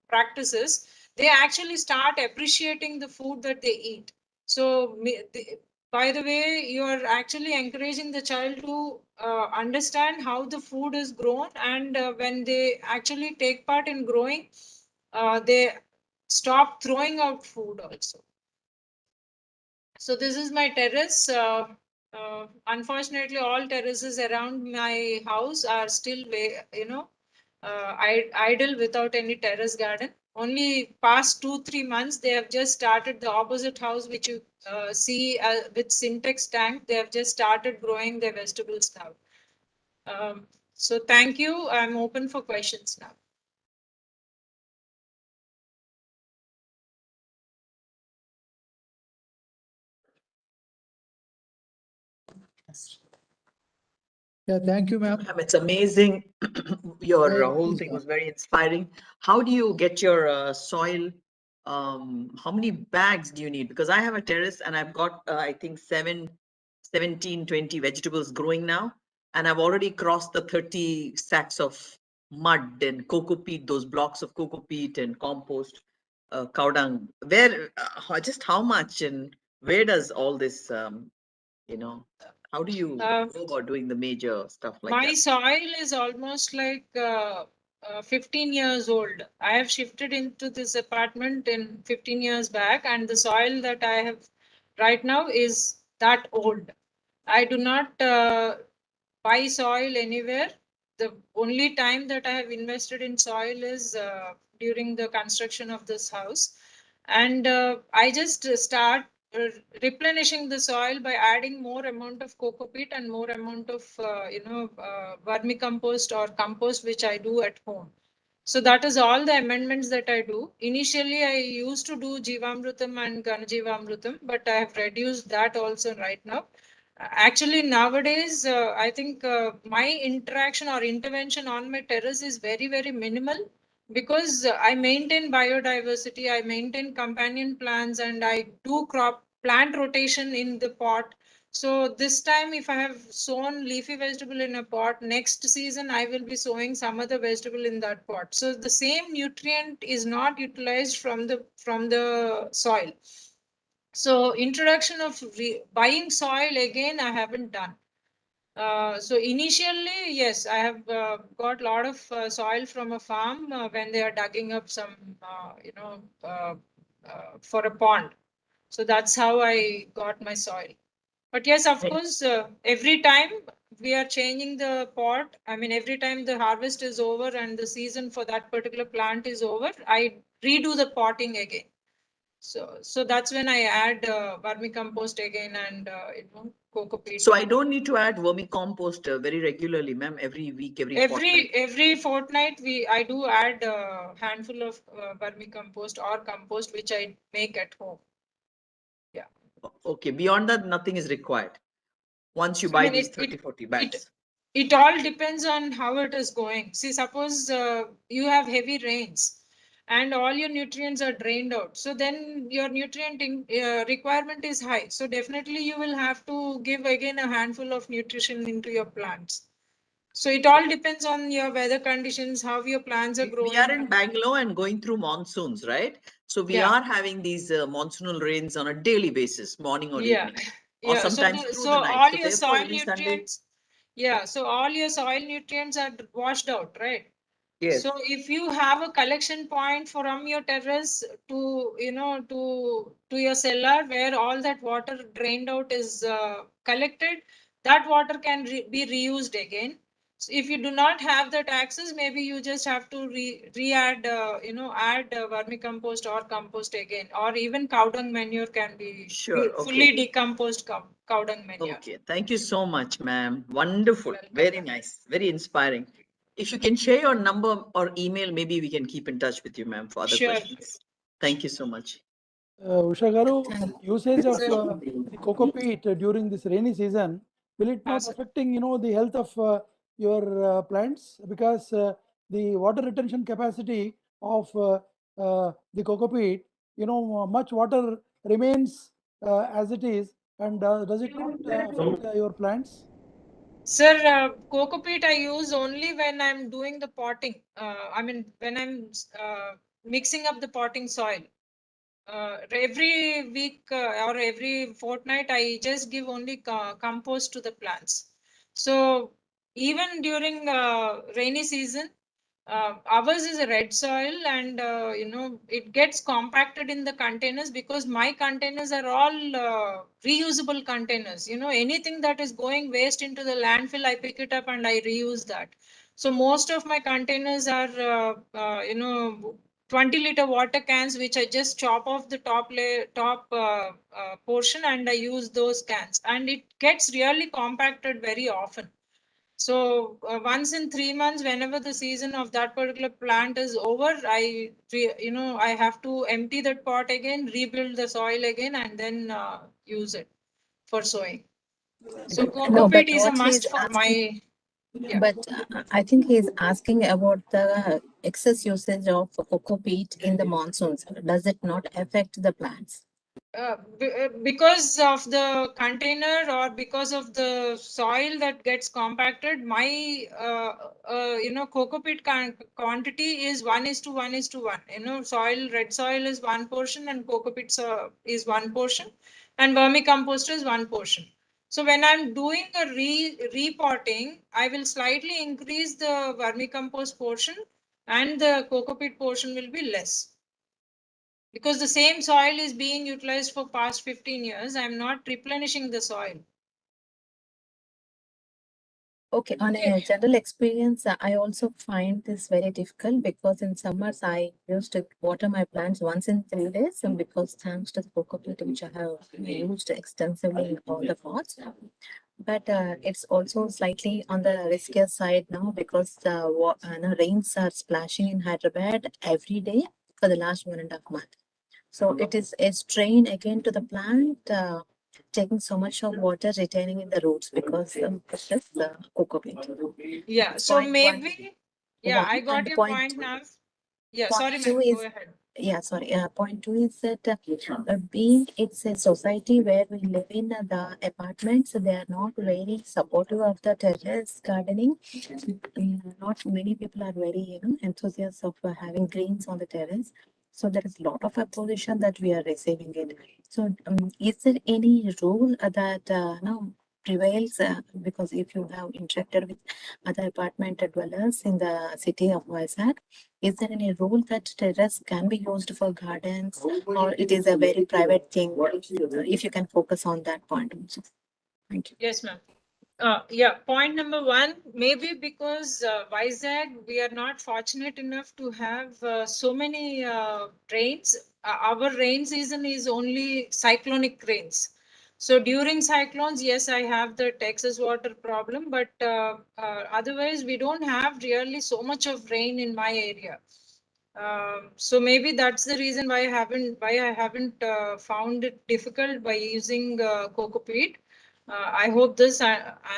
practices, they actually start appreciating the food that they eat. So by the way, you are actually encouraging the child to understand how the food is grown, and when they actually take part in growing, they stop throwing out food also. So this is my terrace. Unfortunately, all terraces around my house are still, idle without any terrace garden. Only past 2-3 months, they have just started the opposite house, which you see with syntax tank. They have just started growing their vegetables now. So thank you. I'm open for questions now. Yeah, thank you, ma'am. It's amazing. Your Hey, whole please, thing ma'am. was very inspiring. How do you get your soil? How many bags do you need? Because I have a terrace and I've got, I think 17, 20 vegetables growing now. And I've already crossed the 30 sacks of mud and cocoa peat, those blocks of cocoa peat and compost, cow dung. Where, just how much and where does all this, how do you go about doing the major stuff like My that? soil is almost like 15 years old. I have shifted into this apartment in 15 years back, and the soil that I have right now is that old. I do not buy soil anywhere. The only time that I have invested in soil is during the construction of this house. And I just start replenishing the soil by adding more amount of cocoa peat and more amount of vermicompost or compost, which I do at home. So that is all the amendments that I do. Initially, I used to do Jivamrutam and Ganajivamrutam, but I have reduced that also right now. Actually, nowadays, I think my interaction or intervention on my terrace is very, very minimal, because I maintain biodiversity, I maintain companion plants, and I do crop plant rotation in the pot. So this time, if I have sown leafy vegetable in a pot, next season I will be sowing some other vegetable in that pot. So the same nutrient is not utilized from the soil. So introduction of buying soil again, I haven't done. So initially, yes, I have got a lot of soil from a farm when they are digging up some, for a pond. So that's how I got my soil. But yes, of course, every time we are changing the pot, I mean, every time the harvest is over and the season for that particular plant is over, I redo the potting again. So that's when I add vermicompost again and cocoa peat. So I don't need to add vermicompost very regularly, ma'am. Every week, every fortnight. Every fortnight I do add a handful of vermicompost or compost, which I make at home. Yeah. Okay. Beyond that, nothing is required. Once you buy these 30-40 bags. It all depends on how it is going. See, suppose you have heavy rains and all your nutrients are drained out. So then your nutrient requirement is high. So definitely you will have to give again a handful of nutrition into your plants. So it all depends on your weather conditions, how your plants are growing. We are in Bangalore and going through monsoons, right? So we are having these monsoonal rains on a daily basis, morning or evening, or sometimes through the night. All So your therefore, soil every Sunday. nutrients, so all your soil nutrients are washed out, right? Yes. So if you have a collection point from your terrace to your cellar, where all that water drained out is collected, that water can be reused again. So if you do not have that access, maybe you just have to add vermicompost or compost again, or even cow dung manure can be fully decomposed cow dung manure. Okay, thank you so much, ma'am. Wonderful, very nice, very inspiring. If you can share your number or email, maybe we can keep in touch with you, ma'am, for other questions. Thank you so much. Usha Garu, usage of the cocoa peat during this rainy season, will it not affecting the health of your plants, because the water retention capacity of the cocoa peat, much water remains as it is, and does it not affect your plants? Sir, cocoa peat I use only when I'm doing the potting. I mean, when I'm mixing up the potting soil. Every week or every fortnight, I just give only compost to the plants. So even during rainy season, Ours is a red soil, and it gets compacted in the containers because my containers are all reusable containers. Anything that is going waste into the landfill, I pick it up and I reuse that. So most of my containers are 20-liter water cans, which I just chop off the top portion, and I use those cans, and it gets really compacted very often. So once in 3 months, whenever the season of that particular plant is over, I have to empty that pot again, rebuild the soil again, and then use it for sowing. So No, coco but peat is a what he's must for asking, yeah. but I think he's asking about the excess usage of cocoa peat in the monsoons. Does it not affect the plants? Because of the container or because of the soil that gets compacted, my cocoa peat quantity is 1:1:1. Red soil is 1 portion, and cocoa peat is 1 portion, and vermicompost is 1 portion. So when I'm doing a repotting, I will slightly increase the vermicompost portion, and the cocoa peat portion will be less. Because the same soil is being utilized for past 15 years, I'm not replenishing the soil. Okay, on a general experience, I also find this very difficult because in summers I used to water my plants once in 3 days, and because thanks to the cocoa peat which I have used extensively in all the pots. But it's also slightly on the riskier side now because the rains are splashing in Hyderabad every day for the last 1.5 months. So it is a strain again to the plant, taking so much of water retaining in the roots because of this cocoa peat. Yeah, It's so point one. maybe, yeah, I got And your point point now. Yeah, point sorry, two ma'am, go is, ahead. yeah, sorry. Point two is that being it's a society where we live in the apartments, they are not very supportive of the terrace gardening. Not many people are very enthusiastic of having greens on the terrace. So there is a lot of opposition that we are receiving it. So is there any rule that now prevails? Because if you have interacted with other apartment dwellers in the city of Vizag, is there any rule that terrace can be used for gardens, or it is a very private thing? If you can focus on that point also. Thank you. Yes, ma'am. Yeah, point number 1, maybe because Vizag, we are not fortunate enough to have so many rains. Our rain season is only cyclonic rains. So during cyclones, yes, I have the excess water problem, but otherwise we don't have really so much of rain in my area. So maybe that's the reason why I haven't found it difficult by using cocoa peat. I hope this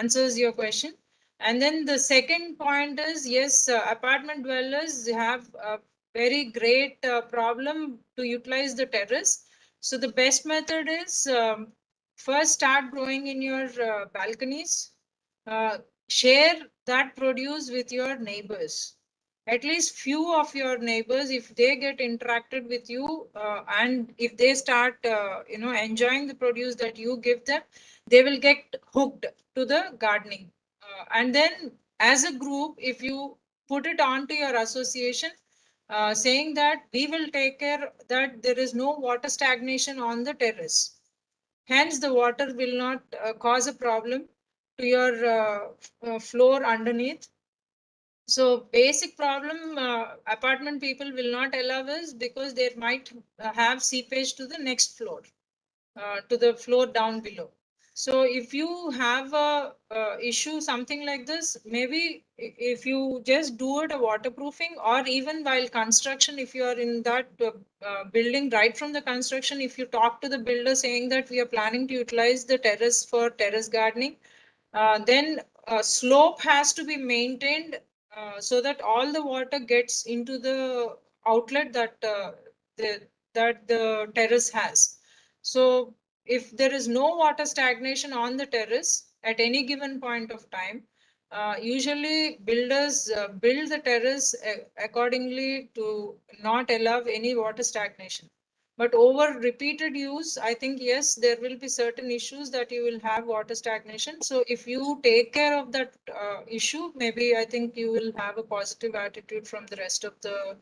answers your question. And then the second point is, yes, apartment dwellers have a very great problem to utilize the terrace. So the best method is first start growing in your balconies. Share that produce with your neighbors. At least few of your neighbors, if they get interacted with you and if they start enjoying the produce that you give them, they will get hooked to the gardening. And then as a group, if you put it on to your association, saying that we will take care that there is no water stagnation on the terrace. Hence, the water will not cause a problem to your floor underneath. So basic problem apartment people will not allow us because they might have seepage to the next floor, to the floor down below. So if you have a issue something like this, maybe if you just do it a waterproofing, or even while construction, if you are in that building right from the construction, if you talk to the builder saying that we are planning to utilize the terrace for terrace gardening, then slope has to be maintained so that all the water gets into the outlet that the terrace has. So if there is no water stagnation on the terrace at any given point of time, usually builders build the terrace accordingly to not allow any water stagnation. But over repeated use, I think, yes, there will be certain issues that you will have water stagnation. So if you take care of that issue, maybe I think you will have a positive attitude from the rest of the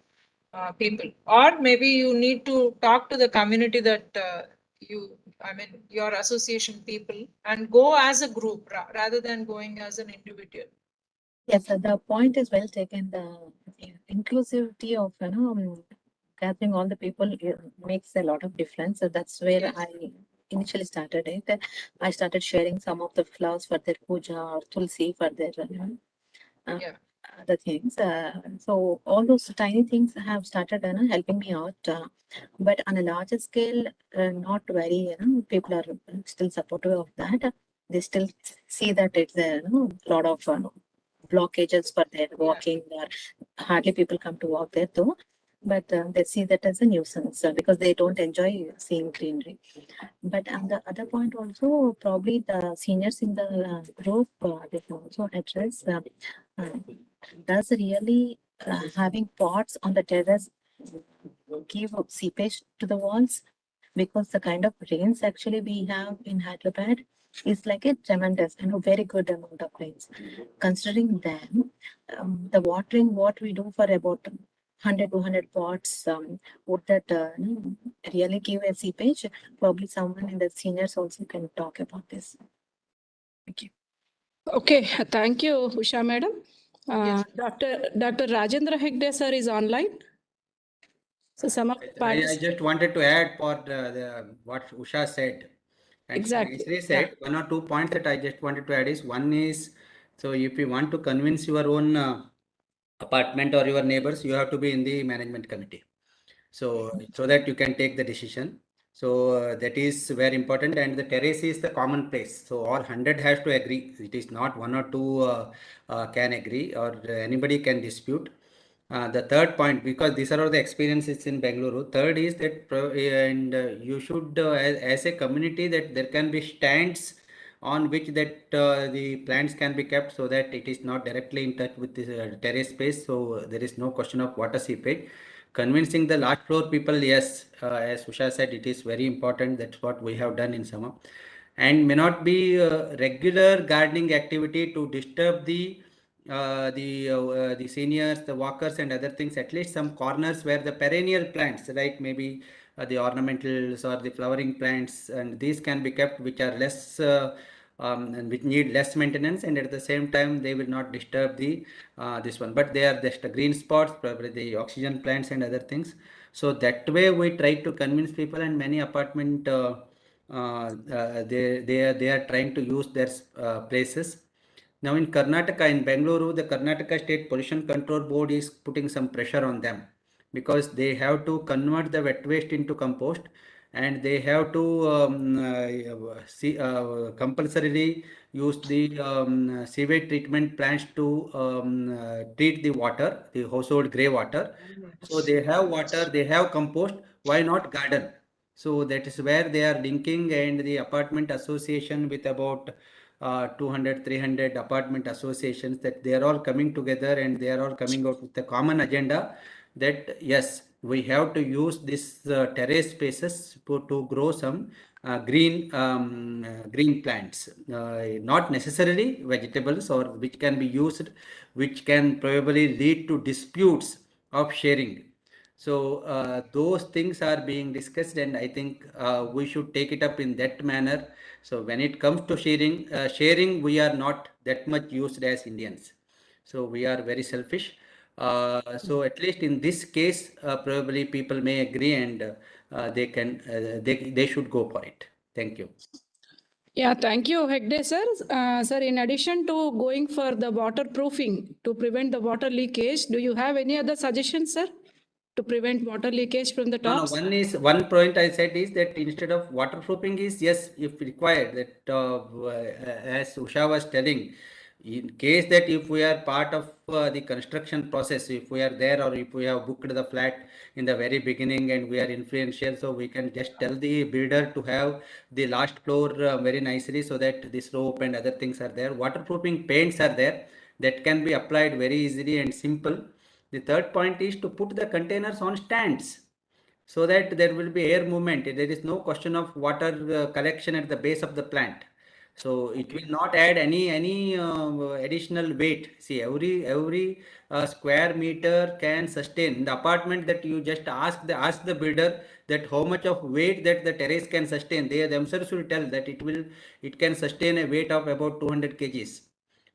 people. Or maybe you need to talk to the community that your association people, and go as a group rather than going as an individual. Yes, the point is well taken. The inclusivity of gathering all the people makes a lot of difference. So that's where Yes. I initially started it. I started sharing some of the flowers for their puja or tulsi for their other things. So all those tiny things have started helping me out. But on a larger scale, not very. People are still supportive of that. They still see that it's a lot of blockages for their walking. Or hardly people come to walk there though. But they see that as a nuisance because they don't enjoy seeing greenery. But on the other point also, probably the seniors in the group, they can also address, does really having pots on the terrace give seepage to the walls? Because the kind of rains actually we have in Hyderabad is like a tremendous and very good amount of rains. Considering them, the watering what we do for about 100 200 pots, would that really give a seepage? Probably someone in the seniors also can talk about this. Thank you. Okay, thank you, Usha madam. Dr. Rajendra Hegde sir is online. So some of I just wanted to add for what Usha said. And exactly. Sri said, one or 2 points that I just wanted to add is, one is, so if you want to convince your own apartment or your neighbors, you have to be in the management committee. So that you can take the decision. So that is very important, and the terrace is the common place. So all 100 has to agree. It is not 1 or 2 can agree, or anybody can dispute. The third point, because these are all the experiences in Bengaluru. Third is that, you should, as a community, that there can be stands on which that the plants can be kept, so that it is not directly in touch with the terrace space. So there is no question of water seepage. Convincing the last floor people, yes, as Usha said, it is very important. That's what we have done in summer, and may not be regular gardening activity to disturb the seniors, the walkers, and other things. At least some corners where the perennial plants, like maybe the ornamentals or the flowering plants, and these can be kept, which are less and which need less maintenance, and at the same time they will not disturb the this one. But they are just green spots, probably the oxygen plants and other things. So that way we try to convince people, and many apartment they are trying to use their places. Now in Karnataka, in Bengaluru, the Karnataka State Pollution Control Board is putting some pressure on them, because they have to convert the wet waste into compost, and they have to compulsorily use the sewage treatment plants to treat the water, the household grey water. So they have water, they have compost, why not garden? So that is where they are linking, and the apartment association with about 200, 300 apartment associations, that they are all coming together, and they are all coming out with a common agenda that yes, we have to use this terrace spaces to grow some green plants, not necessarily vegetables, or which can be used, which can probably lead to disputes of sharing. So those things are being discussed, and I think we should take it up in that manner. So when it comes to sharing, we are not that much used as Indians. So we are very selfish. So at least in this case, probably people may agree, and they should go for it. Thank you. Yeah, thank you, Hegde sir. Sir, in addition to going for the waterproofing to prevent the water leakage, do you have any other suggestions, sir, to prevent water leakage from the tops? No, one point I said is that instead of waterproofing is, yes, if required, that as Usha was telling, in case that if we are part of the construction process, if we are there, or if we have booked the flat in the very beginning and we are influential, so we can just tell the builder to have the last floor very nicely, so that this rope and other things are there. Waterproofing paints are there that can be applied very easily and simple. The third point is to put the containers on stands. so that there will be air movement. There is no question of water collection at the base of the plant. So it will not add any additional weight. See, every square meter can sustain the apartment that you just ask the builder that how much of weight that the terrace can sustain. They themselves will tell that it can sustain a weight of about 200 kgs.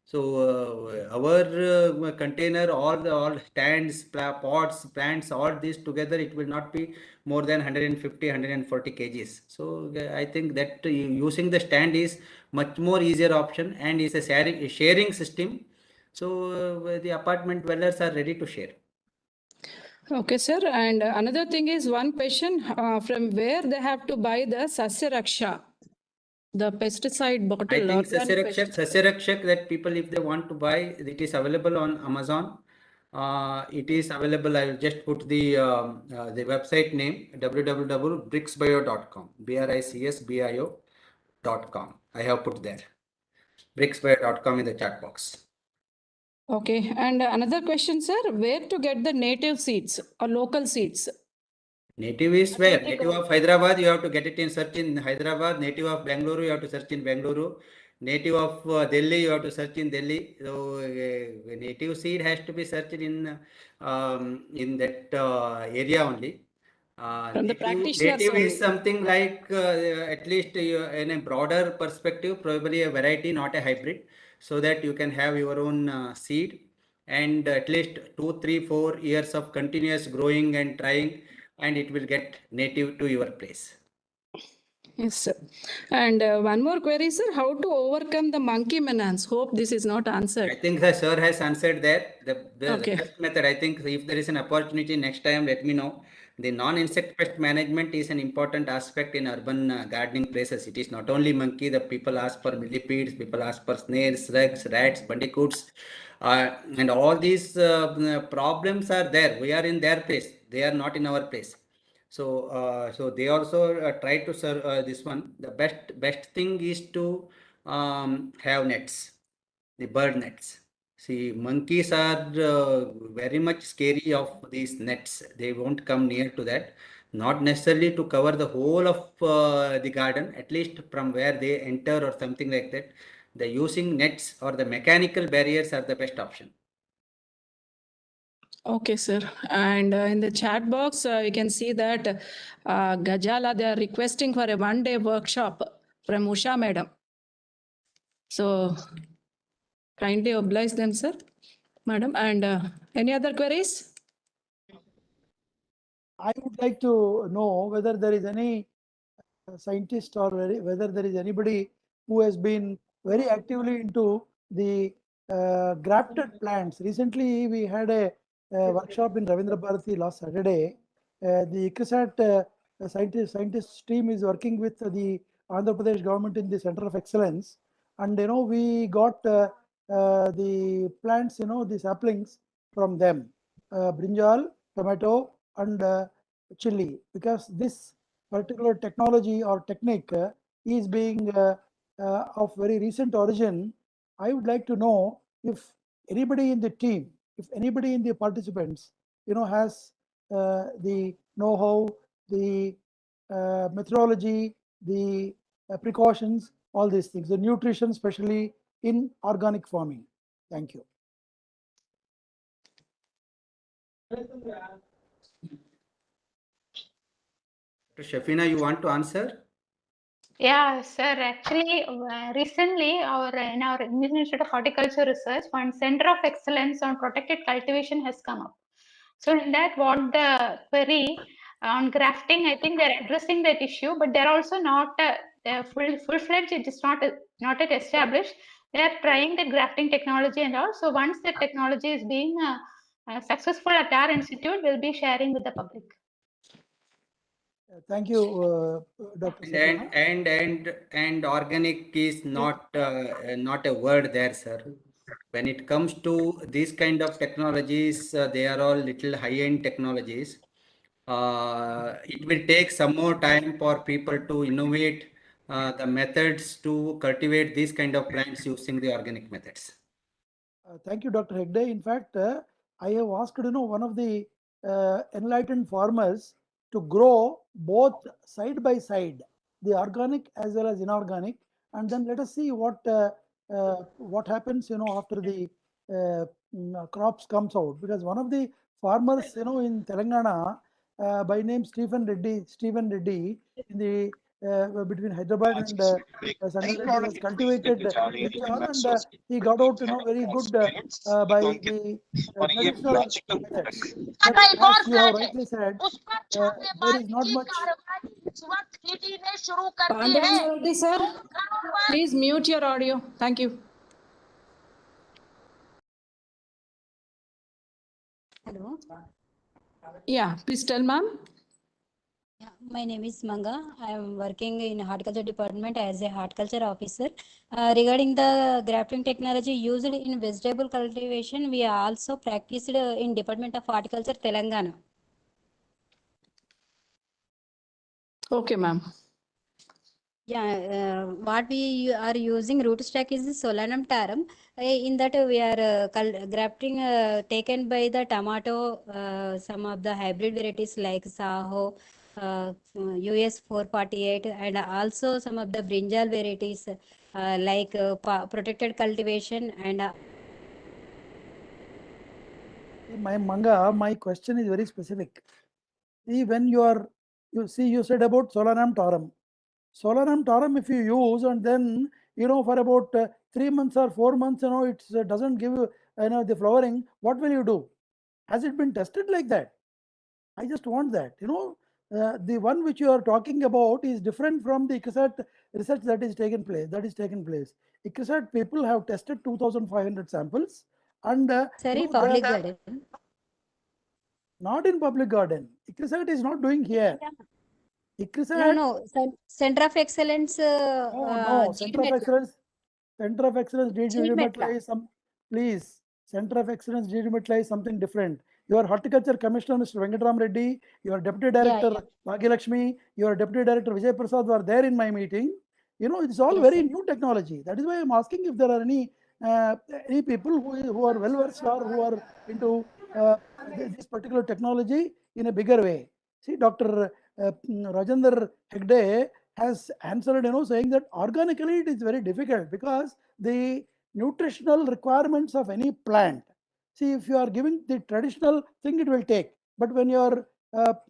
So our container, all stands, pots, plants, all these together, it will not be more than 150, 140 kgs. So I think that using the stand is much more easier option and is a sharing system. So the apartment dwellers are ready to share. Okay, sir. And another thing is one question from where they have to buy the Sasya Raksha, the pesticide bottle. I think organic Sasya Rakshak that people, if they want to buy, it is available on Amazon. It is available. I will just put the website name www.bricsbio.com, bricsbio.com. I have put there bricsbio.com in the chat box. Okay. And another question, sir, where to get the native seeds or local seeds? Native is where? Native of Hyderabad, you have to get it in search in Hyderabad. Native of Bangalore, you have to search in Bangalore. Native of Delhi, you have to search in Delhi. So native seed has to be searched in that area only. Native is something like at least in a broader perspective, probably a variety, not a hybrid, so that you can have your own seed and at least 2, 3, 4 years of continuous growing and trying, and it will get native to your place. Yes, sir. And one more query, sir. How to overcome the monkey menace? Hope this is not answered. I think the sir has answered that. The Okay. best method, I think, if there is an opportunity next time, let me know. The non-insect pest management is an important aspect in urban gardening places. It is not only monkey. The people ask for millipedes, people ask for snails, slugs, rats, bandicoots, and all these problems are there. We are in their place. They are not in our place. So they also try to serve this one. The best thing is to have nets, the bird nets. See, monkeys are very much scary of these nets. They won't come near to that. Not necessarily to cover the whole of the garden, at least from where they enter or something like that. The using nets or the mechanical barriers are the best option. Okay, sir. And in the chat box, you can see that Gajala, they are requesting for a one-day workshop from Usha madam. So kindly oblige them, sir, madam. And any other queries? I would like to know whether there is any scientist or whether there is anybody who has been very actively into the grafted plants. Recently, we had a workshop in Ravindra Bharati last Saturday. The ICRISAT scientist team is working with the Andhra Pradesh government in the Center of Excellence, and we got the plants, the saplings from them, brinjal, tomato, and chili, because this particular technology or technique is being of very recent origin. I would like to know if anybody in the team, if anybody in the participants, has the know-how, the methodology, the precautions, all these things, the nutrition, especially in organic farming. Thank you. Shafina, you want to answer? Yeah, sir. Actually, recently, in our Indian Institute of Horticulture Research, one Center of Excellence on Protected Cultivation has come up. So in that, what the query on grafting, I think they're addressing that issue, but they're also not full-fledged. It is not yet established. They are trying the grafting technology and all. So once the technology is being successful at our institute, we'll be sharing with the public. Thank you, Dr. Safina. And organic is not not a word there, sir. When it comes to these kind of technologies, they are all little high-end technologies. It will take some more time for people to innovate the methods to cultivate these kind of plants using the organic methods. Thank you, Dr. Hegde. In fact, I have asked one of the enlightened farmers to grow both side by side, the organic as well as inorganic, and then let us see what happens, after the crops comes out. Because one of the farmers, in Telangana, by name Stephen Reddy, in the between Hyderabad and Sangareddy, has cultivated brinjal, and he got out, very good by the traditional methods. But as you have rightly said, there is not much. Pandavendra Reddy sir, please mute your audio. Thank you. Hello. Yeah, please tell ma'am. Yeah, my name is Manga. I am working in horticulture department as a horticulture officer. Regarding the grafting technology used in vegetable cultivation, we also practiced in Department of Horticulture, Telangana. Okay, ma'am. Yeah, what we are using rootstock is the Solanum tarum. In that we are grafting taken by the tomato, some of the hybrid varieties like Saho, US 448, and also some of the brinjal varieties like protected cultivation and My question is very specific. See, when you said about Solanum tarum. Solanum tarum, if you use and then, for about 3 months or 4 months, it doesn't give you, the flowering, what will you do? Has it been tested like that? I just want that. The one which you are talking about is different from the ICSAT research that is taken place. ICSAT people have tested 2,500 samples and sorry, public garden. Not in public garden. ICSAT is not doing here. ICSAT, No, Center of Excellence. no, Center of Excellence. Center of Excellence demetla is some. Please, Center of Excellence demetla is something different. Your Horticulture Commissioner, Mr. Venkatram Reddy, your Deputy Director, Bhagyalakshmi, your Deputy Director, Vijay Prasad were there in my meeting. It's all very new technology. That is why I'm asking if there are any people who are well versed or who are into this particular technology in a bigger way. See, Dr. Rajendra Hegde has answered, saying that organically it is very difficult because the nutritional requirements of any plant. See, if you are giving the traditional thing, it will take. But when you are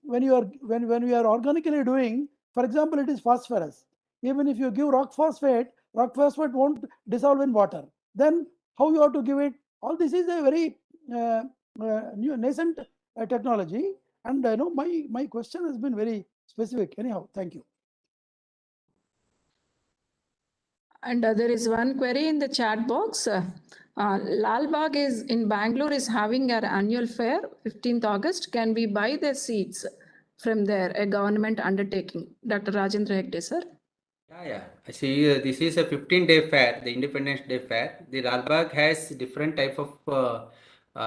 when we are organically doing, for example, it is phosphorus. Even if you give rock phosphate won't dissolve in water. Then how you have to give it? All this is a very new nascent technology. And my question has been very specific. Anyhow, thank you. And there is one query in the chat box. Lalbagh is in Bangalore is having our annual fair, 15th August. Can we buy the seeds from there? A government undertaking. Dr. Rajendra Hegde, sir. Yeah. I see. This is a 15-day fair, the Independence Day fair. The Lalbagh has different type of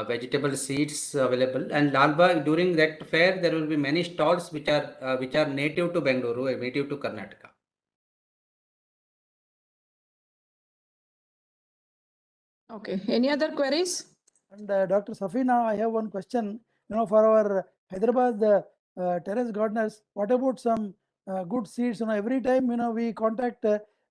vegetable seeds available, and Lalbagh during that fair there will be many stalls which are native to Bangalore, native to Karnataka. Okay. Any other queries? And Dr. Safina, I have one question. For our Hyderabad terrace gardeners, what about some good seeds? Every time we contact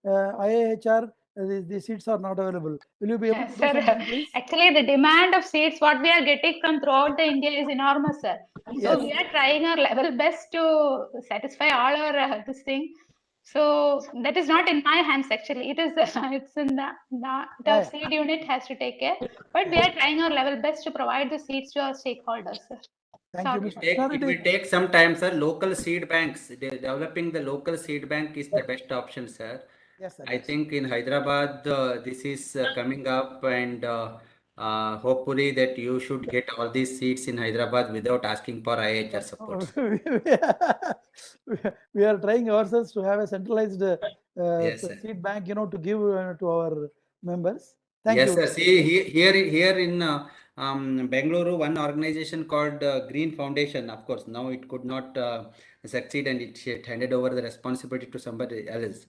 IIHR, the seeds are not available. Will you be able to do something, please? Actually, the demand of seeds, what we are getting from throughout the India is enormous, sir. So we are trying our level best to satisfy all our this thing. So that is not in my hands actually. It is it's in the seed unit has to take care. But we are trying our level best to provide the seeds to our stakeholders, sir. Thank you, It will take some time, sir. Local seed banks, developing the local seed bank is the best option, sir. Yes, sir. I think in Hyderabad, this is coming up, and hopefully that you should get all these seeds in Hyderabad without asking for IHR support. We are trying ourselves to have a centralized seed bank, to give to our members. Thank you. Yes, sir. See, here in Bengaluru, one organization called Green Foundation, of course, now it could not succeed, and it handed over the responsibility to somebody else.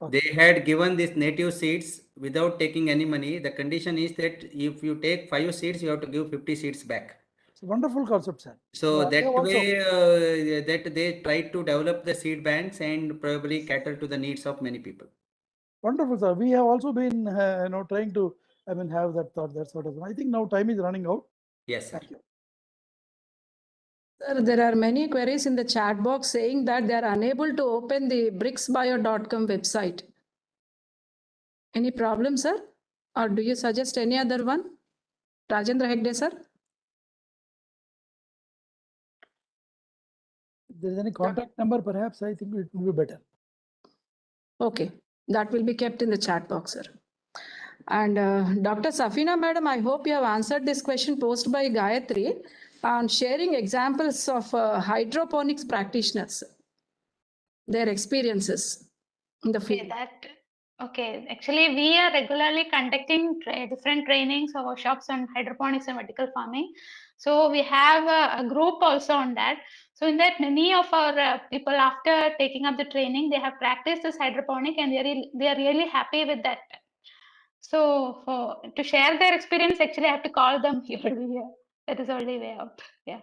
Okay. They had given these native seeds without taking any money. The condition is that if you take 5 seeds, you have to give 50 seeds back. It's a wonderful concept, sir. So I that have also- way, that they try to develop the seed banks and probably cater to the needs of many people. Wonderful, sir. We have also been, trying to, have that thought, that sort of. I think now time is running out. Yes, sir. Thank you. Sir, there are many queries in the chat box saying that they are unable to open the bricksbio.com website. Any problem, sir? Or do you suggest any other one? Rajendra Hegde, sir? If there is any contact number, perhaps I think it will be better. Okay, that will be kept in the chat box, sir. And Dr. Safina, madam, I hope you have answered this question posed by Gayatri on sharing examples of hydroponics practitioners, their experiences in the field. Okay, actually, we are regularly conducting different trainings or workshops on hydroponics and vertical farming. So we have a group also on that. So in that, many of our people, after taking up the training, they have practiced this hydroponic and they are really happy with that. So to share their experience, actually, I have to call them here. That is the only way out. Yeah.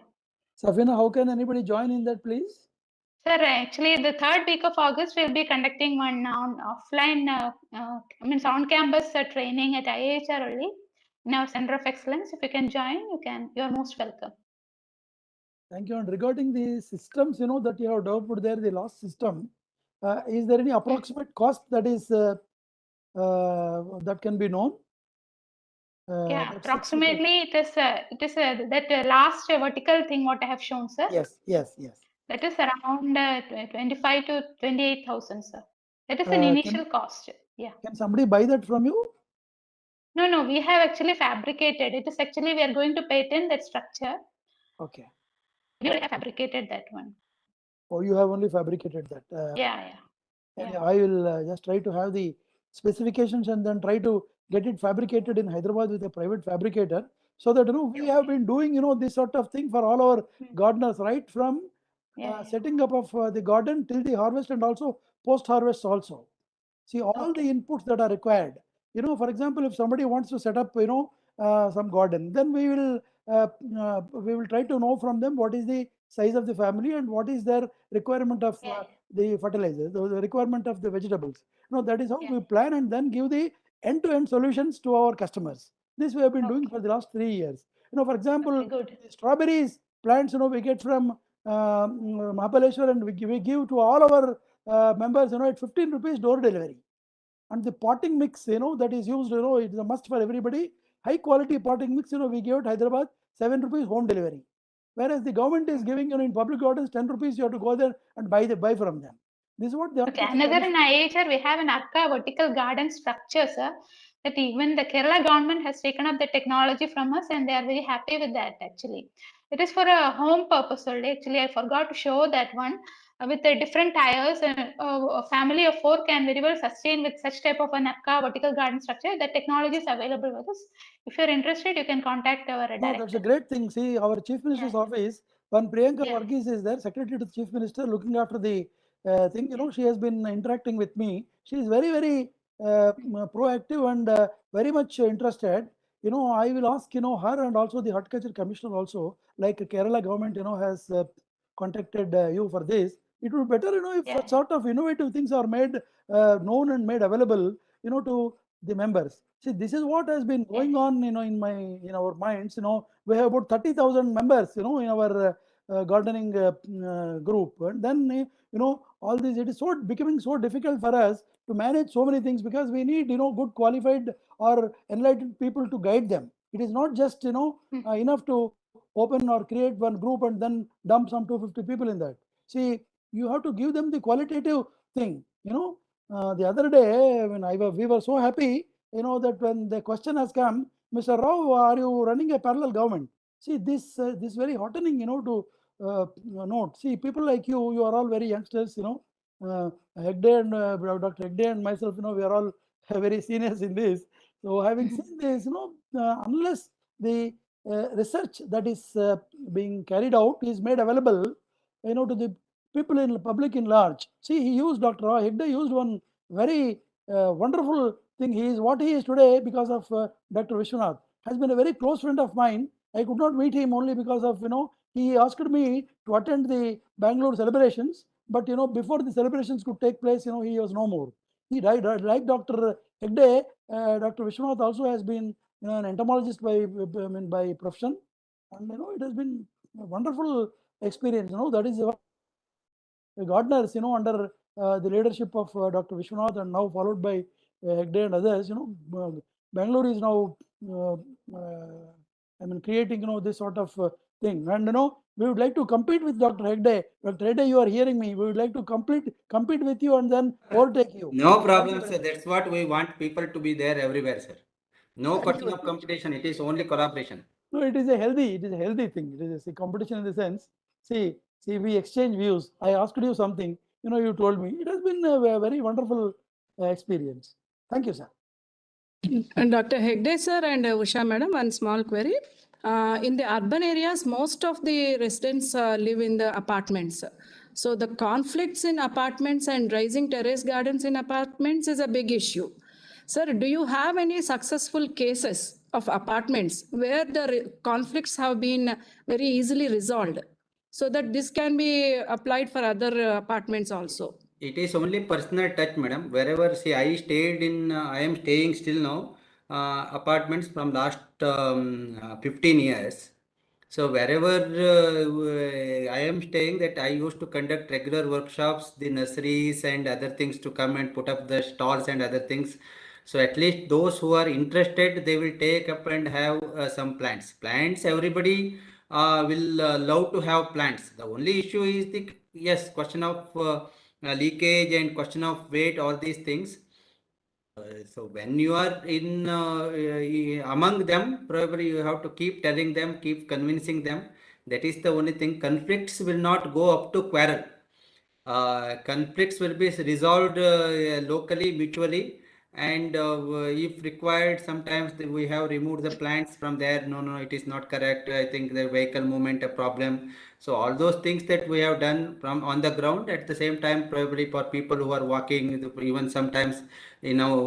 Safina, how can anybody join in that, please? Sir, actually, the 3rd week of August, we'll be conducting one offline, on-campus training at EEIhyd only in our Center of Excellence. If you can join, you're most welcome. Thank you. And regarding the systems, that you have developed there, the last system, is there any approximate cost that is that can be known? Yeah, approximately it is that last vertical thing what I have shown, sir. Yes. That is around 25 to 28,000, sir. That is an initial cost. Yeah. Can somebody buy that from you? No, we have actually fabricated. It is actually we are going to patent that structure. Okay. We have fabricated that one. Oh, you have only fabricated that. Yeah. I will just try to have the specifications and then try to get it fabricated in Hyderabad with a private fabricator, so that we have been doing this sort of thing for all our gardeners, right from setting up of the garden till the harvest and also post harvest also. See all the inputs that are required. For example, if somebody wants to set up some garden, then we will try to know from them what is the size of the family and what is their requirement of the fertilizer, the requirement of the vegetables. That is how we plan and then give the end-to-end solutions to our customers. This we have been doing for the last 3 years. For example, the strawberries plants, we get from Mahabaleshwar, and we give to all our members, at 15 rupees door delivery. And the potting mix, that is used, it is a must for everybody. High quality potting mix, we give at Hyderabad 7 rupees home delivery. Whereas the government is giving, in public gardens 10 rupees, you have to go there and buy from them. This is what they are. Okay, another in EEIhyd, we have an Arka vertical garden structure, sir. That even the Kerala government has taken up the technology from us, and they are very happy with that. Actually, it is for a home purpose only. Actually, I forgot to show that one with the different tires. And a family of 4 can very well sustain with such type of an Arka vertical garden structure. That technology is available with us. If you're interested, you can contact our director. That's a great thing. See, our Chief Minister's office, when Priyanka Varghese is there, Secretary to the Chief Minister, looking after the thing, she has been interacting with me. She is very, very proactive and very much interested. I will ask, her and also the Horticulture Commissioner also, like Kerala government, has contacted you for this. It would be better, if such sort of innovative things are made known and made available, to the members. See, this is what has been going on, in our minds. We have about 30,000 members, in our gardening group, and then all this, it is becoming so difficult for us to manage so many things, because we need good qualified or enlightened people to guide them. It is not just enough to open or create one group and then dump some 250 people in that. See, you have to give them the qualitative thing. The other day when we were so happy, that when the question has come, Mr. Rao, are you running a parallel government? See, this very heartening, to note. See, people like you are all very youngsters, Hegde and Dr. Hegde and myself, we are all very seniors in this. So having seen this, unless the research that is being carried out is made available, to the people in the public in large. See, Dr. Hegde used one very wonderful thing. He is what he is today because of Dr. Vishwanath. Has been a very close friend of mine I could not meet him only because of, he asked me to attend the Bangalore celebrations, but, before the celebrations could take place, he was no more. He died. Like Dr. Hegde, Dr. Vishwanath also has been, an entomologist by profession, and, it has been a wonderful experience. That is gardeners, under the leadership of Dr. Vishwanath, and now followed by Hegde and others. Bangalore is now, creating, this sort of thing. And, we would like to compete with Dr. Hegde. Dr. Hegde, you are hearing me. We would like to compete with you and then overtake you. No problem, sir. That's what we want people to be there everywhere, sir. No question of competition. It is only collaboration. No, it is a healthy thing. It is a competition in the sense. See, we exchange views. I asked you something, you told me. It has been a very wonderful experience. Thank you, sir. And Dr. Hegde sir and Usha madam, one small query. In the urban areas, most of the residents live in the apartments. So the conflicts in apartments and raising terrace gardens in apartments is a big issue. Sir, do you have any successful cases of apartments where the conflicts have been very easily resolved, so that this can be applied for other apartments also? It is only personal touch, madam. Wherever, see, I stayed in, I am staying still now, apartments from last 15 years. So wherever I am staying, that I used to conduct regular workshops, the nurseries and other things to come and put up the stalls and other things. So at least those who are interested, they will take up and have some plants. Plants, everybody will love to have plants. The only issue is the, yes, question of leakage and question of weight, all these things. So when you are in among them, probably you have to keep telling them, keep convincing them. That is the only thing. Conflicts will not go up to quarrel. Conflicts will be resolved locally, mutually, and if required, sometimes we have removed the plants from there. No, it is not correct. I think the vehicle movement a problem. So all those things that we have done from on the ground, at the same time, probably for people who are walking, even sometimes in our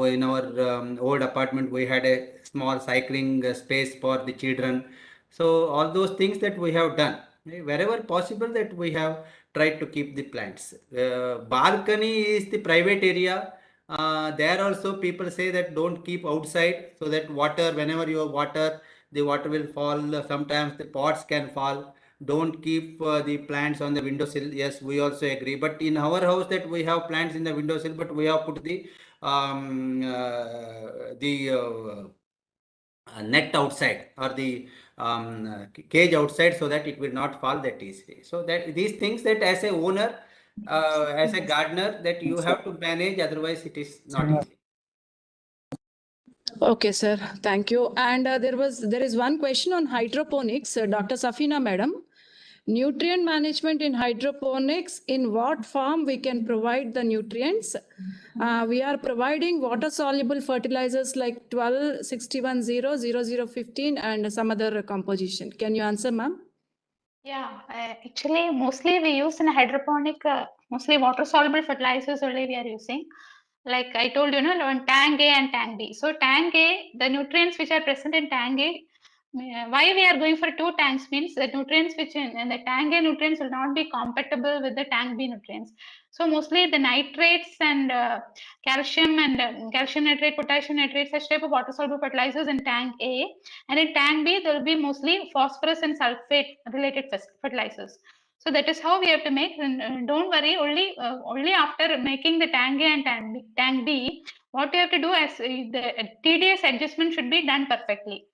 old apartment, we had a small cycling space for the children. So all those things that we have done, wherever possible, that we have tried to keep the plants. Balcony is the private area. There also people say that don't keep outside, so that water, whenever you water, the water will fall. Sometimes the pots can fall. Don't keep the plants on the windowsill. Yes, we also agree. But in our house, that we have plants in the windowsill, but we have put the net outside, or the cage outside, so that it will not fall that easily. So that these things, that as a owner, as a gardener, that you have to manage, otherwise it is not easy. Okay, sir. Thank you. And there is one question on hydroponics, Dr. Safina madam. Nutrient management in hydroponics, in what form we can provide the nutrients? We are providing water soluble fertilizers like 12, 61, 0, 0015 and some other composition. Can you answer, ma'am? Yeah, actually, mostly we use in hydroponic, mostly water soluble fertilizers only we are using. Like I told you, on tank A and tank B. So tank A, the nutrients which are present in tank A, why we are going for 2 tanks means the nutrients which in the tank A nutrients will not be compatible with the tank B nutrients. So mostly the nitrates and calcium and calcium nitrate, potassium nitrate, such type of water soluble fertilizers in tank A, and in tank B there will be mostly phosphorus and sulfate related fertilizers. So that is how we have to make. And don't worry, only after making the tank A and tank B, what you have to do as the TDS adjustment should be done perfectly.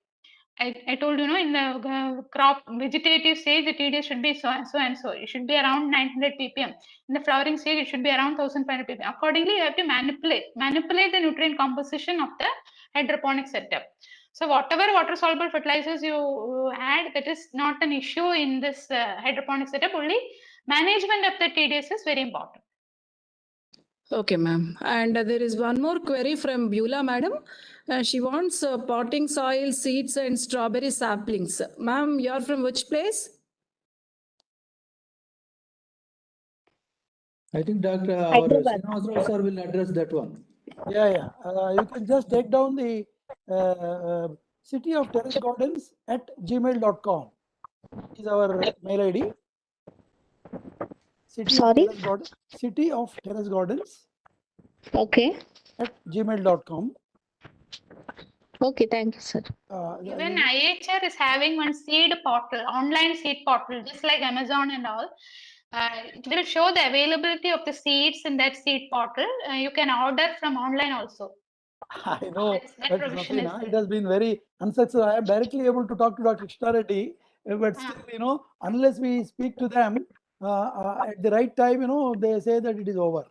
I told you, in the crop vegetative stage, the TDS should be so and so and so. It should be around 900 ppm. In the flowering stage, it should be around 1500 ppm. Accordingly, you have to manipulate the nutrient composition of the hydroponic setup. So whatever water soluble fertilizers you add, that is not an issue in this hydroponic setup. Only management of the TDS is very important. Okay, ma'am. And there is one more query from Beulah, madam. She wants potting soil, seeds, and strawberry saplings. Ma'am, you're from which place? I think Dr. Srinivasarao sir will address that one. Yeah. You can just take down the cityofterracegardens@gmail.com is our mail ID. Sorry? City of Terrace Gardens Okay. @gmail.com. Okay, thank you, sir. Even IHR is having one seed portal, online seed portal, just like Amazon and all. It will show the availability of the seeds in that seed portal. You can order from online also. I know, That but provision is Safina, it has been very unsuccessful. I am directly able to talk to Dr. Krishna Reddy, but still, unless we speak to them at the right time, they say that it is over.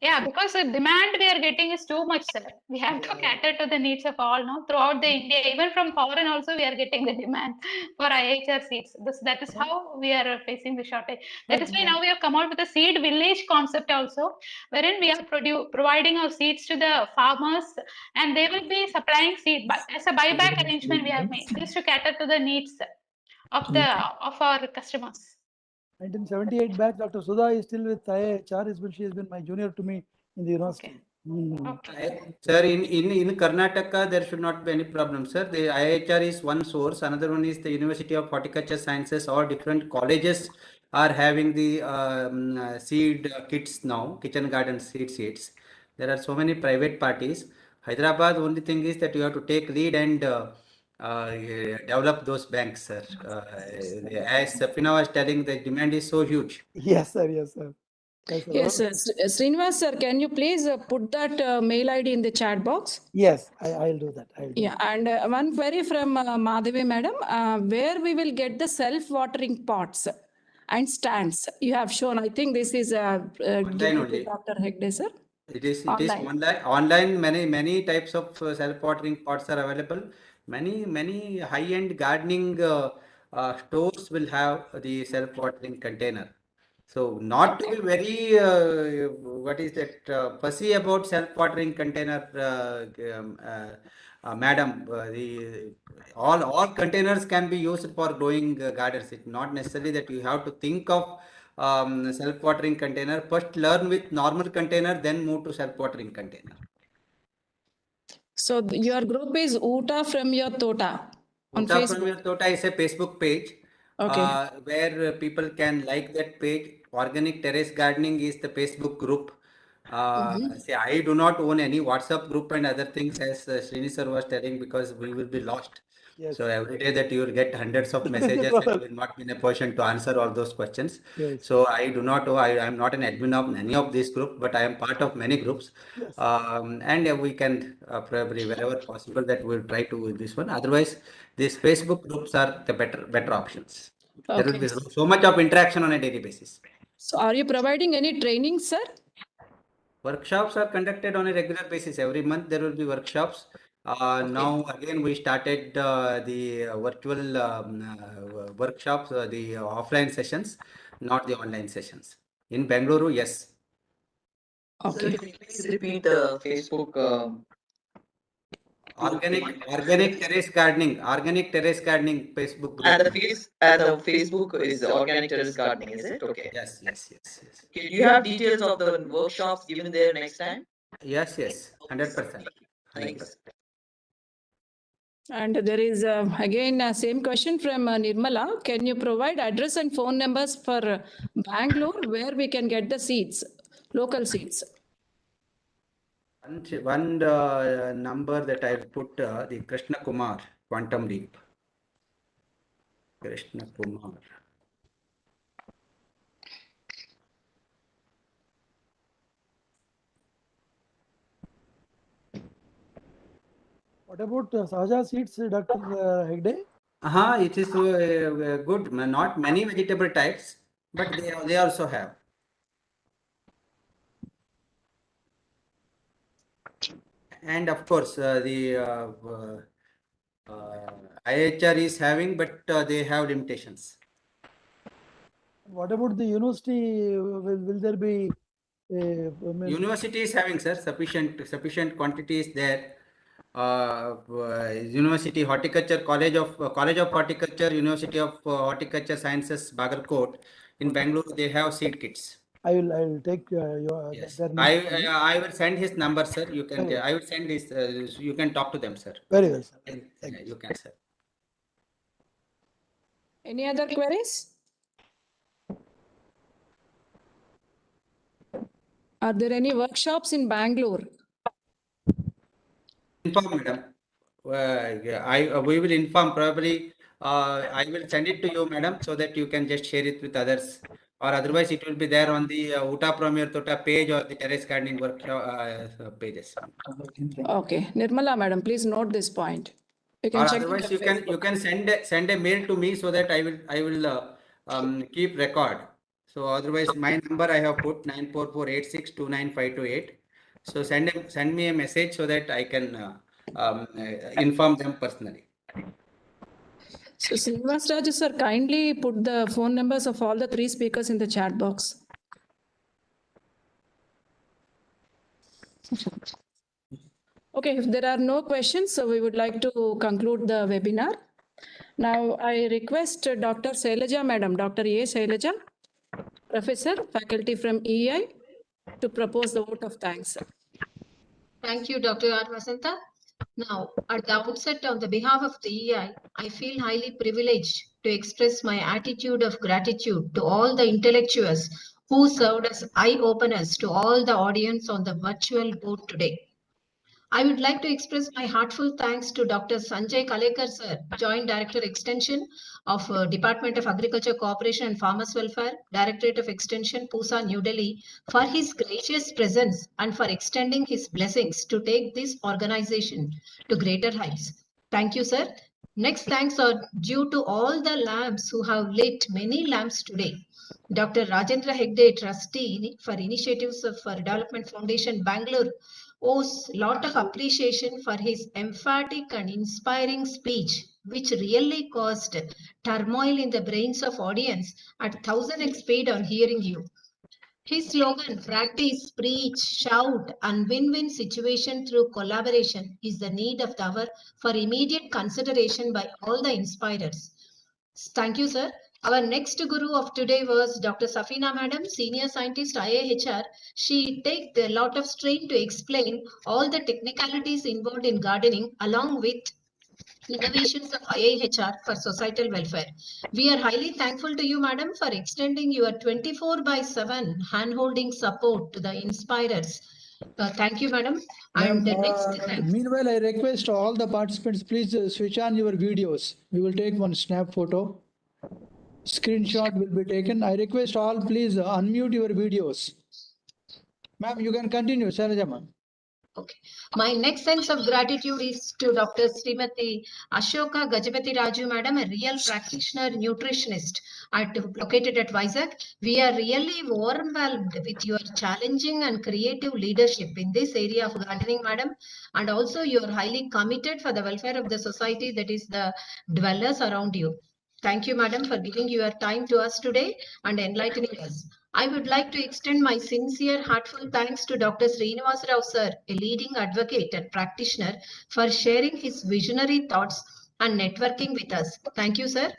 Yeah, because the demand we are getting is too much, sir. We have to cater to the needs of all, no? Throughout the India, even from foreign also, we are getting the demand for IHR seeds. That is how we are facing the shortage. That is why now we have come out with a seed village concept also, wherein we are providing our seeds to the farmers, and they will be supplying seed as a buyback arrangement we have made, just to cater to the needs of our customers. 1978 batch, Dr. Sudha is still with IHR. She has been my junior to me in the university. Sir, in Karnataka, there should not be any problem, sir. The IHR is one source. Another one is the University of Horticulture Sciences. All different colleges are having the seed kits now, kitchen garden seeds. There are so many private parties. Hyderabad, only thing is that you have to take lead and develop those banks, sir. As Safina was telling, the demand is so huge. Yes, sir. Yes, sir. Yes, sir. Srinivas, sir, can you please put that mail ID in the chat box? Yes, I'll do that. Yeah, and one query from Madhavi madam, where we will get the self-watering pots and stands you have shown. I think this is given to Dr. Hegde, sir. It is online. Many types of self-watering pots are available. Many high-end gardening stores will have the self-watering container. So not to be very fussy about self-watering container, madam. All containers can be used for growing gardens. It's not necessarily that you have to think of self-watering container. First learn with normal container, then move to self-watering container. So your group is Uta from your Tota on Uta Facebook. from your Tota is a Facebook page. Okay. Where people can like that page. Organic Terrace Gardening is the Facebook group. See, I do not own any WhatsApp group and other things, as Srini sir was telling, because we will be lost. Yes. So every day that you will get hundreds of messages and you will not be in a position to answer all those questions. Yes. So I do not know, I am not an admin of any of these groups, but I am part of many groups. Yes. And we can probably wherever possible that we'll try to this one. Otherwise, these Facebook groups are the better options. Okay. There will be so much of interaction on a daily basis. So are you providing any training, sir? Workshops are conducted on a regular basis. Every month there will be workshops. Now again we started the virtual workshops, the offline sessions, not the online sessions. In Bengaluru, yes. Okay. Sir, please repeat the Facebook. Organic terrace gardening Facebook group. And the Facebook is Organic Terrace Gardening, is it? Okay. Yes. Okay, do you have details of the workshops given there next time? Yes, 100%. Thanks. And there is again same question from Nirmala. Can you provide address and phone numbers for Bangalore where we can get the seeds, local seeds? One number that I'll put, the Krishna Kumar Quantum Leap. Krishna Kumar. What about Sahaja seeds, Dr. Hegde? It is good. Not many vegetable types, but they also have. And of course, the IHR is having, but they have limitations. What about the university? Will there be? University is having, sir, sufficient quantities there. University Horticulture College of Horticulture, University of Horticulture Sciences, Bagalkot. In Bangalore, they have seed kits. I will take your Yes. their names from you. I will send his number, sir. You can. Very well. I will send his. You can talk to them, sir. Very well, sir. Yeah, you can, sir. Any other queries? Are there any workshops in Bangalore? Inform, madam. We will inform probably. I will send it to you, madam, so that you can just share it with others. Or otherwise, it will be there on the Uta Premier Tota page or the terrace gardening workshop pages. Okay, Nirmala madam, please note this point. You can Or check otherwise, the you can send a mail to me so that I will keep record. So otherwise, my number I have put 94486295228. So send me a message so that I can inform them personally. So Srinivas Raju sir, kindly put the phone numbers of all the 3 speakers in the chat box. Okay, if there are no questions, so we would like to conclude the webinar. Now I request Dr. Shailaja madam, Dr. A. Shailaja, Professor, Faculty from EEI, to propose the vote of thanks. Thank you, Dr. R. Vasanta. Now, at the outset, on the behalf of the EEI, I feel highly privileged to express my attitude of gratitude to all the intellectuals who served as eye-openers to all the audience on the virtual board today. I would like to express my heartfelt thanks to Dr. Sanjay Kalekar sir, Joint Director Extension of Department of Agriculture Cooperation and Farmers Welfare, Directorate of Extension, Pusa, New Delhi, for his gracious presence and for extending his blessings to take this organization to greater heights. Thank you, sir. Next thanks are due to all the lamps who have lit many lamps today. Dr. Rajendra Hegde, Trustee for Initiatives for Development Foundation, Bangalore, owes lot of appreciation for his emphatic and inspiring speech, which really caused turmoil in the brains of audience at 1000x speed on hearing you. His slogan, practice, preach, shout, and win-win situation through collaboration is the need of the hour for immediate consideration by all the inspirers. Thank you, sir. Our next guru of today was Dr. Safina Madam, Senior Scientist, IIHR. She takes a lot of strain to explain all the technicalities involved in gardening along with innovations of IIHR for societal welfare. We are highly thankful to you, Madam, for extending your 24/7 hand-holding support to the inspirers. Thank you, Madam. And the next, meanwhile, I request all the participants, please switch on your videos. We will take one snap photo. Screenshot will be taken. I request all, please unmute your videos. Ma'am, you can continue, Shailaja ma'am. Okay. My next sense of gratitude is to Dr. Srimati Ashoka Gajapati Raju Madam, a real practitioner nutritionist located at Vizag. We are really overwhelmed with your challenging and creative leadership in this area of gardening, Madam, and also you are highly committed for the welfare of the society, that is the dwellers around you. Thank you, Madam, for giving your time to us today and enlightening us. I would like to extend my sincere, heartfelt thanks to Dr. Srinivas Rao sir, a leading advocate and practitioner, for sharing his visionary thoughts and networking with us. Thank you, sir.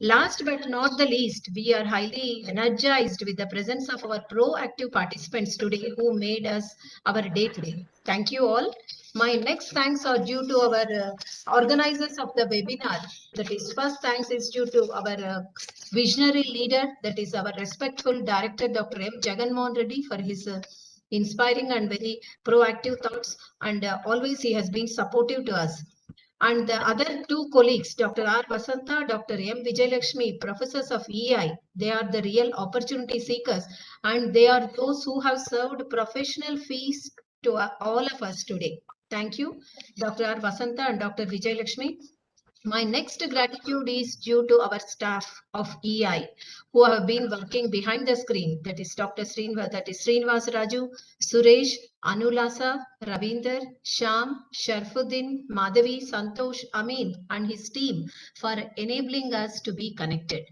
Last but not the least, we are highly energized with the presence of our proactive participants today who made us our day today. Thank you all. My next thanks are due to our organizers of the webinar. That is, first thanks is due to our visionary leader, that is our respectful director, Dr. M. Jagan Mohan Reddy, for his inspiring and very proactive thoughts, and always he has been supportive to us. And the other two colleagues, Dr. R. Vasanta, Dr. M. Vijayalakshmi, professors of EI, they are the real opportunity seekers, and they are those who have served professional fees to all of us today. Thank you, Dr. R. Vasanta and Dr. Vijayalakshmi. My next gratitude is due to our staff of EI who have been working behind the screen. That is Dr. Srinivas Raju, Suresh, Anulasa, Ravinder, Sham, Sharfuddin, Madhavi, Santosh, Amin and his team for enabling us to be connected.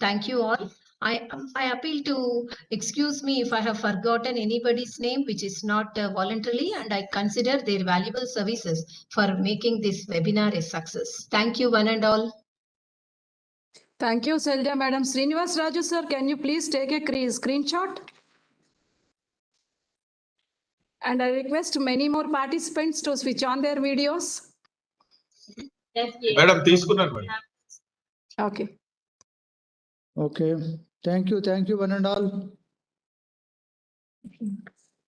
Thank you all. I appeal to excuse me if I have forgotten anybody's name which is not voluntarily, and I consider their valuable services for making this webinar a success. Thank you one and all. Thank you, Shailaja Madam. Srinivas Raju sir, can you please take a screenshot? And I request many more participants to switch on their videos. Madam, తీసుకున్నాను madam. Okay. Okay, thank you one and all.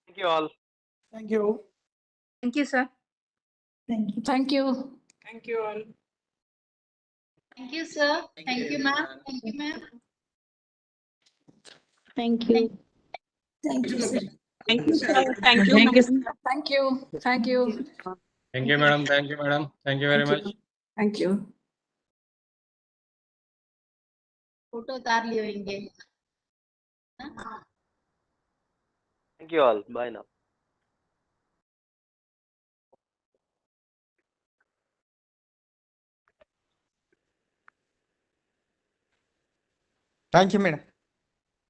Thank you all. Thank you. Thank you, sir. Thank you. Thank you. Thank you all. Thank you, sir. Thank you, ma'am. Thank you, ma'am. Thank you. Thank you, sir. Thank you, sir. Thank you. Thank you. Thank you. Thank you. Thank you, madam. Thank you, madam. Thank you very much. Thank you. Photo उतार लेंगे. Thank you all. Bye now. Thank you, madam.